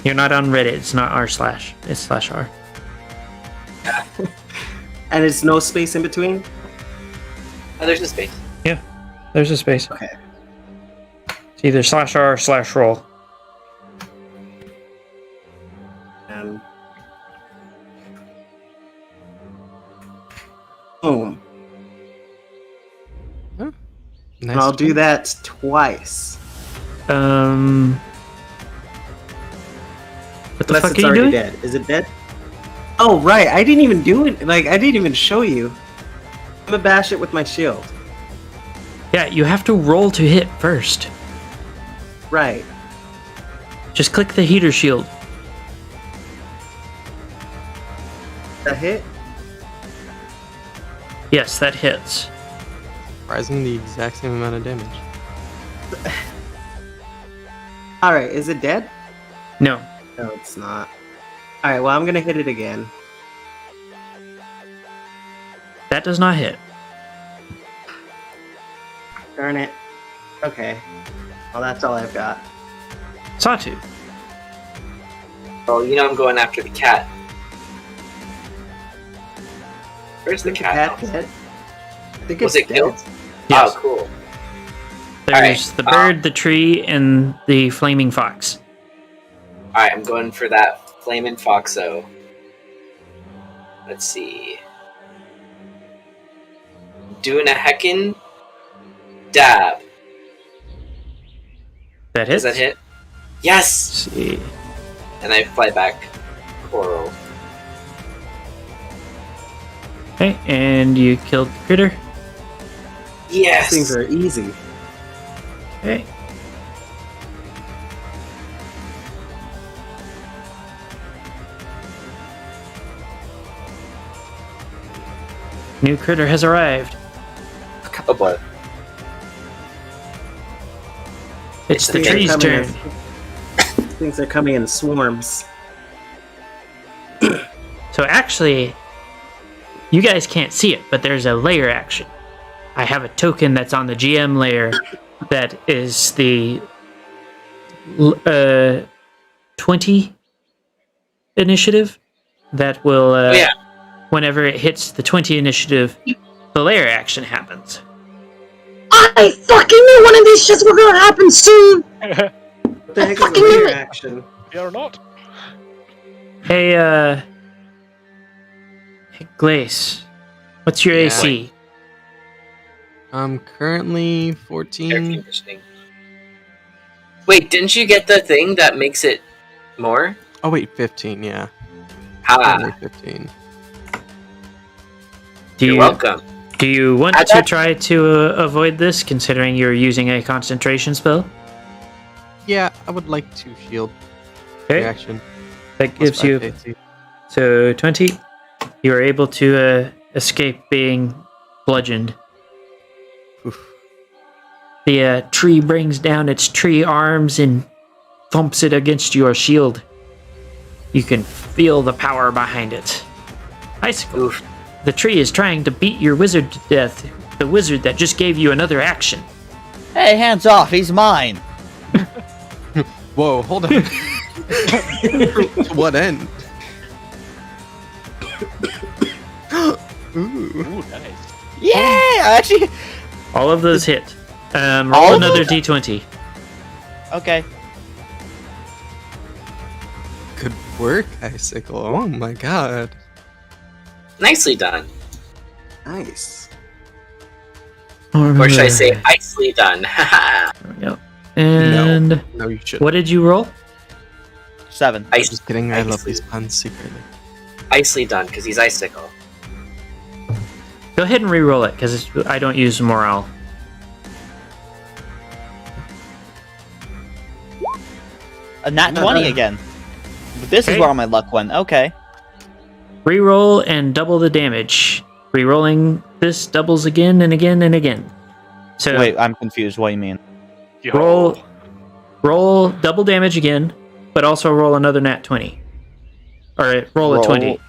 you're not on Reddit. It's not r/. It's /R. And it's no space in between? Oh, there's a space. There's a space. Okay. It's either /R or /roll. Boom. Nice. And I'll do that twice. What the Unless fuck it's are you already doing? dead. Is it dead? Oh, right. I didn't even do it. Like, I didn't even show you. I'm gonna bash it with my shield. Yeah, you have to roll to hit first. Right. Just click the heater shield. That hit? Yes, that hits. Surprisingly, the exact same amount of damage. Alright, is it dead? No. No, it's not. Alright, well, I'm gonna hit it again. That does not hit. Darn it. Okay. Well, that's all I've got. Sawtooth. Well, you know I'm going after the cat. Where's the Is cat? dead? I think Was it's it dead. killed? Yes. Oh, cool. There's Alright, the bird, the tree, and the flaming fox. Alright, I'm going for that Flamin' Foxo. Let's see. Doing a heckin' dab. That Does hits. that hit? Yes! Let's see. And I fly back. Coral. Okay, and you killed the critter. Yes! Things are easy. Okay. New critter has arrived. Oh boy. It's the Things are tree's coming turn. Things are coming in swarms. So actually, you guys can't see it, but there's a layer action. I have a token that's on the GM layer that is the 20 initiative that will, Oh, yeah. whenever it hits the 20 initiative, the layer action happens. I fucking knew one of these shits were gonna happen soon! What the heck is a fucking knew layer it. action? You're not. Hey, Glace, what's your Yeah. AC? I'm currently Air 14. conditioning. Wait, didn't you get the thing that makes it more? Oh wait, 15. Yeah, Ah, currently 15. Do you're you welcome. do you want I to got- try to avoid this, considering you're using a concentration spell? Yeah, I would like to shield Okay, reaction. that Plus gives you 5 AC. so 20. You are able to escape being bludgeoned. Oof. The tree brings down its tree arms and thumps it against your shield. You can feel the power behind it. Icicle. Oof. The tree is trying to beat your wizard to death. The wizard that just gave you another action. Hey, hands off! He's mine. Whoa, hold on. To what end? Ooh. Ooh, nice. Yeah, actually. All of those hit. All Roll of another them? d20. Okay. Good work, Icicle. Oh my god. Nicely done. Nice. Or should I say, icely done? Haha. There we go. And No, you should. what did you roll? 7. I'm Ice, just kidding. I love Icely. these puns secretly. icely done, because he's icicle. Go ahead and re-roll it, because I don't use morale. A nat 20 again. This is Okay. where all my luck went. Okay. Re-roll and double the damage. Re-rolling this doubles again and again and again. So Wait, I'm confused. What do you mean? Yo. roll double damage again, but also roll another nat 20. Or roll a 20.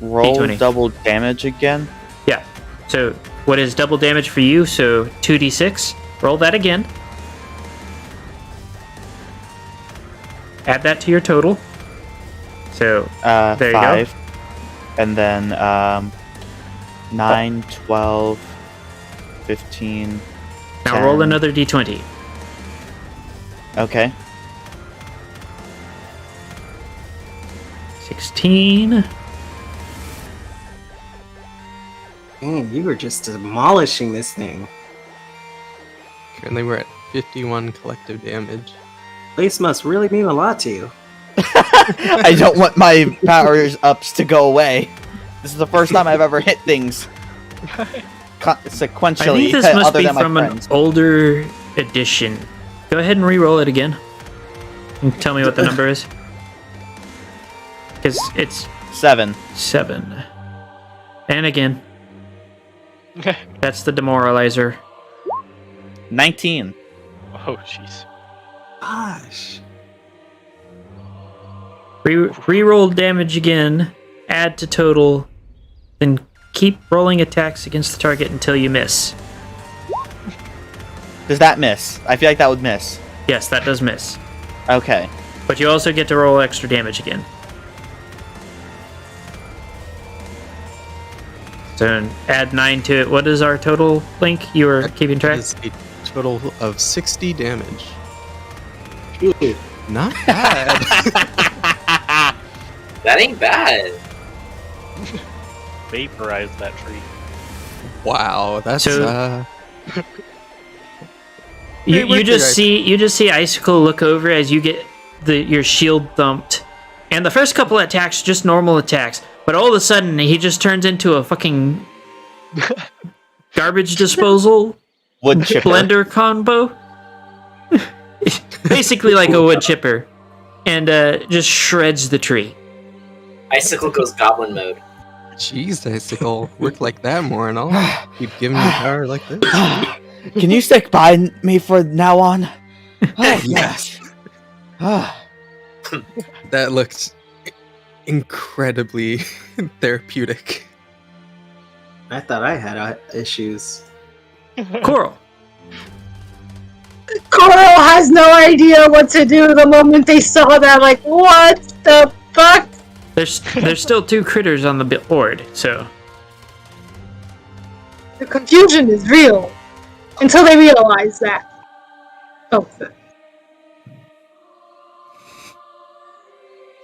Roll D20. double damage again? Yeah. So what is double damage for you? So 2d6. Roll that again. Add that to your total. So there you go. 5. And then 9, 12, 15. now roll 10. another d20. Okay. 16. Dang, you were just demolishing this thing. Currently, we're at 51 collective damage. Lace must really mean a lot to you. I don't want my powers ups to go away. This is the first time I've ever hit things sequentially. I think this must other be than my from an friends. older edition. Go ahead and re-roll it again. And tell me what the number is. Because it's 7. 7. And again. That's the demoralizer. 19. Oh, jeez. Gosh. Re-roll damage again. Add to total. Then keep rolling attacks against the target until you miss. Does that miss? I feel like that would miss. Yes, that does miss. Okay. But you also get to roll extra damage again. So add 9 to it. What is our total, Link? You were keeping track? That is a total of 60 damage. Ooh. Not bad. That ain't bad. Vaporize that tree. Wow, that's So- You just see Icicle look over as you get your shield thumped, and the first couple of attacks just normal attacks, but all of a sudden he just turns into a fucking garbage disposal Wood chipper. blender combo. Basically like a wood chipper, and just shreds the tree. Icicle goes goblin mode. Jeez, Icicle, work like that more and all. Keep giving you power like this. Can you stick by me for now on? Oh, yes. That looked incredibly therapeutic. I thought I had issues. Coral. Coral has no idea what to do the moment they saw that. Like, what the fuck? There's still 2 critters on the board, so The confusion is real until they realize that. Oh,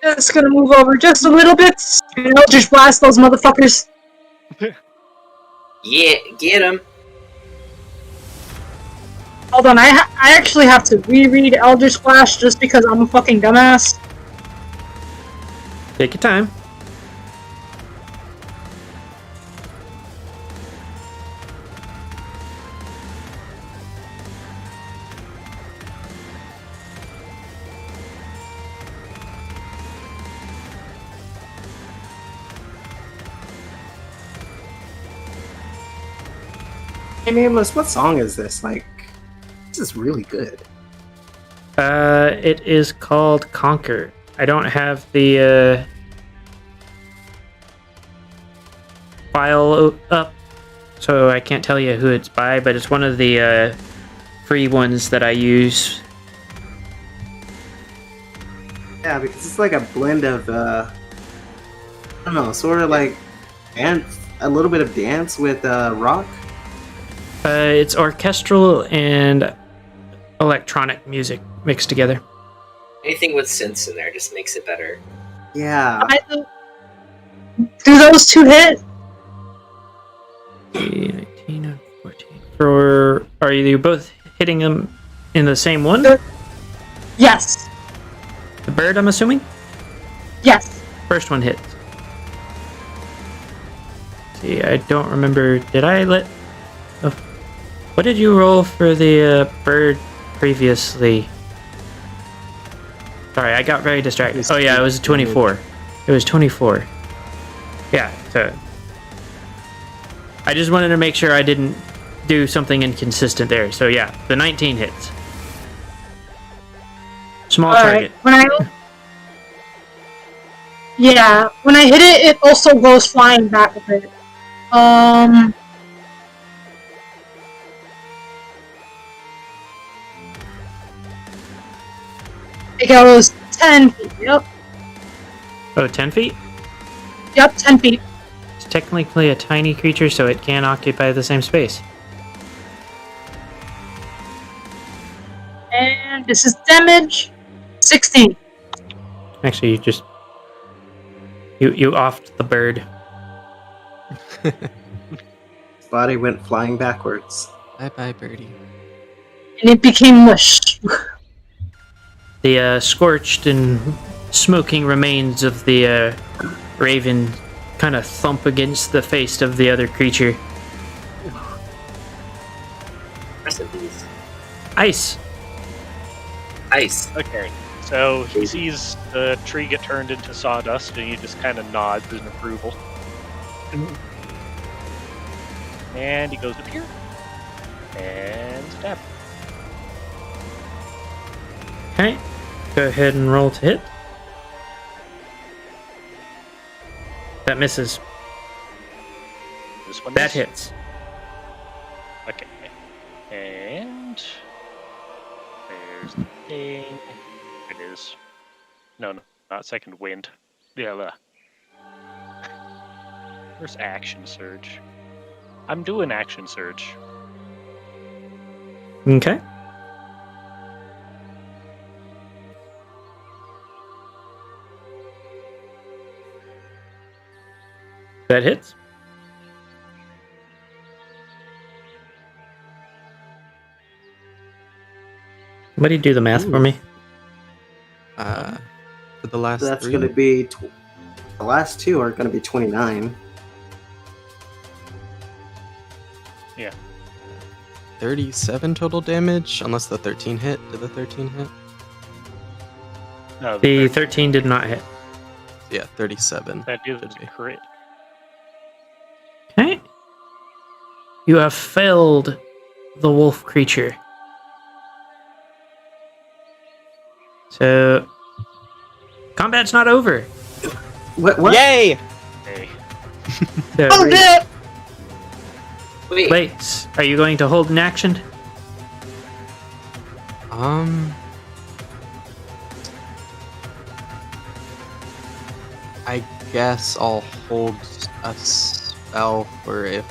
just gonna move over just a little bit and Eldritch Blast those motherfuckers. Yeah, get him. Hold on, I actually have to reread Eldritch Blast just because I'm a fucking dumbass. take your time. Hey, Nameless, what song is this? Like, this is really good. It is called Conquer. I don't have the file up, so I can't tell you who it's by, but it's one of the free ones that I use. Yeah, because it's like a blend of, I don't know, sort of like dance, a little bit of dance with rock. It's orchestral and electronic music mixed together. Anything with synths in there just makes it better. Yeah. Do those 2 hit? 19 and 14. Are you both hitting them in the same one? Yes. The bird, I'm assuming? Yes. First one hits. See, I don't remember. Did I let... Oh. What did you roll for the bird previously? Sorry, I got very distracted. Oh yeah, it was 24. It was 24. Yeah, so... I just wanted to make sure I didn't do something inconsistent there. So yeah, the 19 hits. Small target. When I hit it, it also goes flying back a bit. It goes 10 feet, yep. Oh, 10 feet? Yep, 10 feet. It's technically a tiny creature, so it can occupy the same space. And this is damage. 16. Actually, you offed the bird. His body went flying backwards. Bye-bye, birdie. And it became mush. The scorched and smoking remains of the raven kind of thump against the face of the other creature. Rest in peace. Ice. Ice. Okay, so he sees the tree get turned into sawdust, and he just kind of nods in approval. And he goes up here and stab. Okay. Go ahead and roll to hit. That misses. This one That is- hits. Okay. And there's the thing. It is. No, not second wind. Yeah, where's action surge? I'm doing action surge. Okay. That hits. Somebody do the math for me. For the last That's 3. going to be the last 2 are going to be 29. 37 total damage, unless the 13 hit. Did the 13 hit? No, The 13 did not hit. Yeah, 37. that is should be. a crit. Okay. You have felled the wolf creature. So, combat's not over. What? Yay! Hey. So, Oh, shit! Wait, Blaze, are you going to hold an action? I guess I'll hold a spell for if.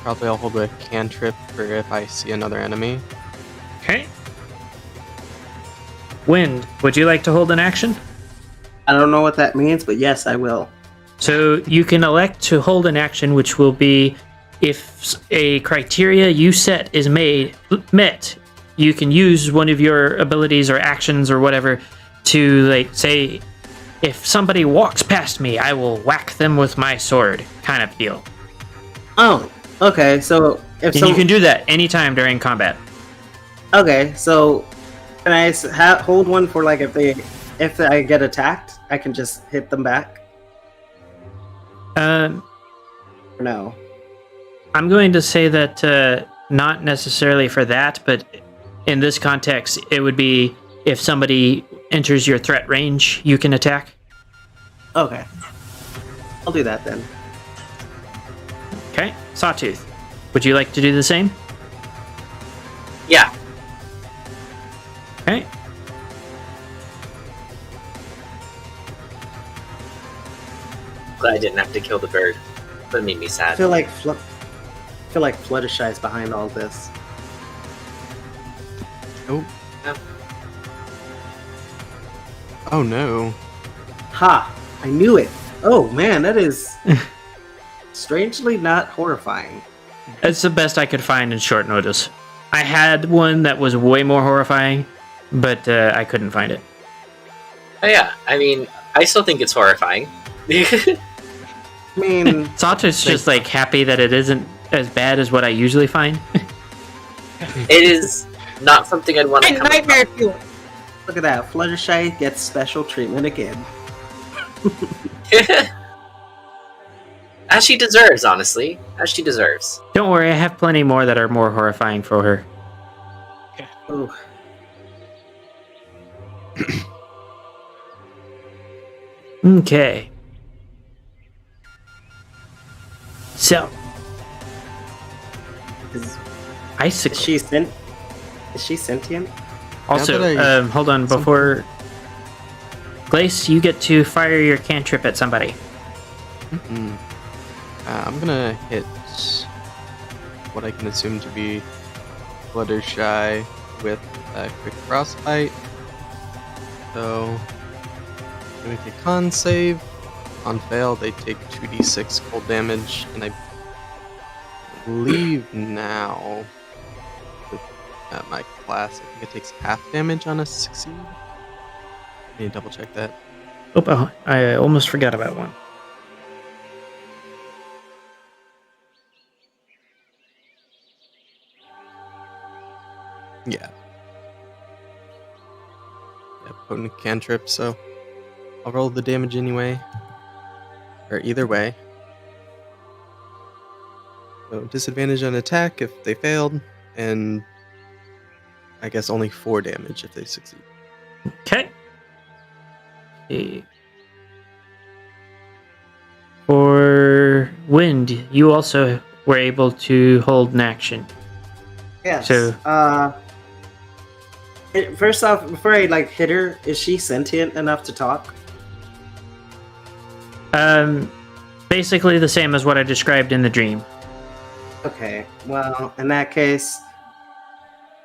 Probably I'll hold a cantrip for if I see another enemy. Okay. Wind, would you like to hold an action? I don't know what that means, but yes, I will. So you can elect to hold an action, which will be if a criteria you set is met, you can use one of your abilities or actions or whatever to, like, say, if somebody walks past me, I will whack them with my sword, kind of deal. Oh, okay. So if And you can do that anytime during combat. okay, so can I hold one for like if I get attacked, I can just hit them back? No. I'm going to say that not necessarily for that, but in this context, it would be if somebody enters your threat range, you can attack. Okay. I'll do that then. Okay, Sawtooth, would you like to do the same? yeah. Okay. Glad I didn't have to kill the bird. That made me I sad. feel like Fluttershy is behind all this. Oh. Yeah. Oh no. Ha! I knew it. Oh man, that is strangely not horrifying. That's the best I could find in short notice. I had one that was way more horrifying, but I couldn't find it. Oh yeah, I mean, I still think it's horrifying. I mean, Sawtooth's just like happy that it isn't as bad as what I usually find. It is not something I'd want to come Nightmare fuel. look at that. Fluttershy gets special treatment again. As she deserves, honestly. As she deserves. Don't worry, I have plenty more that are more horrifying for her. Ooh. Okay. So, Is icicle. she Is she sentient? Also, Now that I- hold on, before... Glace, you get to fire your cantrip at somebody. Mm-mm. I'm gonna hit what I can assume to be Fluttershy with a quick frostbite. So, make a con save. On fail, they take 2d6 cold damage, and I believe now, with my class, I think it takes half damage on a succeed. I need to double check that. Oh, I almost forgot about one. Yeah. Yeah, potent cantrip, so I'll roll the damage anyway. Or either way. So disadvantage on attack if they failed, and I guess only 4 damage if they succeed. Okay. For Wind, you also were able to hold an action. Yes. So- First off, before I hit her, is she sentient enough to talk? Basically the same as what I described in the dream. Okay. Well, in that case,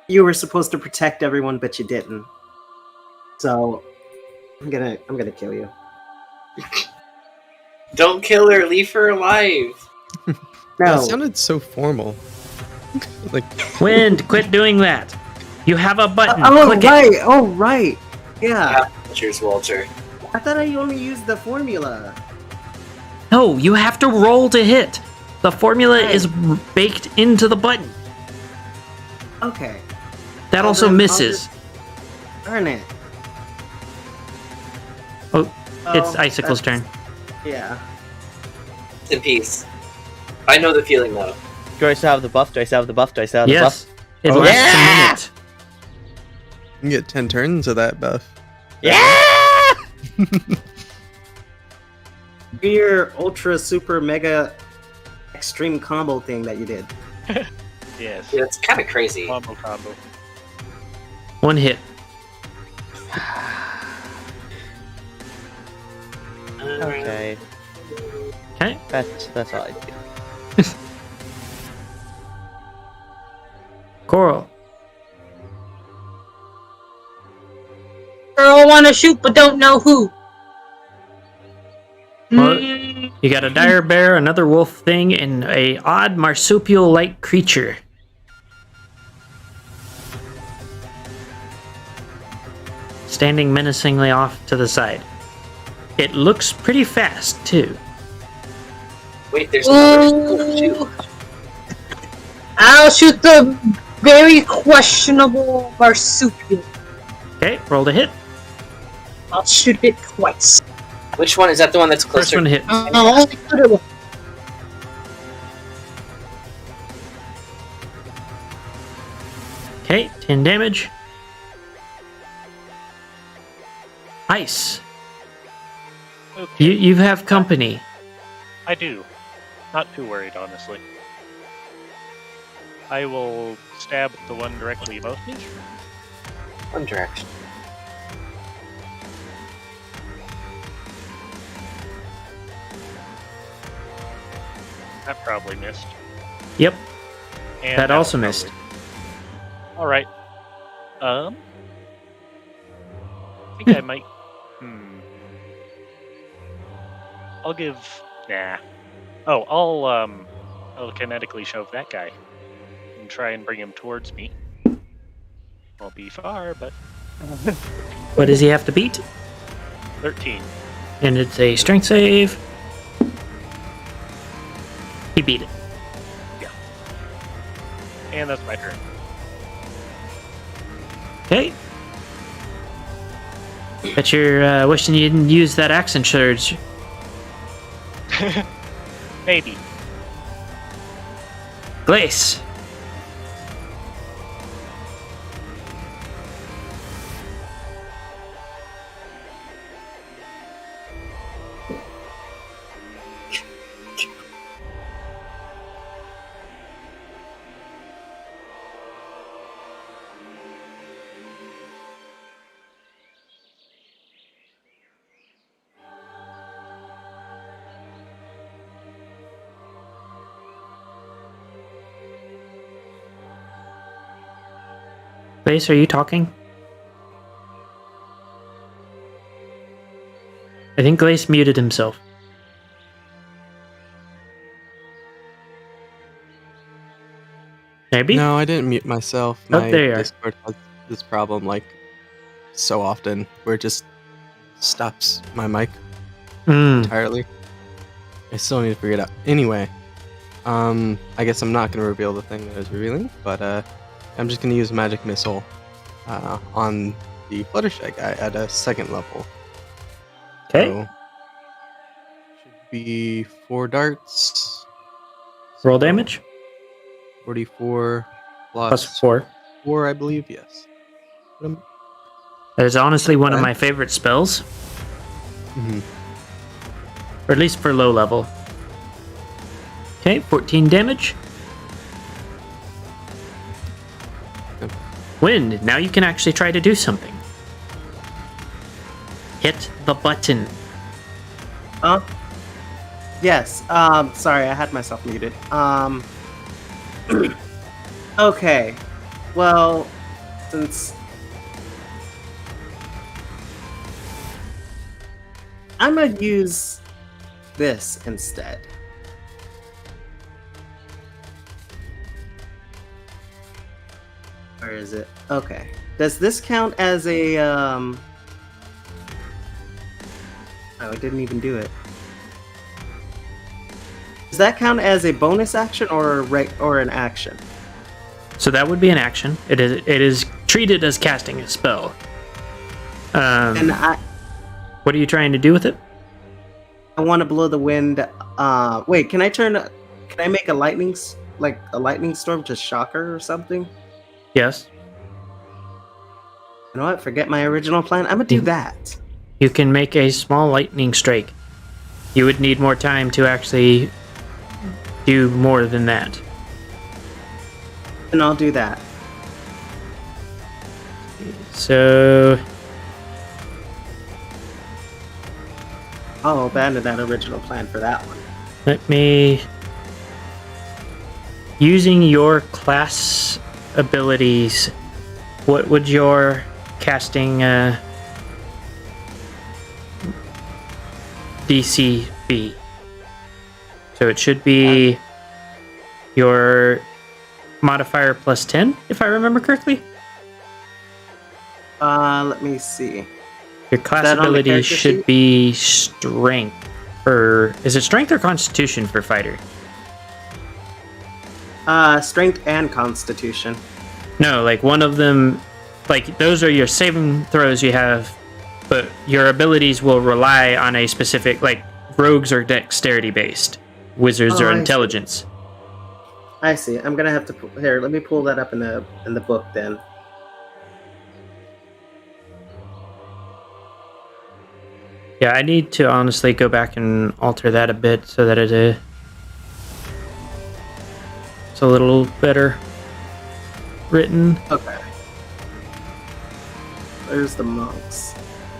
you were supposed to protect everyone, but you didn't. So I'm gonna kill you. Don't kill her, leave her alive. No. That sounded so formal. Wind, quit doing that. You have a button. Oh, Click right. it. Oh, right. Yeah. Cheers, Walter. I thought I only used the formula. No, you have to roll to hit. The formula Right. is baked into the button. Okay. That Well, also then I'll misses. just Earn it. Oh, it's Oh, Icicle's that's- turn. Yeah. In peace. I know the feeling though. Do I still have the buff? Do I still have the buff? Do I still have the Yes. buff? It Oh, lasts yeah! a minute. You can get 10 turns of that buff. Yeah! Your ultra super mega extreme combo thing that you did. Yes. Yeah, it's kind of crazy. Combo. One hit. Okay, Okay. that's all I do. Coral. Girl want to shoot but don't know who. Well, you got a dire bear, another wolf thing, and a odd marsupial-like creature. Standing menacingly off to the side. It looks pretty fast, too. Wait, there's another too. Ooh. I'll shoot the very questionable marsupial. Okay, roll to hit. I'll shoot it twice. Which one is that? The one that's First closer? one hit. I'll only shoot it once. Okay, 10 damage. Ice. Okay. You have company. I do. Not too worried, honestly. I will stab the one directly above me. One direction. That probably missed. Yep, And that also was missed. All right. I think I might. I'll give. Nah. Oh, I'll kinetically shove that guy and try and bring him towards me. Won't be far, but What does he have to beat? 13. And it's a strength save. He beat it. And that's my turn. Okay. Bet you're wishing you didn't use that accent surge. Maybe. Glace. Glace, are you talking? I think Glace muted himself. Maybe? No, I didn't mute myself. Oh, My there you are. Discord has this problem like so often where it just stops my mic entirely. I still need to figure it out. Anyway, I guess I'm not gonna reveal the thing that I was revealing, but I'm just gonna use Magic Missile on the Fluttershy guy at a 2nd level. Okay. So, should be 4 darts. Roll damage. 44 Plus 4. 4, I believe. Yes. That is honestly one of my favorite spells. Mhm. Or at least for low level. Okay, 14 damage. Yep. Wind, now you can actually try to do something. Hit the button. Yes. Sorry, I had myself muted. Okay. Well, since I'm gonna use this instead. Where is it? Okay. Does this count as a Oh, it didn't even do it. Does that count as a bonus action or an action? So that would be an action. It is treated as casting a spell. And What are you trying to do with it? I want to blow the wind. Wait, can I make a lightning storm to shock her or something? Yes. You know what? Forget my original plan. I'm gonna do that. You can make a small lightning strike. You would need more time to actually do more than that. And I'll do that. So I'll abandon that original plan for that one. let me... Using your class abilities, what would your casting DC be? So it should be your modifier plus 10, if I remember correctly. Let me see. Your class that on the ability character should sheet? be strength. Or is it strength or constitution for fighter? Strength and constitution. No, like one of them, like those are your saving throws you have, but your abilities will rely on a specific, like rogues are dexterity based, wizards Oh, are I see. intelligence. I see. I'm gonna have to here. Let me pull that up in the book then. Yeah, I need to honestly go back and alter that a bit so that it's a little better written. Okay. There's the monks.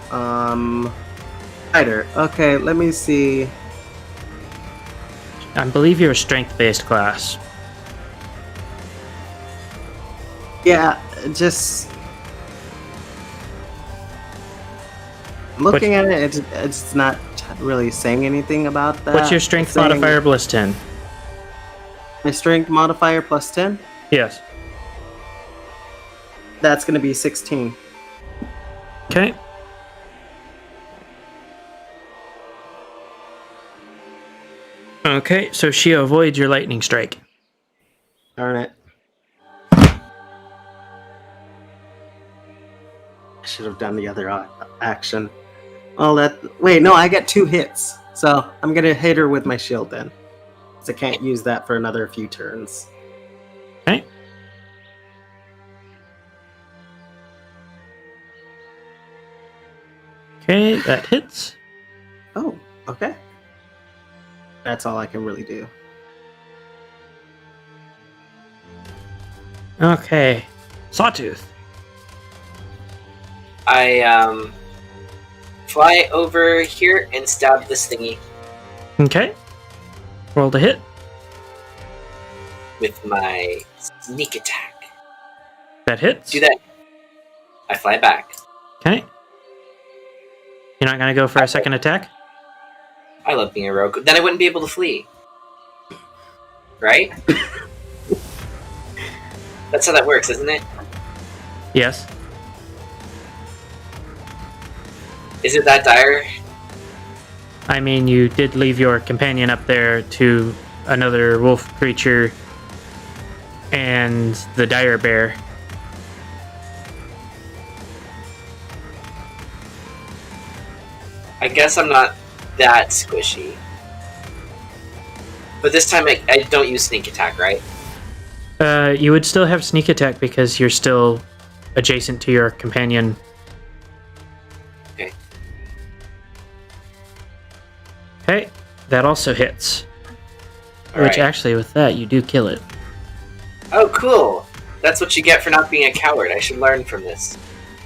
Fighter. Okay, let me see. I believe you're a strength based class. Yeah, just looking at it, it's not really saying anything about that. What's your strength It's saying modifier plus 10? My strength modifier plus 10? Yes. That's going to be 16. Okay. Okay, so she avoids your lightning strike. Darn it. I should have done the other action. Oh, wait, no, I get 2 hits. So I'm going to hit her with my shield then. So I can't use that for another few turns. Okay. Okay, that hits. Oh, okay. That's all I can really do. Okay. Sawtooth. I fly over here and stab this thingy Okay. Roll to hit. with my sneak attack. That hits. Do that. I fly back. Okay. You're not gonna go for a second attack? I love being a rogue. Then I wouldn't be able to flee. Right? That's how that works, isn't it? Yes. Is it that dire? I mean, you did leave your companion up there to another wolf creature and the dire bear. I guess I'm not that squishy. But this time I don't use sneak attack, right? You would still have sneak attack because you're still adjacent to your companion. Okay. Okay, that also hits. Which Alright. actually, with that, you do kill it. Oh, cool! That's what you get for not being a coward. I should learn from this.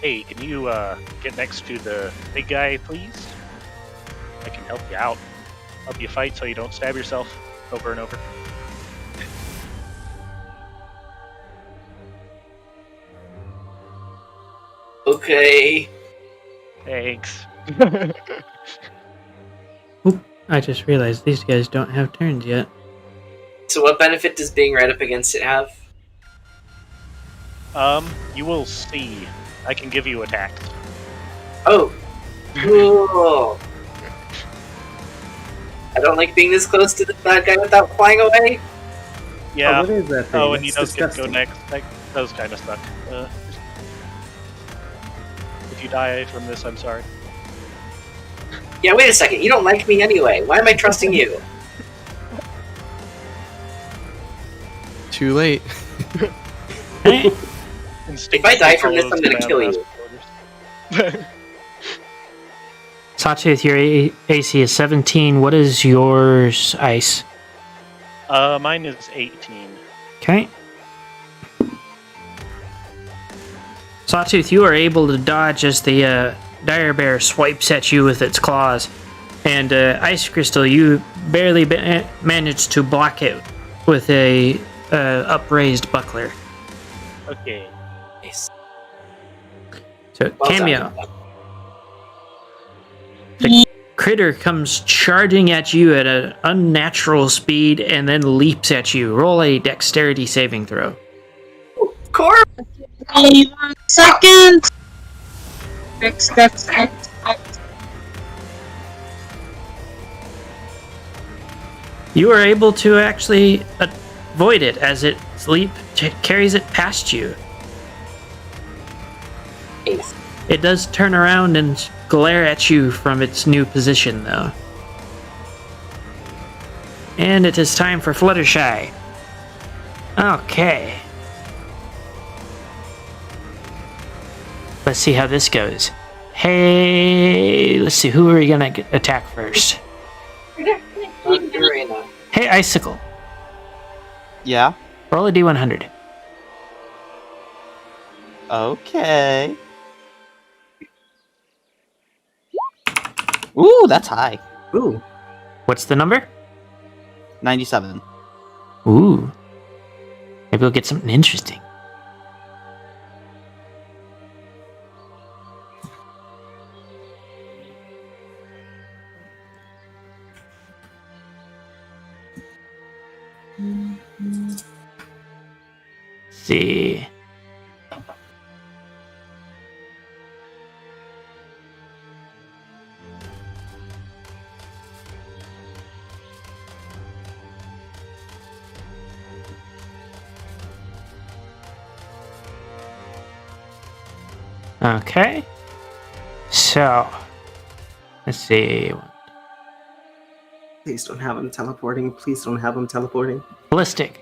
Hey, can you get next to the big guy, please? I can help you out. Help you fight so you don't stab yourself over and over. Okay. Thanks. Oop, I just realized these guys don't have turns yet. So what benefit does being right up against it have? You will see. I can give you attacks. Oh. Cool. I don't like being this close to the bad guy without flying away. Yeah. Oh, what is that thing? Oh, and he That's does get to go disgusting. next. That does kind of suck. If you die from this, I'm sorry. Yeah, wait a second. You don't like me anyway. Why am I trusting you? Too late. If I die from this, I'm gonna kill you. Sawtooth, your AC is 17. What is yours, Ice? Mine is 18. Okay. Sawtooth, you are able to dodge as the dire bear swipes at you with its claws. And Ice Crystal, you barely managed to block it with a upraised buckler. Okay. Nice. So, Well Cameo, done. the critter comes charging at you at an unnatural speed and then leaps at you. Roll a dexterity saving throw. Corp! Give me 1 second. Fix. You are able to actually avoid it as its leap carries it past you. Ace. It does turn around and glare at you from its new position, though. And it is time for Fluttershy. Okay. Let's see how this goes. Hey, let's see, who are we gonna attack first? Arena. Hey, Icicle. Yeah. Roll a D100. Okay. Ooh, that's high. Ooh. What's the number? 97. Ooh. Maybe we'll get something interesting. See. Okay. So, let's see. Please don't have him teleporting. Please don't have him teleporting. Ballistic.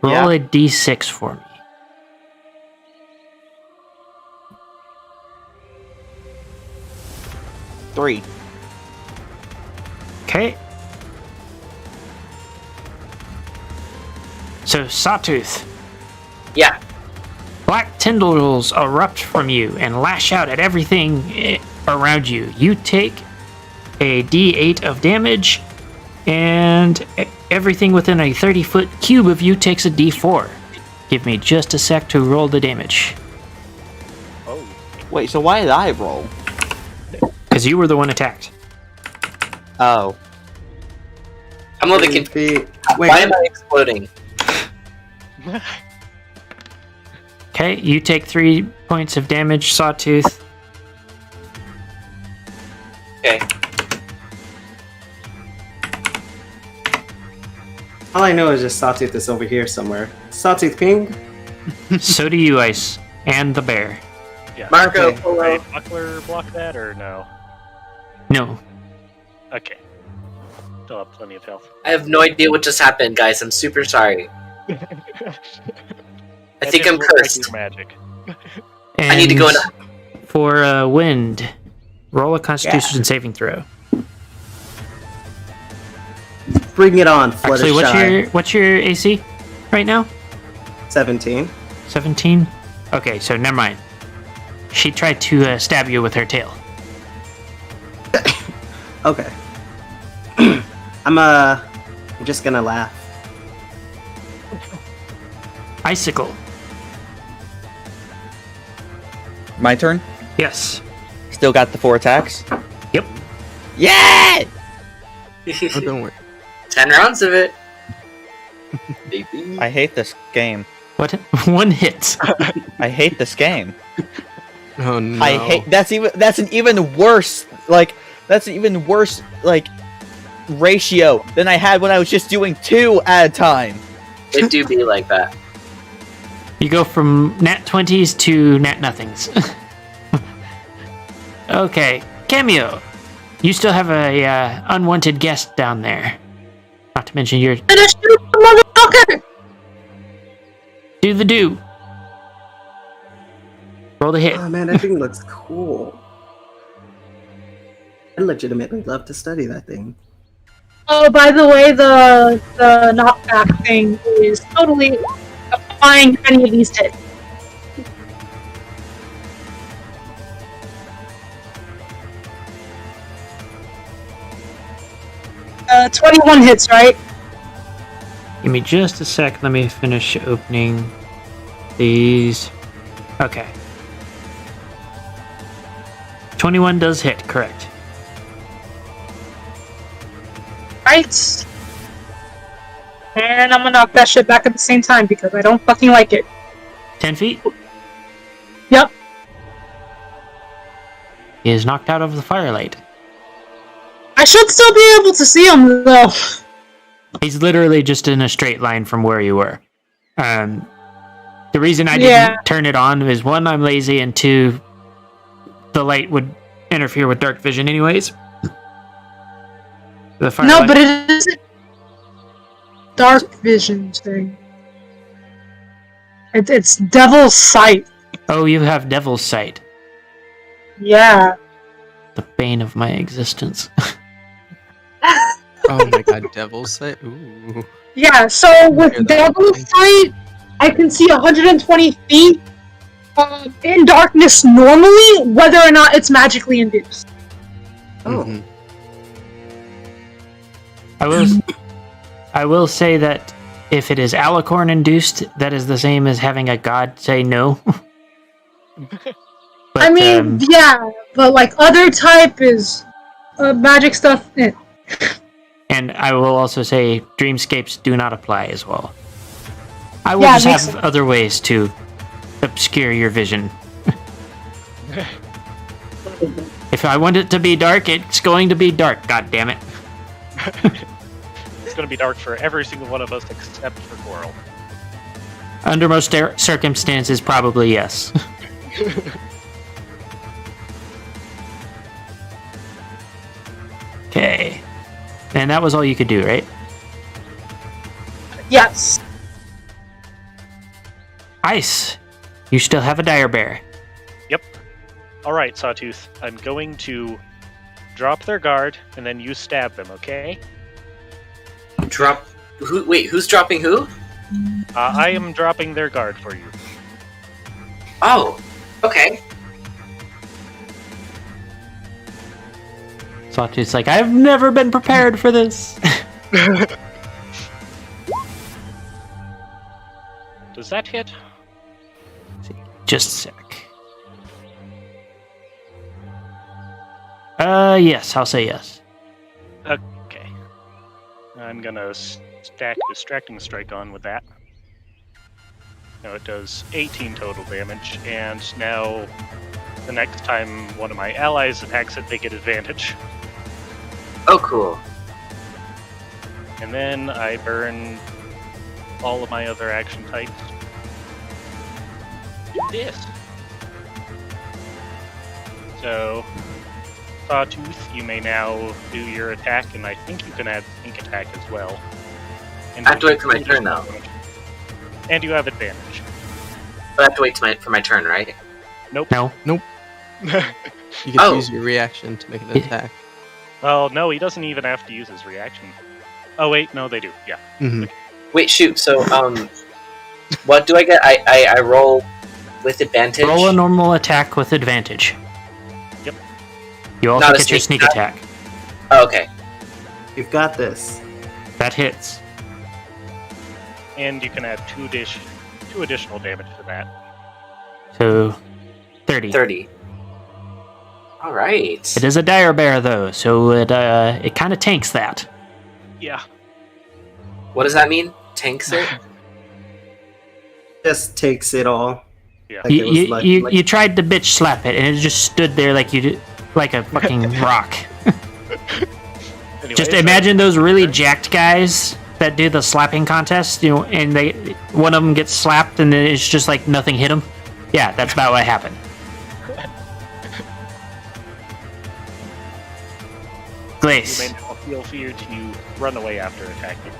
Roll Yeah. a d6 for me. Three. Okay. So, Sawtooth, Yeah. black tendrils erupt from you and lash out at everything around you. You take a d8 of damage, and everything within a 30-foot cube of you takes a d4. Give me just a sec to roll the damage, Oh. Wait, so why did I roll? because you were the one attacked. Oh. I'm a little bit confused. Wait, Why am I exploding? Okay, you take 3 points of damage, Sawtooth. Okay. all I know is just Sawtooth is over here somewhere. Sawtooth ping. So do you, Ice, and the bear. Yeah. Marco Okay. Polo. Right, Buckler block that or no? No. Okay. Still have plenty of health. I have no idea what just happened, guys. I'm super sorry. I think I'm cursed. Magic. And I need to go in. for wind, roll a Constitution saving throw. Bring it on, Actually, Fluttershy. what's your AC right now? 17. 17. Okay, so never mind. She tried to stab you with her tail. Okay. I'm just gonna laugh. Icicle. My turn? Yes. Still got the 4 attacks? Yep. Yeah! Oh, don't worry. 10 rounds of it. Baby. I hate this game. What? One hit. I hate this game. Oh no! I hate that's an even worse ratio than I had when I was just doing 2 at a time. It do be like that. You go from nat 20s to nat nothings. Okay, Cameo. You still have a unwanted guest down there. Not to mention your Finish the motherfucker! do the do. Roll the hit. Oh man, that thing looks cool. I legitimately love to study that thing. Oh, by the way, the knockback thing is totally applying to any of these hits. 21 hits, right? Give me just a sec. Let me finish opening these. Okay. 21 does hit, correct. Right. And I'm gonna knock that shit back at the same time because I don't fucking like it. 10 feet? Yep. He is knocked out of the firelight. I should still be able to see him, though. He's literally just in a straight line from where you were. The reason I Yeah. didn't turn it on is 1, I'm lazy, and 2, the light would interfere with dark vision anyways. The firelight. No, but it isn't dark vision thing. It's devil's sight. Oh, you have devil's sight. Yeah. The bane of my existence. Oh my god, Devil's Sight? Ooh. Yeah, so hear with that. devil's sight, I can see 120 feet in darkness normally, whether or not it's magically induced. Oh. Mhm. I will say that if it is alicorn induced, that is the same as having a god say no. But, I mean, yeah, but like other type is magic stuff. and I will also say dreamscapes do not apply as well. I will Yeah, just it makes have sense. other ways to obscure your vision. If I want it to be dark, it's going to be dark, god damn it. It's going to be dark for every single one of us except for Coral. Under most circumstances, probably yes. Okay. And that was all you could do, right? Yes. Ice. You still have a dire bear. Alright, Sawtooth. I'm going to drop their guard, and then you stab them, okay? Drop. Who? Wait, who's dropping who? I am dropping their guard for you. Oh, okay. Sawtooth's like, I've never been prepared for this. Does that hit? Just a sec. Yes, I'll say yes. Okay. I'm gonna stack Distracting Strike on with that. Now it does 18 total damage, and now the next time one of my allies attacks it, they get advantage. Oh, cool. And then I burn all of my other action types. Do this. So, Sawtooth, you may now do your attack, and I think you can add sneak attack as well. And I have to wait for my turn, though. And you have advantage. I have to wait for my turn, right? Nope. No. You can Oh. use your reaction to make an attack. Well, no, he doesn't even have to use his reaction. Oh wait, no, they do. Yeah. Mm-hmm. Wait, shoot. So, what do I get? I roll with advantage. Roll a normal attack with advantage. Yep. You also Not a get your sneak sneak attack. Oh, okay. You've got this. That hits. And you can add two additional damage to that. So, 30. 30. All right. It is a dire bear, though, so it kind of tanks that. Yeah. What does that mean? Tanks it? Just takes it all. Yeah. Like it was like, You tried to bitch slap it, and it just stood there like like a fucking rock. Anyways, Just imagine those really jacked guys that do the slapping contest, and one of them gets slapped, and then it's just like nothing hit him. Yeah, that's about what happened. You Glace. may now feel free to run away after attacking.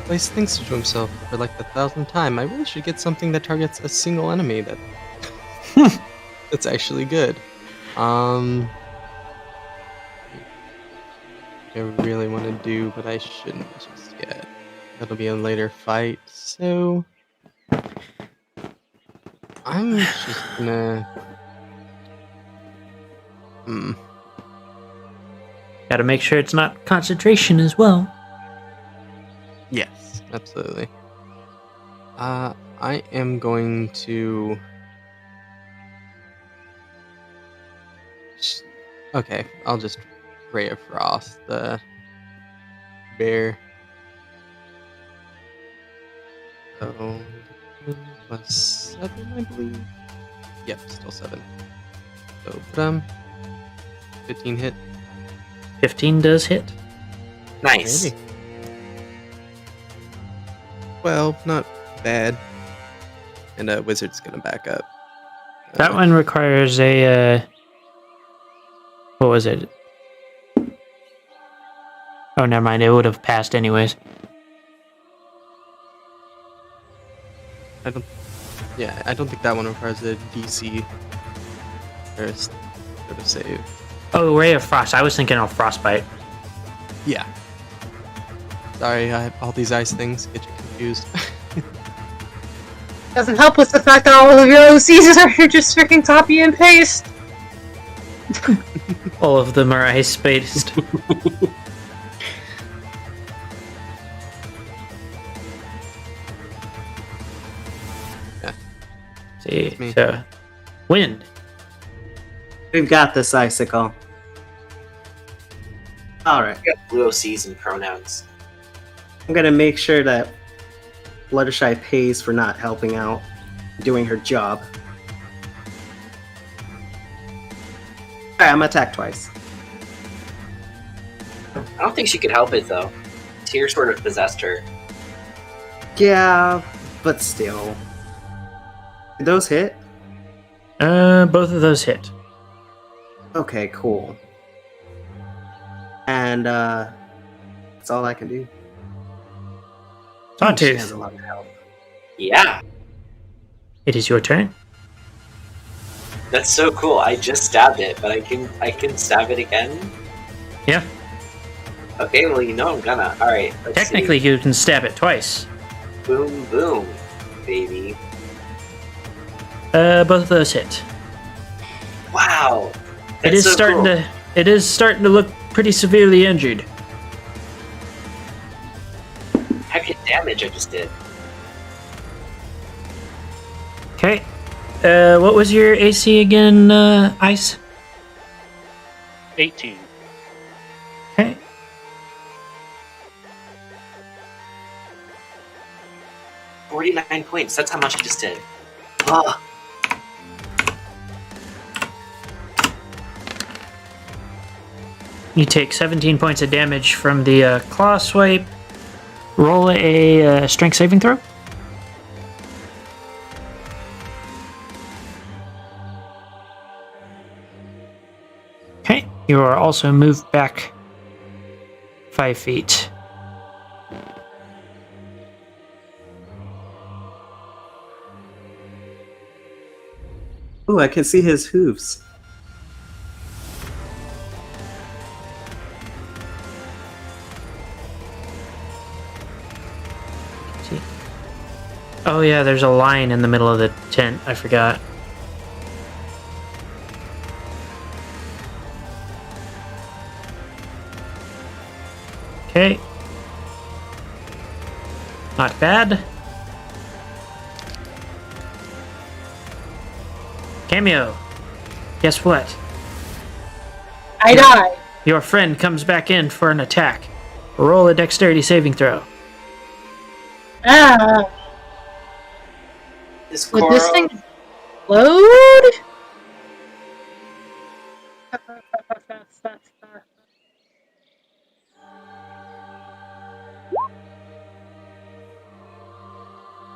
Blaze thinks to himself for like the 1,000th time, I really should get something that targets a single enemy that's actually good. I really want to do, but I shouldn't just yet. That'll be a later fight, so I'm just gonna. Gotta make sure it's not concentration as well. Yes, absolutely. I am going to. Okay, I'll just Ray of Frost the bear. So plus 7, I believe. Yep, still 7. So 15 hit. 15 does hit. Nice. Maybe. 12, not bad. And wizard's gonna back up. That one requires a. What was it? Oh, never mind. It would have passed anyways. I don't think that one requires a DC or sort of save. Oh, Ray of Frost. I was thinking of Frostbite. Yeah. Sorry, all these ice things get you confused. Doesn't help with the fact that all of your OCs are just freaking copy and paste. All of them are ice-based. See, me. so wind. we've got this, Icicle. Alright. Blue OCs and pronouns. I'm gonna make sure that Fluttershy pays for not helping out, doing her job. Alright, I'm gonna attack twice. I don't think she could help it though. Tear sort of possessed her. Yeah, but still. Did those hit? Both of those hit. Okay, cool. And that's all I can do. She has Sawtooth, a lot of help. Yeah, it is your turn. that's so cool. I just stabbed it, but I can stab it again. Yeah. Okay, well you know I'm gonna. All right. Let's Technically, you can stab it twice. see. Boom, boom, baby. Both of those hit. Wow. It That's is so starting cool. to. It is starting to look pretty severely injured. Heavy damage I just did. Okay. What was your AC again, Ice? 18. Okay. $49 points. That's how much I just did. Ugh. You take 17 points of damage from the claw swipe. Roll a strength saving throw. Okay. You are also moved back 5 feet. Ooh, I can see his hooves. See. Oh yeah, there's a line in the middle of the tent. I forgot. Okay. Not bad. Cameo. Guess what? I die. Your friend comes back in for an attack. Roll a dexterity saving throw. Ah, Is would this Coral thing load?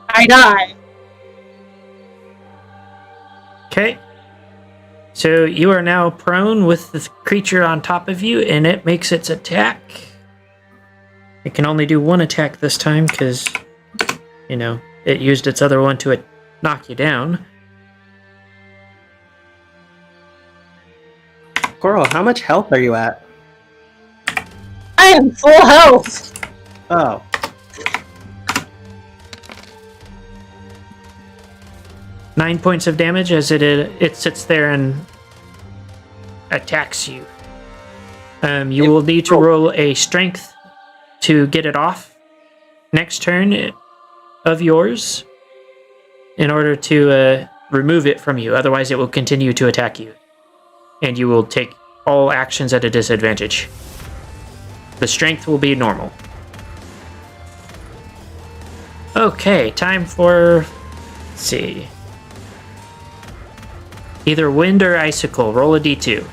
I die. Okay. So you are now prone with the creature on top of you, and it makes its attack. It can only do one attack this time because, it used its other one to knock you down. Coral, how much health are you at? I am full health. Oh, 9 points of damage as it sits there and attacks you. You will need to roll a strength to get it off next turn of yours in order to remove it from you. Otherwise, it will continue to attack you. And you will take all actions at a disadvantage. The strength will be normal. Okay, time for... Let's see. Either wind or icicle. Roll a d2.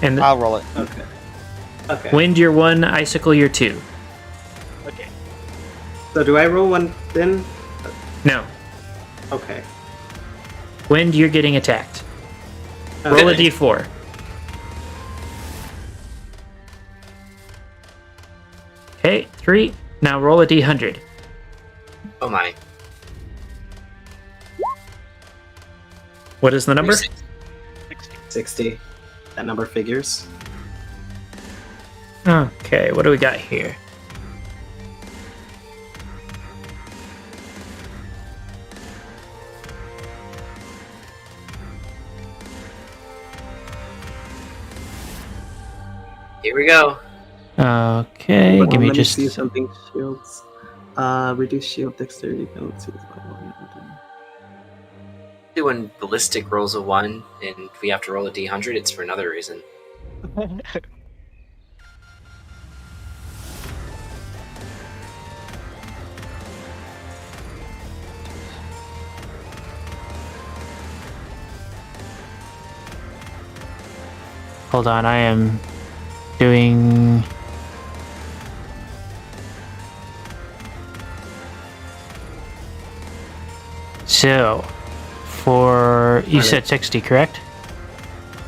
And I'll roll it. okay. Okay. wind, you're 1, icicle, you're 2. Okay. So do I roll one then? No. Okay. Wind, you're getting attacked. Roll a d4. Okay, 3. Now roll a d100. Oh my. What is the number? 60. That number figures. Okay, what do we got here? Here we go. Okay, Hold give on, me let just... see something. Shields. Reduce shield dexterity penalties by 1. When ballistic rolls a 1 and we have to roll a d100, it's for another reason. Hold on, I am doing... So, for... You said 60, correct?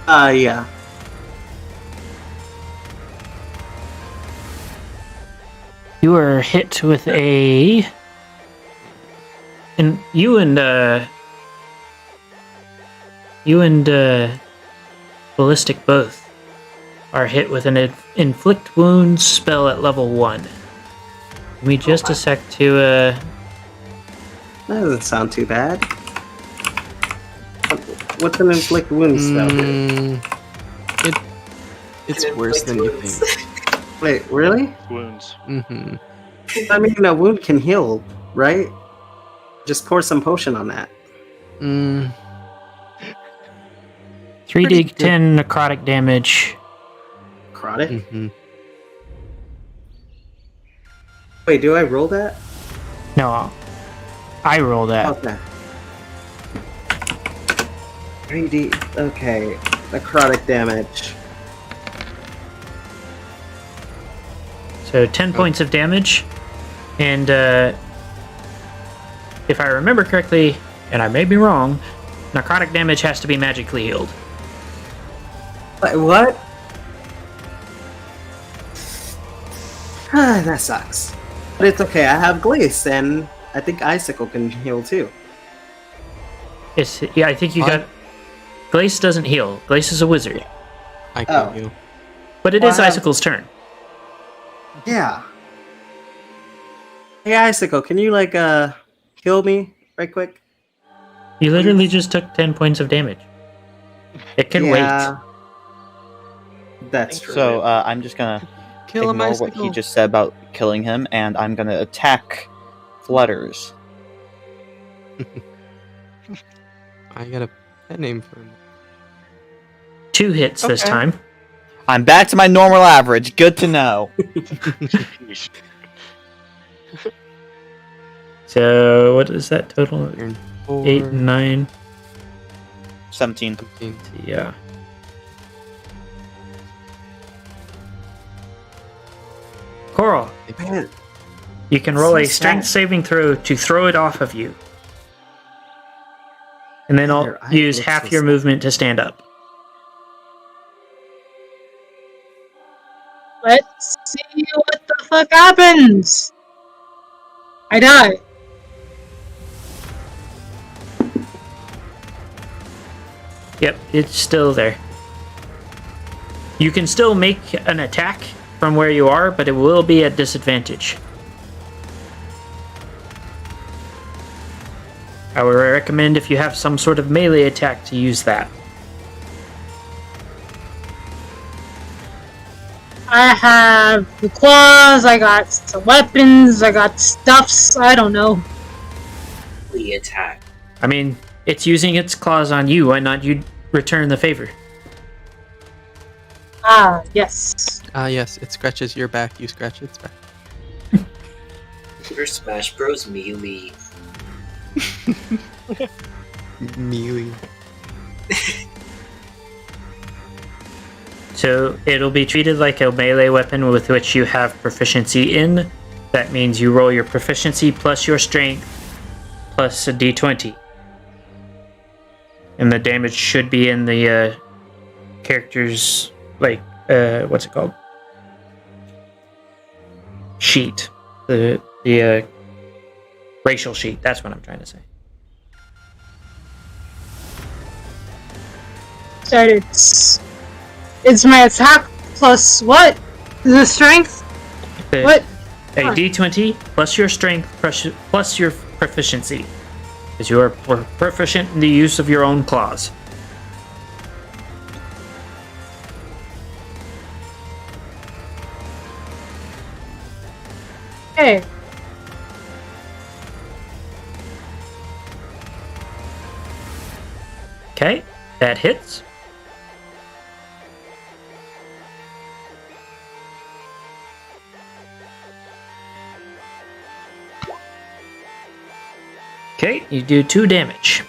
Yeah. You are hit with a... And you and Ballistic both are hit with an inflict wounds spell at level 1. Give me just a sec to That doesn't sound too bad. What's an inflict wound spell? It's worse than you think. Wait, really? Wounds. Mm-hmm. I mean, a wound can heal, right? Just pour some potion on that. 3d10 necrotic damage. Necrotic? Mm-hmm. Wait, do I roll that? No, I roll that. Okay. 3D. Okay. Necrotic damage. So 10 points of damage, and if I remember correctly, and I may be wrong, necrotic damage has to be magically healed. Wait, what? That sucks. But it's okay, I have Glace, and I think Icicle can heal too. I think you got... Glace doesn't heal. Glace is a wizard. I can heal. But it Well, is I have- Icicle's turn. Yeah. Hey, Icicle, can you, heal me right quick? You literally just took 10 points of damage. It can wait. That's true. So I'm just gonna Kill him, ignore what Icicle. he just said about killing him, and I'm gonna attack Flutters. I got a pet name for him. 2 hits this Okay. time. I'm back to my normal average. Good to know. So what is that total? You're 8 and 9. 17. 17. Yeah. Coral, Man, you can roll So a strength sad. saving throw to throw it off of you. And then I'll Your eyes use look half so your sad. movement to stand up. Let's see what the fuck happens. I die. Yep, it's still there. You can still make an attack from where you are, but it will be at disadvantage. I would recommend if you have some sort of melee attack to use that. I have the claws, I got some weapons, I got stuffs, I don't know. The attack. I mean, it's using its claws on you, why not you return the favor? Ah, yes. Yes, it scratches your back, you scratch its back. Super Smash Bros. Melee. Melee. So it'll be treated like a melee weapon with which you have proficiency in. That means you roll your proficiency plus your strength plus a d20. And the damage should be in the character's, like, what's it called? Sheet. The racial sheet. That's what I'm trying to say. So it's my attack plus what? The strength? The- What? A d20 plus your strength plus your proficiency. Because you are proficient in the use of your own claws. Okay. Okay, that hits. Okay, you do 2 damage.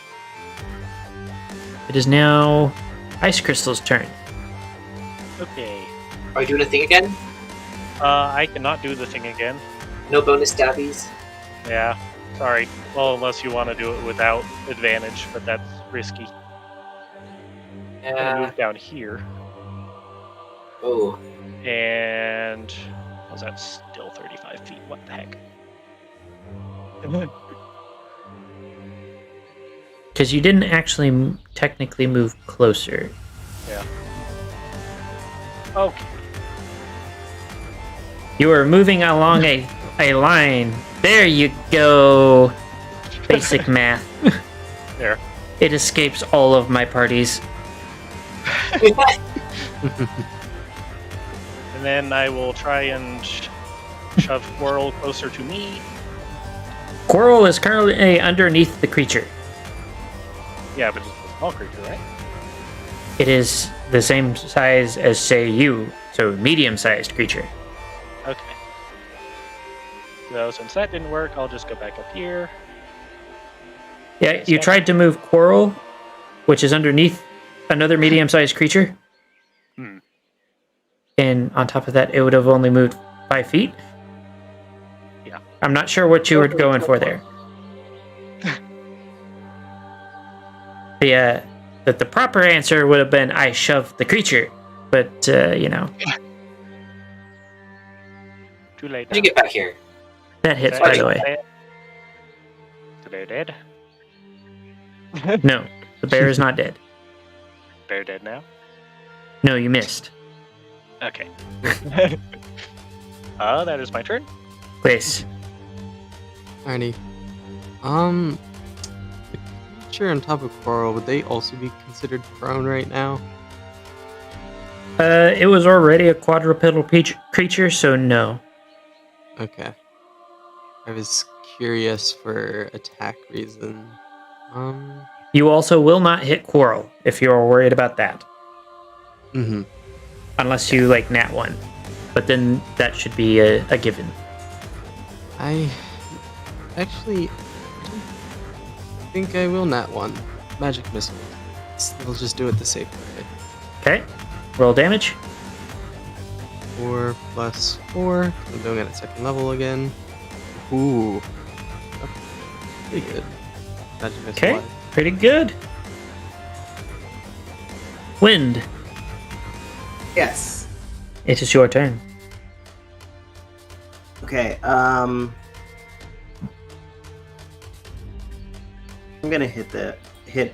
It is now Ice Crystal's turn. Okay. Are you doing a thing again? I cannot do the thing again. No bonus stabbies? Yeah. Sorry. Well, unless you want to do it without advantage, but that's risky. I'm gonna Yeah. move down here, Oh. and was that still 35 feet? What the heck? Because you didn't actually technically move closer. Okay. You were moving along a line. There you go. Basic math. There. It escapes all of my parties. And then I will try and shove Squirrel closer to me. Coral is currently underneath the creature. Yeah, but it's a small creature, right? It is the same size as, say, you, so medium-sized creature. Okay. So since that didn't work, I'll just go back up here. Yeah, you tried to move Coral, which is underneath another medium-sized creature. Hmm. And on top of that, it would have only moved 5 feet. Yeah. I'm not sure what you were going for there. The proper answer would have been I shoved the creature, but you know, Too late. How'd you get back here? that hits, Is by the way. Is the bear dead? No, the bear is not dead. Bear dead now? No, you missed. Okay. That is my turn. Please. Alrighty. The creature on top of Coral, would they also be considered prone right now? It was already a quadrupedal creature, so no. Okay. I was curious for attack reason. You also will not hit Quarrel if you are worried about that. Mm-hmm. unless you like nat 1. But then that should be a given. I actually think I will nat 1. Magic missile. We'll just do it the safe way. Okay, roll damage. 4 plus 4. I'm doing it at second level again. Ooh. Pretty good. Magic missile. Okay, pretty good. Wind, Yes. it is your turn. Okay. I'm gonna hit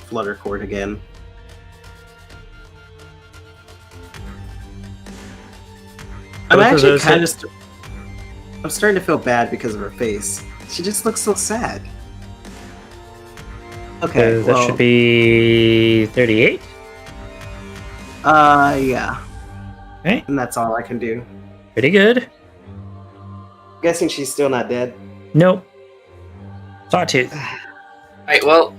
Flutter Cord again. I'm Both of actually those kind hit? of. I'm starting to feel bad because of her face. She just looks so sad. Okay, So that should be 38. Yeah. Okay, And that's all I can do. pretty good. Guessing she's still not dead. Nope. Sawtooth. Alright, well,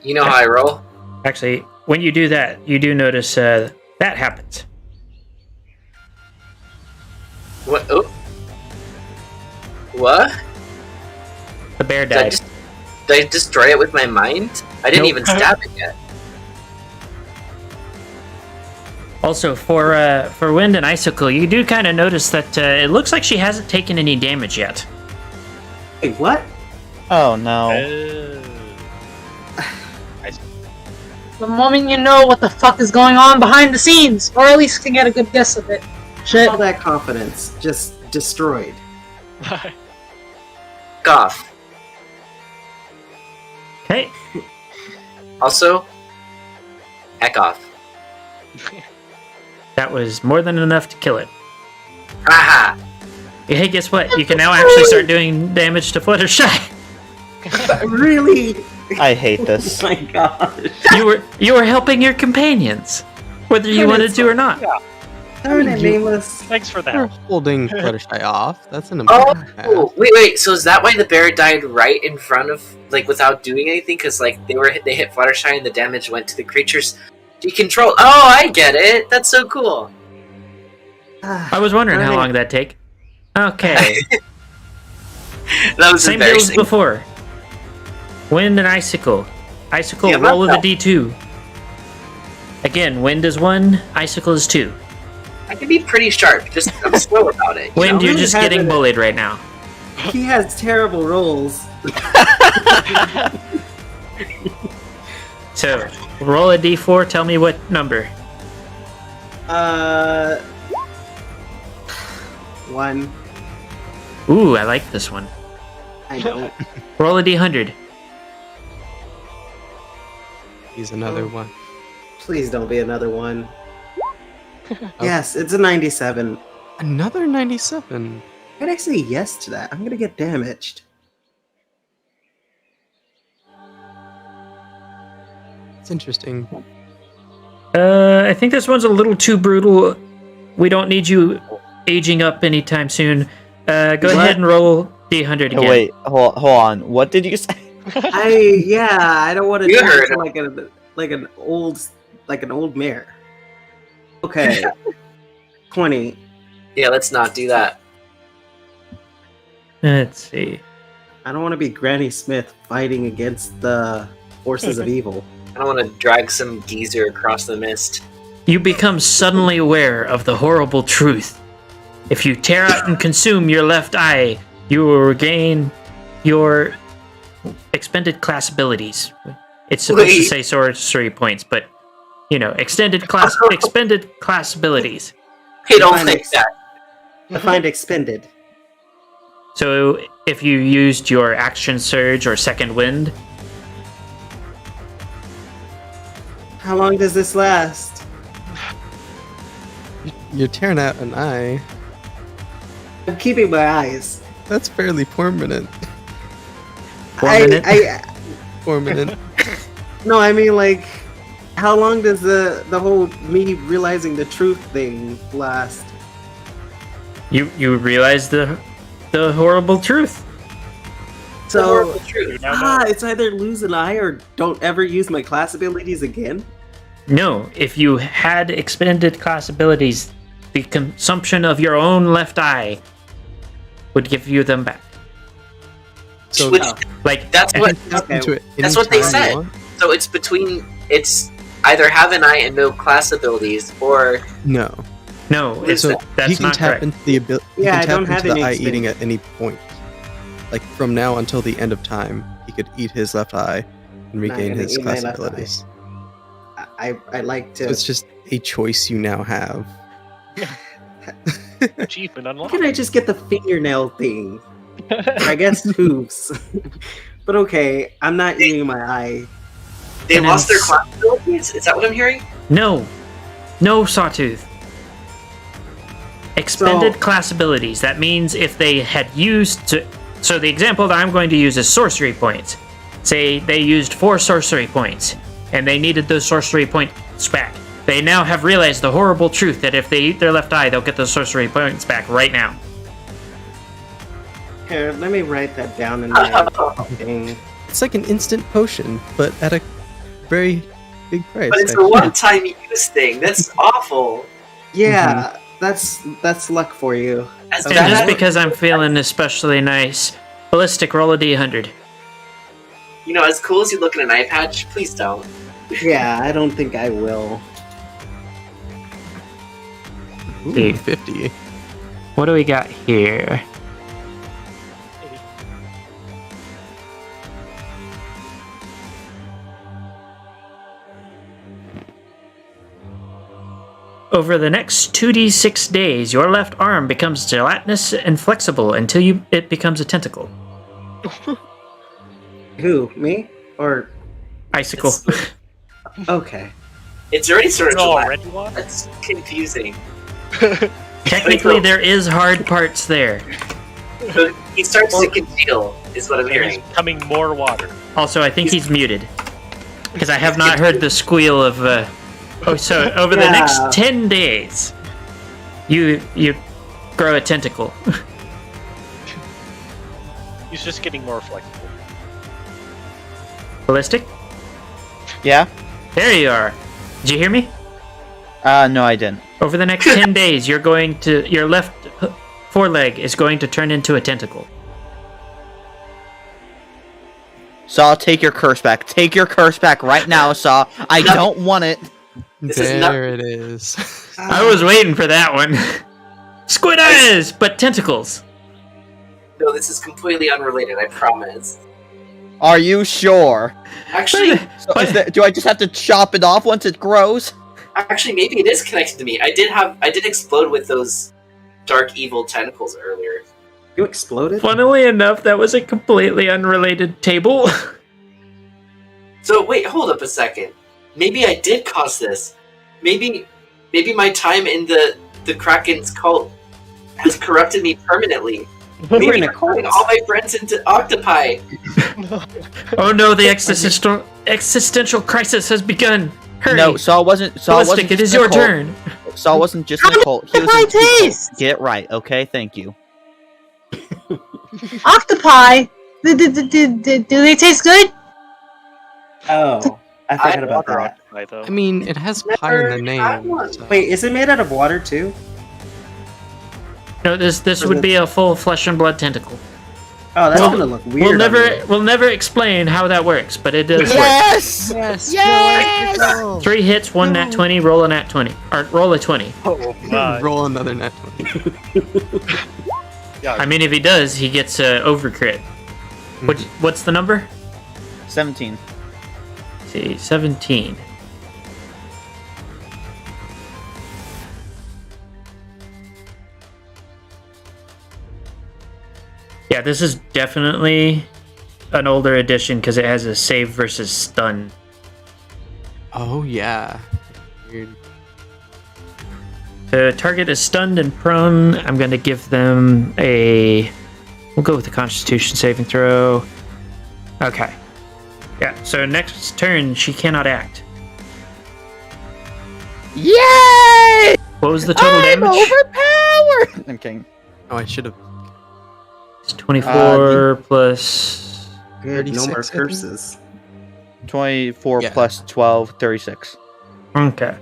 you know how I roll. Actually, when you do that, you do notice that happens. What? Oh. What? The bear Did I, died. did I destroy it with my mind? I didn't Nope. even stab it yet. Also, for Wind and Icicle, you do kind of notice that it looks like she hasn't taken any damage yet. Wait, what? Oh no. The moment you know what the fuck is going on behind the scenes, or at least can get a good guess of it. Shit. All that confidence just destroyed. Goth. Okay, Also, heck off. that was more than enough to kill it. Haha! Hey, guess what? You can now actually start doing damage to Fluttershy. Really? I hate this. Oh my gosh. You were helping your companions, whether you wanted to or not. Darn it, Nameless. Thanks for You're that. holding Fluttershy off. That's an important task. Oh, wait. So is that why the bear died right in front of, like, without doing anything? Because, like, they hit Fluttershy and the damage went to the creatures he controlled. Oh, I get it. That's so cool. I was wondering how long that'd take. Okay, That was same deal as embarrassing. before. Wind and Icicle. Icicle, Yeah, roll with that's a d2. Again, Wind is 1, Icicle is 2. I can be pretty sharp. Just I'm slow about it. Wind, know? you're Really just hasn't getting it? bullied right now. He has terrible rolls. So, roll a d4, tell me what number. 1. Ooh, I like this one. I don't. Roll a d100. He's another one. Please don't be another one. Yes, it's a 97. Another 97. Why'd I say yes to that? I'm gonna get damaged. It's interesting. I think this one's a little too brutal. We don't need you aging up anytime soon. Go ahead and roll d100 again. Oh, wait, hold on. What did you say? I don't want to You turn heard into like an old mare. Okay. 20. Yeah, let's not do that. Let's see. I don't want to be Granny Smith fighting against the forces of evil. I don't want to drag some geezer across the mist. You become suddenly aware of the horrible truth. If you tear out and consume your left eye, you will regain your expended class abilities. It's supposed to Wait. say sorcery points, but expended class abilities. Hey, don't Fine, think that. I find expended. So if you used your action surge or second wind, How long does this last? You're tearing out an eye. I'm keeping my eyes. That's fairly permanent. 4 minutes. Permanent. No, I mean like, how long does the whole me realizing the truth thing last? You realize the horrible truth. So True. You now know. it's either lose an eye or don't ever use my class abilities again. No, if you had expended class abilities, the consumption of your own left eye would give you them back. So Which, Like that's what tap into it that's what they anytime you said. want? So it's either have an eye and no class abilities, or No. No, So He that's can not tap correct. into the ability. Yeah, I tap don't into have the any eye eating experience. at any point. Like from now until the end of time, he could eat his left eye and regain gonna his eat my class left eye. abilities. I like So to. it's just a choice you now have. Achievement Why unlocked. can't I just get the fingernail thing? I guess hooves. But okay, I'm not eating my eye. they And lost then their class abilities. Is that what I'm hearing? No, Sawtooth. Expended So- class abilities. That means if they had used to. So the example that I'm going to use is sorcery points. Say they used 4 sorcery points, and they needed those sorcery points back. They now have realized the horrible truth that if they eat their left eye, they'll get those sorcery points back right now. Here, let me write that down in my thing. It's like an instant potion, but at a very big price. But it's a actually. one-time use thing. That's awful. Yeah, that's luck for you. As Okay. And just bad, because I'm feeling especially nice, Ballistic, roll a d100. as cool as you look at an eye patch, please don't. Yeah, I don't think I will. Ooh, 50. What do we got here? Over the next 2d6 days, your left arm becomes gelatinous and flexible until it becomes a tentacle. Who? Me? Or Icicle. okay. It's already sort of Oh, gelatinous. already one? That's confusing. Technically, there is hard parts there. So he starts to congeal, is what I'm There's hearing. becoming more water. Also, I think he's muted. Because I have not heard the squeal of... so, over the Yeah. next 10 days, you grow a tentacle. He's just getting more flexible. Ballistic? Yeah? There you are. Did you hear me? No, I didn't. Over the next 10 days, your left foreleg is going to turn into a tentacle. Saw, take your curse back. Take your curse back right now, Saw. I don't want it. This is not- There it is. I was waiting for that one. Squid eyes, but tentacles. No, this is completely unrelated, I promise. Are you sure? Actually, So do I just have to chop it off once it grows? maybe it is connected to me. I did explode with those dark evil tentacles earlier. You exploded? Funnily enough, that was a completely unrelated table. So wait, hold up a second. Maybe I did cause this. Maybe my time in the Kraken's cult has corrupted me permanently. We're Maybe in a I'm turning cult. all my friends into octopi. Oh no, the existential crisis has begun. Hurry. No, Saw wasn't. Saw Ballistic, wasn't it is just in a your cult. turn. Saw wasn't just in a cult. He was Octopi in two cults. taste! Get it right, okay? Thank you. Octopi? Do they taste good? Oh, I forgot about Water that. octopi, though. I mean, it has pie in the Never had name. one. so- Wait, is it made out of water too? No, this would be a full flesh and blood tentacle. Oh, that's Well, gonna look weird. We'll never explain how that works, but it does work. Yes! Yes! Yes! 3 hits, 1 nat 20, roll a nat 20. Or roll a 20. Oh my. Roll another net 20. I mean, if he does, he gets overcrit. What's the number? 17. Let's see, 17. Yeah, this is definitely an older edition because it has a save versus stun. Oh, yeah. Weird. The target is stunned and prone. I'm going to give them a... We'll go with the Constitution saving throw. Okay. Yeah, so next turn, she cannot act. Yay! What was the total I'm damage? overpowered! I'm kidding. Oh, I should have. It's 24 plus... Good, no more 36, I think. curses. 24 Yeah. plus 12, 36. Okay.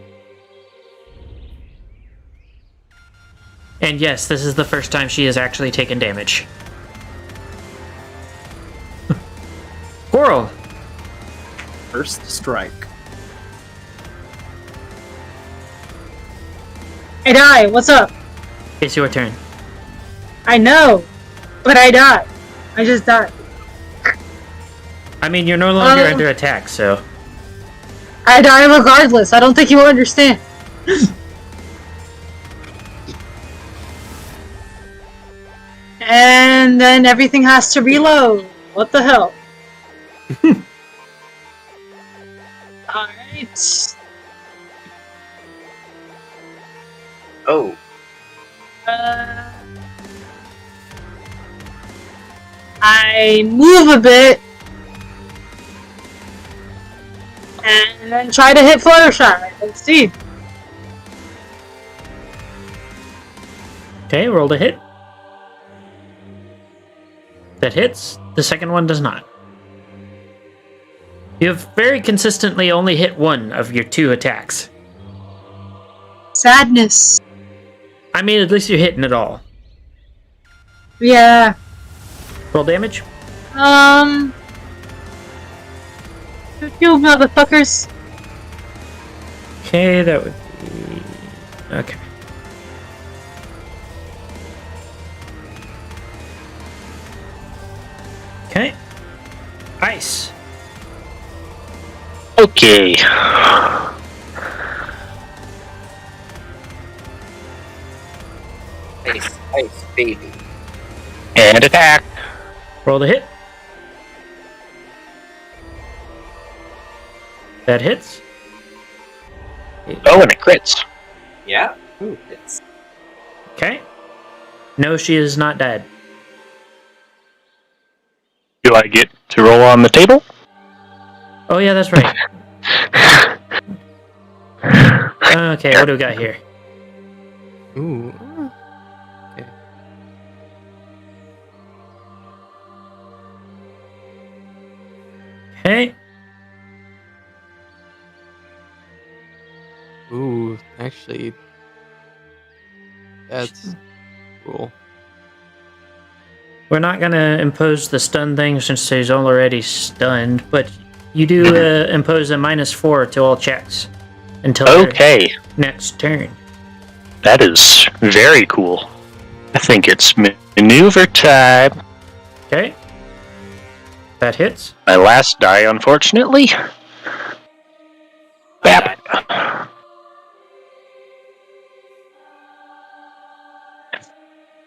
And yes, this is the first time she has actually taken damage. Coral! First strike. I die. What's up? It's your turn. I know, but I died. I just died. I mean, you're no longer under attack, so... I die regardless. I don't think you will understand. And then everything has to reload. What the hell? Alright. Oh, I move a bit. And then try to hit Fluttershy. Let's see. Okay, roll to hit. That hits. The second one does not. You have very consistently only hit one of your 2 attacks. Sadness. I mean, at least you're hitting it all. Yeah. Roll damage. You motherfuckers. Okay, that would be... Okay. Okay. Ice. Okay. ice, baby. And attack. Roll the hit. That hits. Oh, and it crits. Yeah? Ooh, it's... Okay. No, she is not dead. Do I get to roll on the table? Oh yeah, that's right. Okay, what do we got here? Ooh. Okay. Okay. Ooh, actually, that's cool. We're not gonna impose the stun thing since he's already stunned, but you do impose a -4 to all checks until Okay. their next turn. That is very cool. I think it's maneuver time. Okay. That hits. My last die, unfortunately. Bap.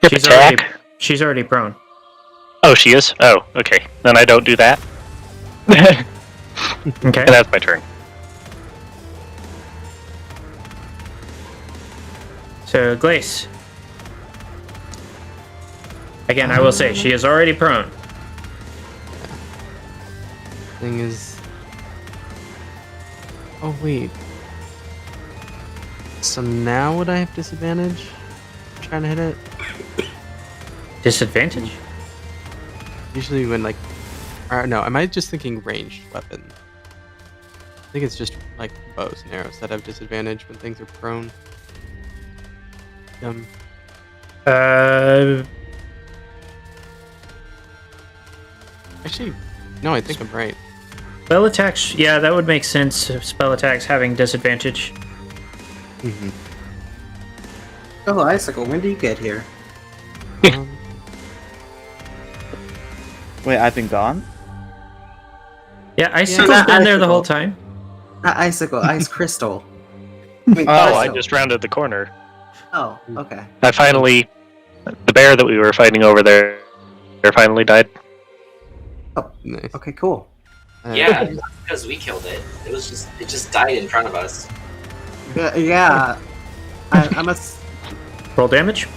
Hip attack. She's already prone. Oh, she is? Oh, okay. Then I don't do that. Okay. And that's my turn. So Glace. Again, I will say she is already prone. Thing is. Oh wait. So now would I have disadvantage? Trying to hit it? Disadvantage? Usually when like, or no, am I just thinking ranged weapon? I think it's just like bows and arrows that have disadvantage when things are prone. Actually, no, I think I'm right. Spell attacks, yeah, that would make sense. Spell attacks having disadvantage. Mm-hmm. Oh, Icicle, when do you get here? Wait, I've been gone? Yeah, Icicle's not been there the Icicle. whole time. Not Icicle, Ice Crystal. I mean, Oh, I Icicle. just rounded the corner. Oh, okay. I finally... The bear that we were fighting over there finally died. Nice. Okay, cool. Yeah, because we killed it. It just died in front of us. Yeah. I must. Roll damage.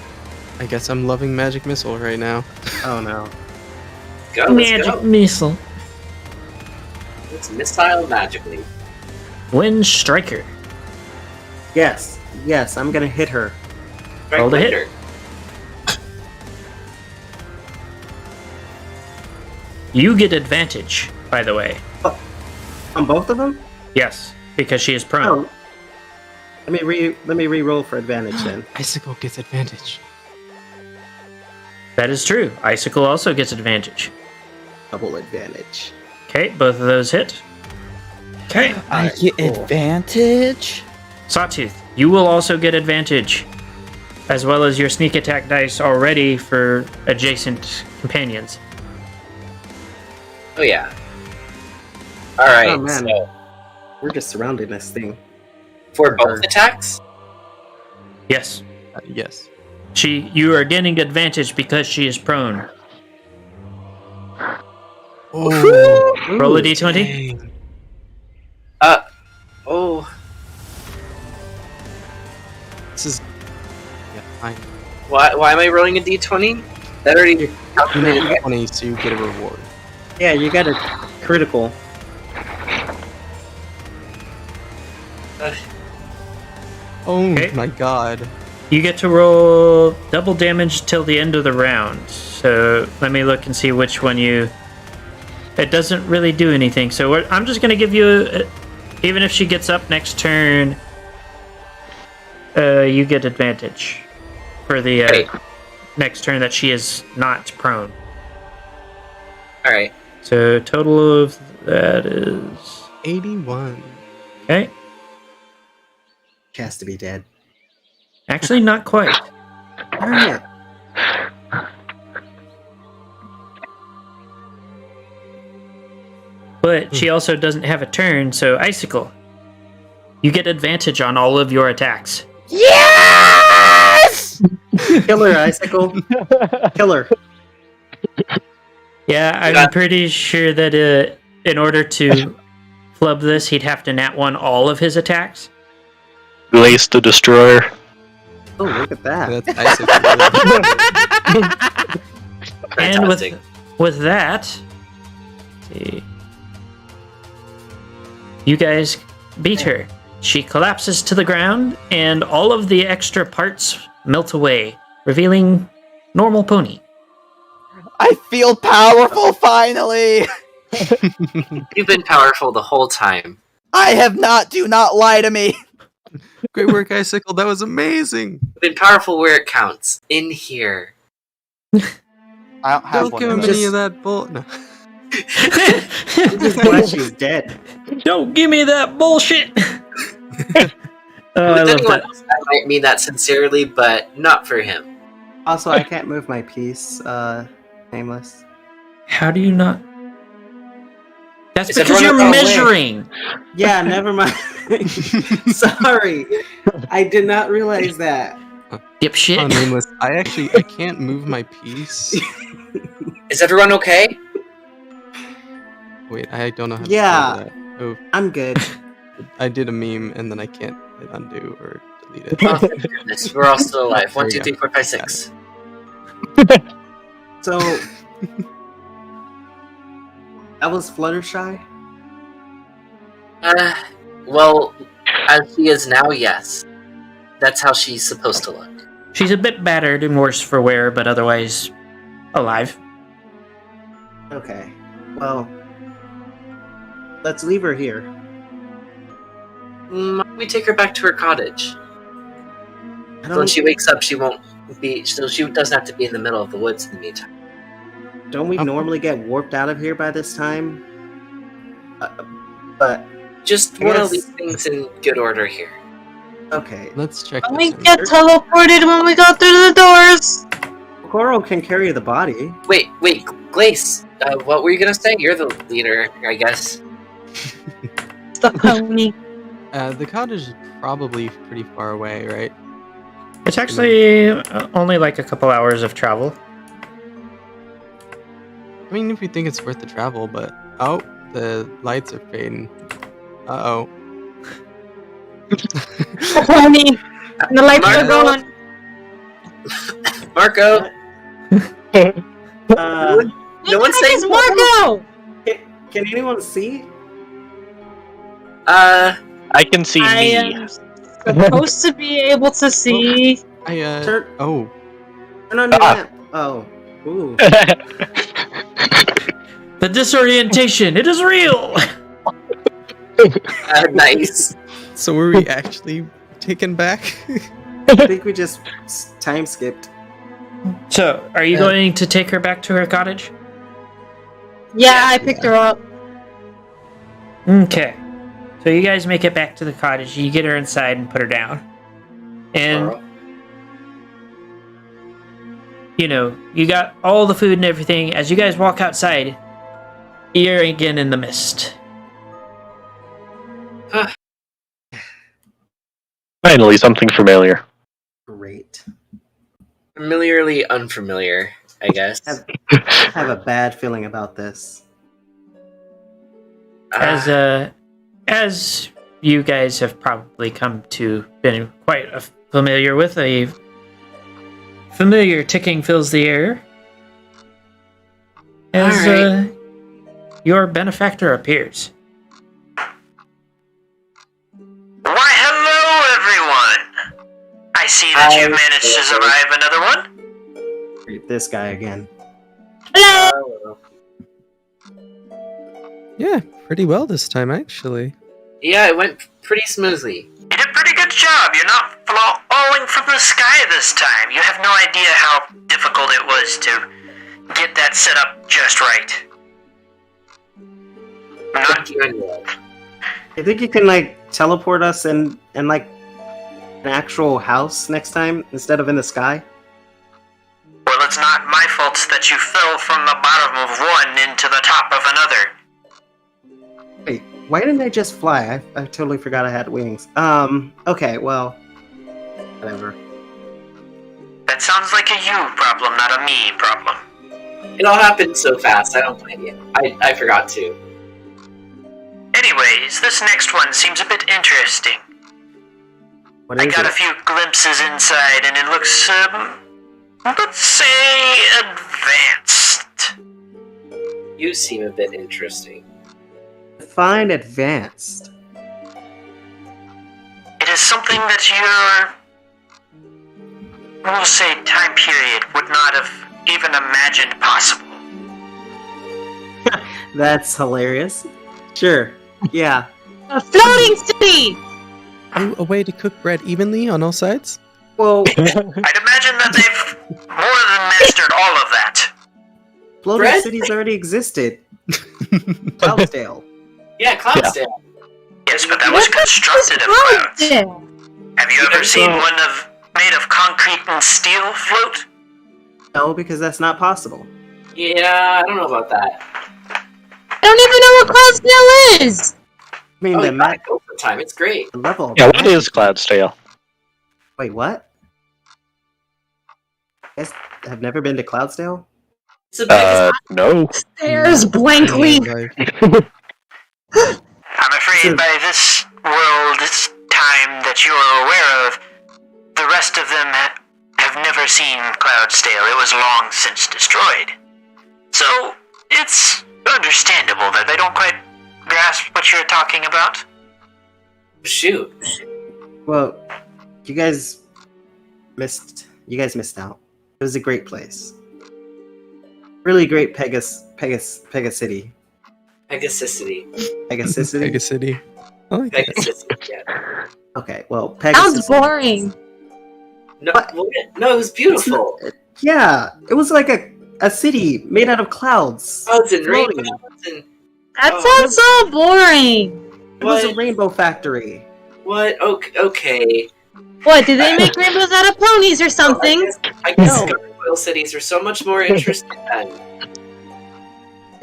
I guess I'm loving Magic Missile right now. Oh no. Go, let's go. Missile. It's missile magically. Wind Striker. Yes, I'm gonna hit her. Strike Roll the hit. Winter. You get advantage, by the way. On both of them? Yes, because she is prone. Let me re-roll for advantage then. Icicle gets advantage. That is true. Icicle also gets advantage. Double advantage. Okay, both of those hit. Okay. I Alright, get cool. advantage? Sawtooth, you will also get advantage, as well as your sneak attack dice already for adjacent companions. Oh yeah. All right. Oh, man. So We're just surrounding this thing. for both attacks. Yes. Yes. You are getting advantage because she is prone. Oh, Roll a d20. dang. Oh. This is. Yeah, fine. Why am I rolling a d20? That already You calculated. made 20, so you get a reward. Yeah, you got a critical. Oh Okay. my god. You get to roll double damage till the end of the round. So let me look and see which one you. It doesn't really do anything. So I'm just going to give you, even if she gets up next turn, you get advantage for the Right. next turn that she is not prone. All right. So total of that is 81. okay. She has to be dead. Actually, not quite. Darn it. But she also doesn't have a turn, so Icicle, you get advantage on all of your attacks. Yes! Killer, Icicle. Killer. Yeah, I'm Yeah. pretty sure that in order to flub this, he'd have to nat one all of his attacks. Glace the Destroyer. Oh, look at that. That's icicle. And Fantastic. with that, let's see, you guys beat her. She collapses to the ground, and all of the extra parts melt away, revealing normal pony. I feel powerful finally! You've been powerful the whole time. I have not, do not lie to me! Great work, Icicle. That was amazing. You've been powerful where it counts. In here. I don't have Don't one give of him those. any of that bull. No. I'm just glad she's dead. Don't give me that bullshit! I With love anyone that. else, I might mean that sincerely, but not for him. Also, I can't move my piece, nameless. How do you not? That's Is because you're everyone okay? measuring. Yeah, never mind. Sorry. I did not realize that. Dipshit. Oh, nameless. I can't move my piece. Is everyone okay? Wait, I don't know how to Yeah. do that. Oh, I'm good. I did a meme and then I can't hit undo or delete it. Oh, thank goodness. We're all still alive. 1, There 2, we 3, go. 4, 5, 6. So, that was Fluttershy? Well, as she is now, yes. That's how she's supposed to look. She's a bit battered and worse for wear, but otherwise alive. Okay. Well, let's leave her here. Why don't we take her back to her cottage? I So when she wakes up, she won't be. So she doesn't have to be in the middle of the woods in the meantime. don't we normally get warped out of here by this time? But, Just I want to guess- leave things in good order here. okay. Let's check We this. get teleported when we go through the doors. Coral can carry the body. Wait, Glace. What were you gonna say? You're the leader, I guess. The pony. The cottage is probably pretty far away, right? It's actually only like a couple hours of travel. I mean, if you think it's worth the travel, but oh, the lights are fading. Uh-oh. The pony. And the lights are Marco? going. Marco, no one's saying. It's Marco. Can anyone see? I can see I me. am supposed to be able to see. Turn, Oh. turn on your lamp. Oh. Ooh. The disorientation, it is real! Nice. So were we actually taken back? I think we just time skipped. So, are you going to take her back to her cottage? Yeah, I picked her up. Okay. So you guys make it back to the cottage. You get her inside and put her down. And, you know, you got all the food and everything. As you guys walk outside, you're again in the mist. Finally, something familiar. Great. Familiarly unfamiliar, I guess. I have a bad feeling about this. As you guys have probably come to been quite familiar with, a familiar ticking fills the air as your benefactor appears. Why, hello, everyone! I see that you've managed to survive another one. Great, this guy again. Hello. Yeah, pretty well this time, actually. Yeah, it went pretty smoothly. You did a pretty good job. You're not falling from the sky this time. You have no idea how difficult it was to get that set up just right. Not you anyway. I think you can like teleport us in like an actual house next time instead of in the sky. Well, it's not my fault that you fell from the bottom of one into the top of another. Wait, why didn't I just fly? I totally forgot I had wings. Okay, well, whatever. That sounds like a you problem, not a me problem. It all happened so fast, I don't blame you. I forgot to. Anyways, this next one seems a bit interesting. What I is got it? a few glimpses inside, and it looks, let's say, advanced. You seem a bit interesting. Define advanced. It is something that your, we'll say, time period would not have even imagined possible. That's hilarious. Sure. Yeah. A floating city! A way to cook bread evenly on all sides? Well, I'd imagine that they've more than mastered all of that. floating Bread? cities already existed. Cloudsdale. Yeah, Cloudsdale. Yes, but that was constructed of clouds. Yeah. Have you ever seen one made of concrete and steel float? No, because that's not possible. Yeah, I don't know about that. I don't even know what Cloudsdale is! I mean, Oh, the you ma- gotta go for time. It's great. the level. Yeah, what is Cloudsdale? Wait, what? You guys have never been to Cloudsdale? It's a big No. Stares blankly. Like, I'm afraid by this world, this time that you are aware of, the rest of them have never seen Cloudsdale. It was long since destroyed. So, it's understandable that they don't quite grasp what you're talking about. shoot. Well, you guys missed out. It was a great place. Really great Pegasicity. Pegasusity. Pegasicity? City. I like that. Pegasusity, yeah. Okay, well, Sounds Pegasicity. boring. No, no, it was beautiful. Yeah, it was like a city made out of clouds. Clouds and floating. rainbows and That Oh. sounds so boring. It was a What? rainbow factory. what? Okay. What, did they make rainbows out of ponies or something? I guess No. Royal cities are so much more interesting then.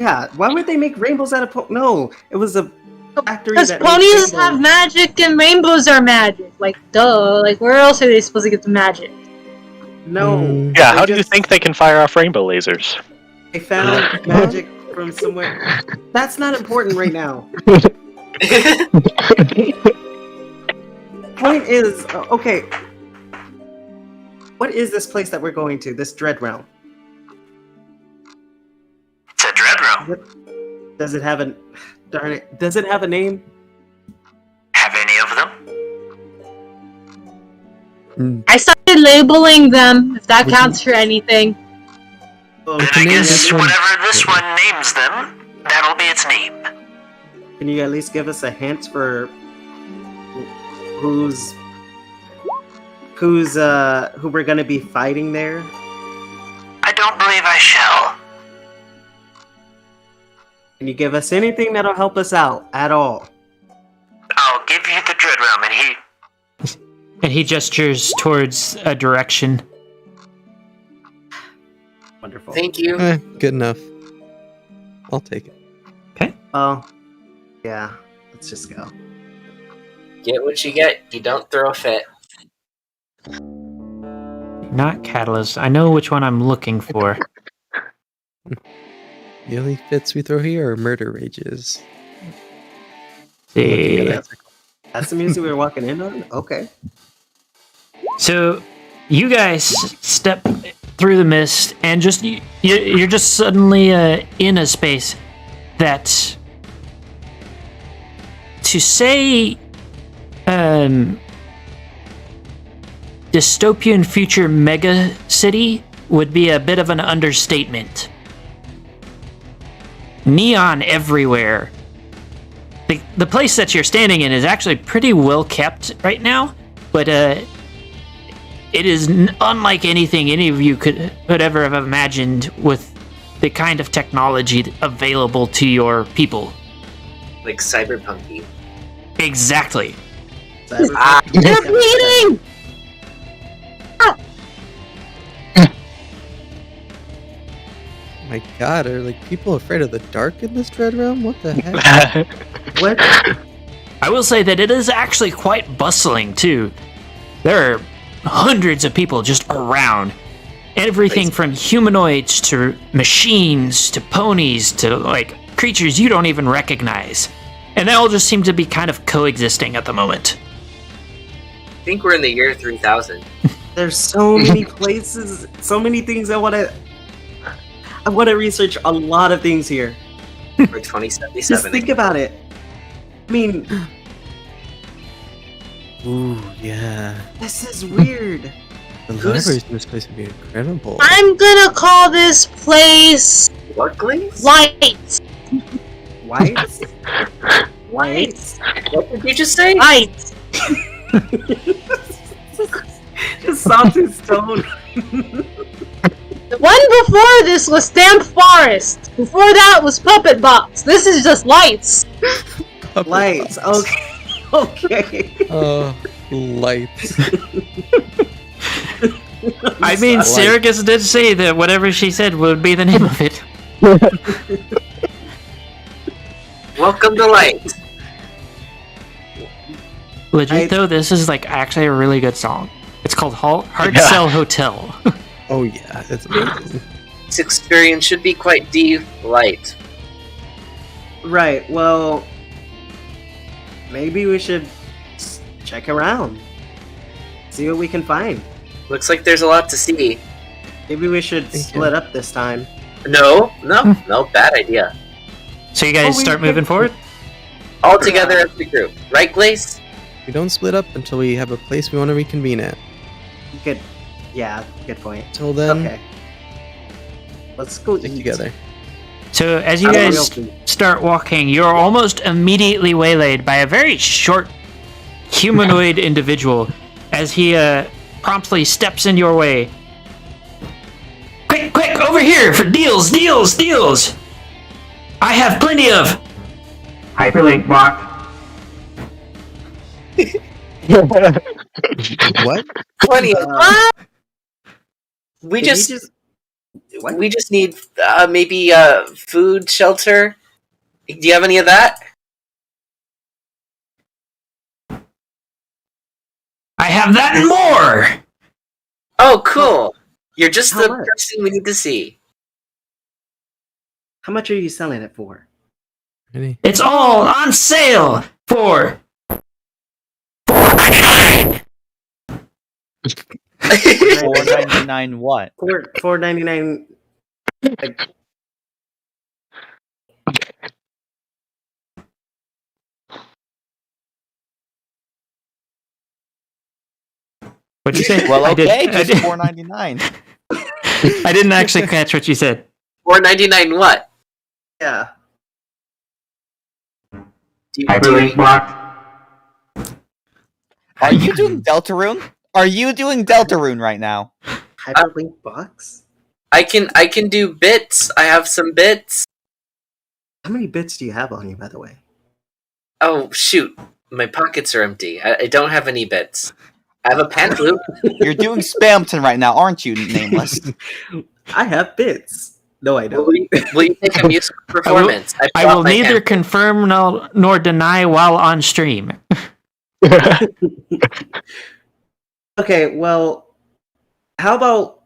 Yeah, why would they make rainbows out of no, it was a factory Because that made ponies rainbows. have magic and rainbows are magic. Like, duh. Like, where else are they supposed to get the magic? No. Mm. Yeah, they how do you just- think they can fire off rainbow lasers? They found magic from somewhere. That's not important right now. Point is, okay. What is this place that we're going to? This Dread Realm. It's a dread realm. Does it have a? Darn it! Does it have a name? Have any of them? I started labeling them, if that Would counts for anything. Oh, Then can I you name guess this one? whatever this one names them, that'll be its name. Can you at least give us a hint for whose who we're gonna be fighting there? I don't believe I shall. Can you give us anything that'll help us out at all? I'll give you the Dread Realm, and And he gestures towards a direction. Wonderful. Thank you. Good enough. I'll take it. Well, yeah. Let's just go. Get what you get. You don't throw a fit. Not Catalyst. I know which one I'm looking for. The only fits we throw here are murder rages. See. That's the music we were walking in on? Okay. So, you guys step through the mist, and you're just suddenly in a space that, to say, dystopian future mega city would be a bit of an understatement. Neon everywhere. The place that you're standing in is actually pretty well kept right now, but it is unlike anything any of you could ever have imagined with the kind of technology available to your people. Like cyberpunky. Exactly. They're bleeding! My God, are like people afraid of the dark in this Dread Realm? What the heck? What? I will say that it is actually quite bustling too. There are hundreds of people just around. Everything from humanoids to machines to ponies to like creatures you don't even recognize. And they all just seem to be kind of coexisting at the moment. I think we're in the year 3000. There's so many places, so many things I want to research a lot of things here. We're 2077. Just think about it. I mean, Ooh, yeah. this is weird. The libraries in this place would be incredible. I'm gonna call this place What, Glaze? Light. White? White? What did you just say? Light. Just soft his tone. The one before this was Damp Forest. Before that was Puppet Box. This is just lights. Lights. Okay. Okay. Lights. I mean, Syracuse did say that whatever she said would be the name of it. Welcome to Light. Legit though, this is like actually a really good song. It's called Hard Sell Hotel. Oh yeah, it's amazing. This experience should be quite light. Right. Well, maybe we should check around. See what we can find. Looks like there's a lot to see. Maybe we should Thank split you. up this time. No, bad idea. So you guys start moving forward? All together as the group. Right, Glaze? We don't split up until we have a place we want to reconvene at. Good. Yeah, good point. Till then, Okay. Let's go stick eat. together. So as you I don't guys know. start walking, you're almost immediately waylaid by a very short humanoid individual as he promptly steps in your way. Quick, over here for deals! I have plenty of hyperlink block. What? Plenty of. We Did he just What? we just need maybe food, shelter. Do you have any of that? I have that and more! Oh, cool. You're just How the much? person we need to see. How much are you selling it for? Ready? It's all on sale for $4.99 what? $4.99. What'd you say? Well, I did- okay, I just did- $4.99. I didn't actually catch what you said. $4.99 what? Yeah. Do you block. Are you doing Deltarune? Are you doing Deltarune right now? Hyperlink box? I can do bits. I have some bits. How many bits do you have on you, by the way? Oh shoot, my pockets are empty. I don't have any bits. I have a pen loop. You're doing Spamton right now, aren't you, Nameless? I have bits. No, I don't. Will you take a musical performance? I will neither confirm nor deny while on stream. Okay, well, how about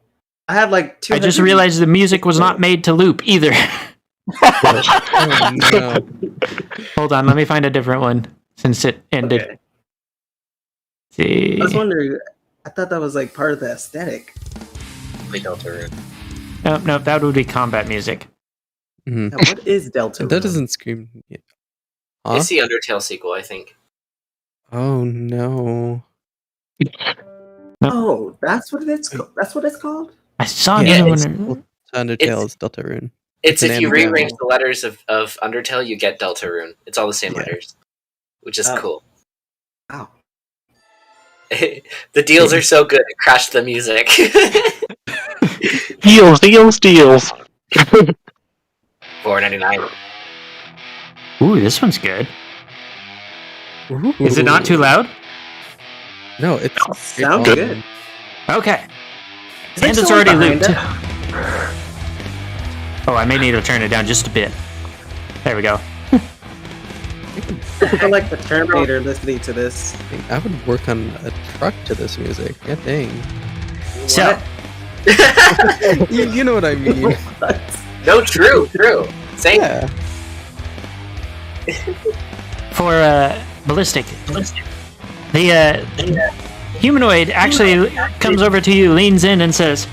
I have like two. I just realized the music was not made to loop either. Oh, no. Hold on, let me find a different one since it ended. Okay. See. I was wondering. I thought that was like part of the aesthetic. Play Deltarune. Nope, that would be combat music. Mhm. Now, what is Delta? That doesn't scream. Huh? It's the Undertale sequel, I think. Oh no. Oh, that's what it's called. That's what it's called. I saw Yeah, another it's- one. Undertale is Deltarune. It's It's if an you anagram. rearrange the letters of Undertale, you get Deltarune. It's all the same Yeah. letters, which is Oh. cool. Wow. The deals are so good, it crashed the music. Deals. $4.99. Ooh, this one's good. Is it not too loud? No, it's Sounds great good. Okay. Is there And it's someone already behind looped. it? Oh, I may need to turn it down just a bit. There we go. I feel like the Terminator listening to this. volume. I would work on a truck to this music. God dang. So, What? You know what I mean. What? No, true. Same. Yeah. for Ballistic, the humanoid actually comes over to you, leans in, and says,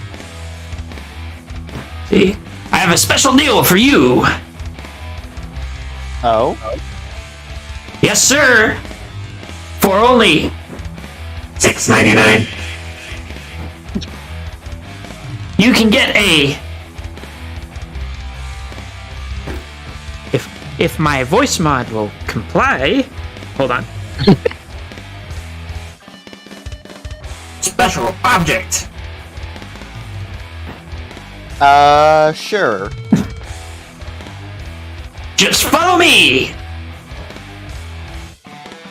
"See, I have a special deal for you." Oh? Yes, sir. For only $6.99, you can get a. If my voice mod will comply, hold on. Special object. Sure. Just follow me.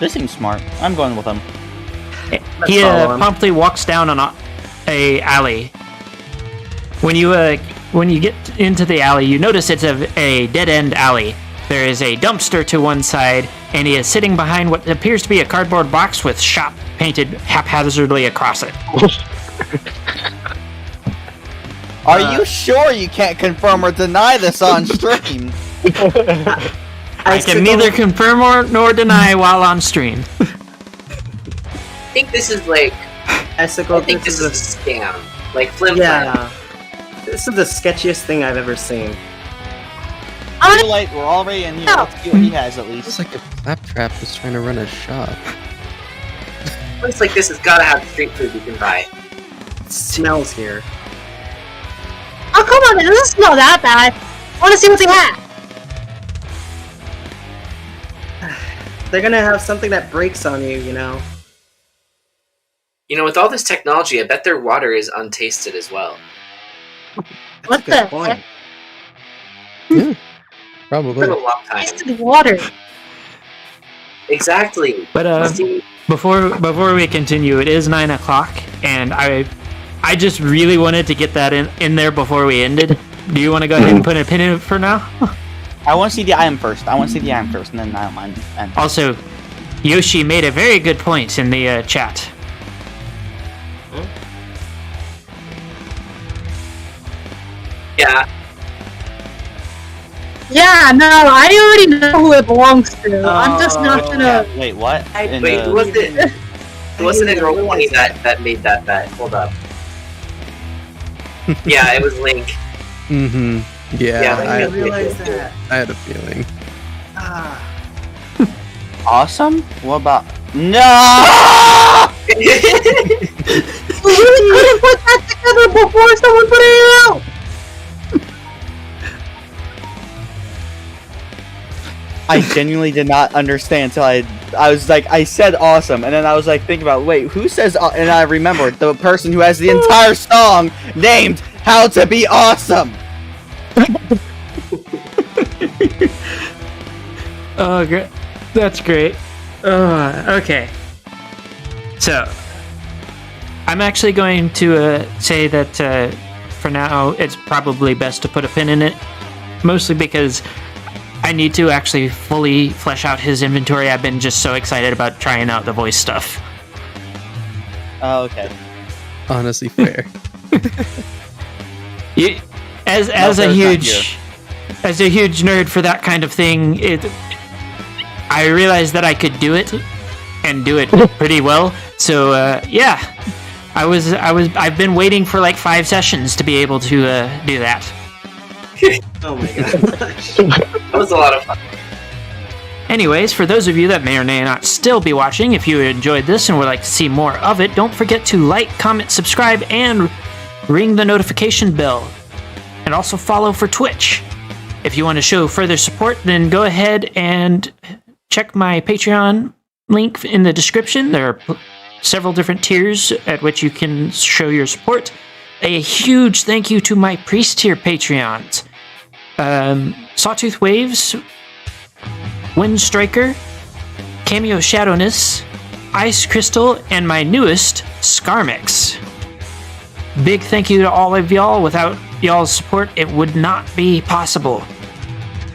This seems smart. I'm going with him. He follow him. promptly walks down on a alley. When you get into the alley, you notice it's a dead-end alley. There is a dumpster to one side, and he is sitting behind what appears to be a cardboard box with "shop" painted haphazardly across it. Are you sure you can't confirm or deny this on stream? I can neither confirm nor deny while on stream. I think this is like. Icicle, I think this is a scam. Like Flim Flam. Yeah. This is the sketchiest thing I've ever seen. Too late, we're already in here. Let's see what he has at It's least. like a claptrap is trying to run a shop. A place like this has got to have street food you can buy. It smells here. Oh, come on, it doesn't smell that bad. I want to see what they have. They're gonna have something that breaks on you, you know. You know, with all this technology, I bet their water is untasted as well. That's What a good the point. For Probably. a long time. Tasted water. Exactly. But See, before we continue, it is 9 o'clock, and I just really wanted to get that in there before we ended. Do you want to go ahead and put a pin in it for now? I want to see the item first. And then I don't mind. And Also, Yoshi made a very good point in the chat. yeah. Yeah, no, I already know who it belongs to. I'm just not gonna. wait, what? In Wait, the- was it? Wasn't it Roll20 that made that bet? Hold up. Yeah, it was Link. Mm-hmm. Yeah, Yeah, I I didn't realize that. had a feeling. Ah. Awesome? What about... No! We really couldn't put that together before someone put it out. I genuinely did not understand until I I was like, I said awesome, and then I was like thinking about, wait, who says? And I remembered the person who has the entire song named "How to Be Awesome." Oh, great. That's great. Okay. So, I'm actually going to say that for now, it's probably best to put a pin in it. Mostly because I need to actually fully flesh out his inventory. I've been just so excited about trying out the voice stuff. Oh, okay. Honestly, fair. As a huge nerd for that kind of thing, I realized that I could do it and do it pretty well. So yeah, I've been waiting for like 5 sessions to be able to do that. Oh my gosh. That was a lot of fun. Anyways, for those of you that may or may not still be watching, if you enjoyed this and would like to see more of it, don't forget to like, comment, subscribe, and ring the notification bell. And also follow for Twitch. If you want to show further support, then go ahead and check my Patreon link in the description. There are several different tiers at which you can show your support. A huge thank you to my priest tier Patreons. Sawtooth Waves, Windstriker, Cameo Shadowness, Ice Crystal, and my newest, Skarmix. Big thank you to all of y'all. Without y'all's support, it would not be possible.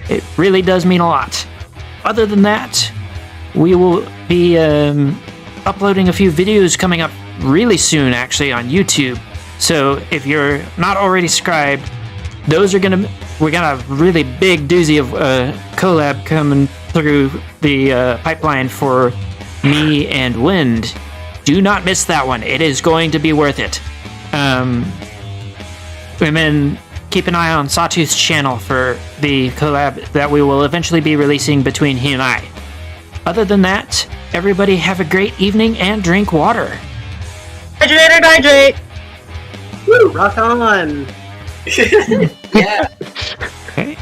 It really does mean a lot. Other than that, we will be uploading a few videos coming up really soon, actually, on YouTube. So if you're not already subscribed, we're gonna have a really big doozy of collab coming through the pipeline for me and Wind. Do not miss that one. It is going to be worth it. And then keep an eye on Sawtooth's channel for the collab that we will eventually be releasing between he and I. Other than that, everybody have a great evening and drink water. Hydrate! Woo, rock on! Yeah. Okay.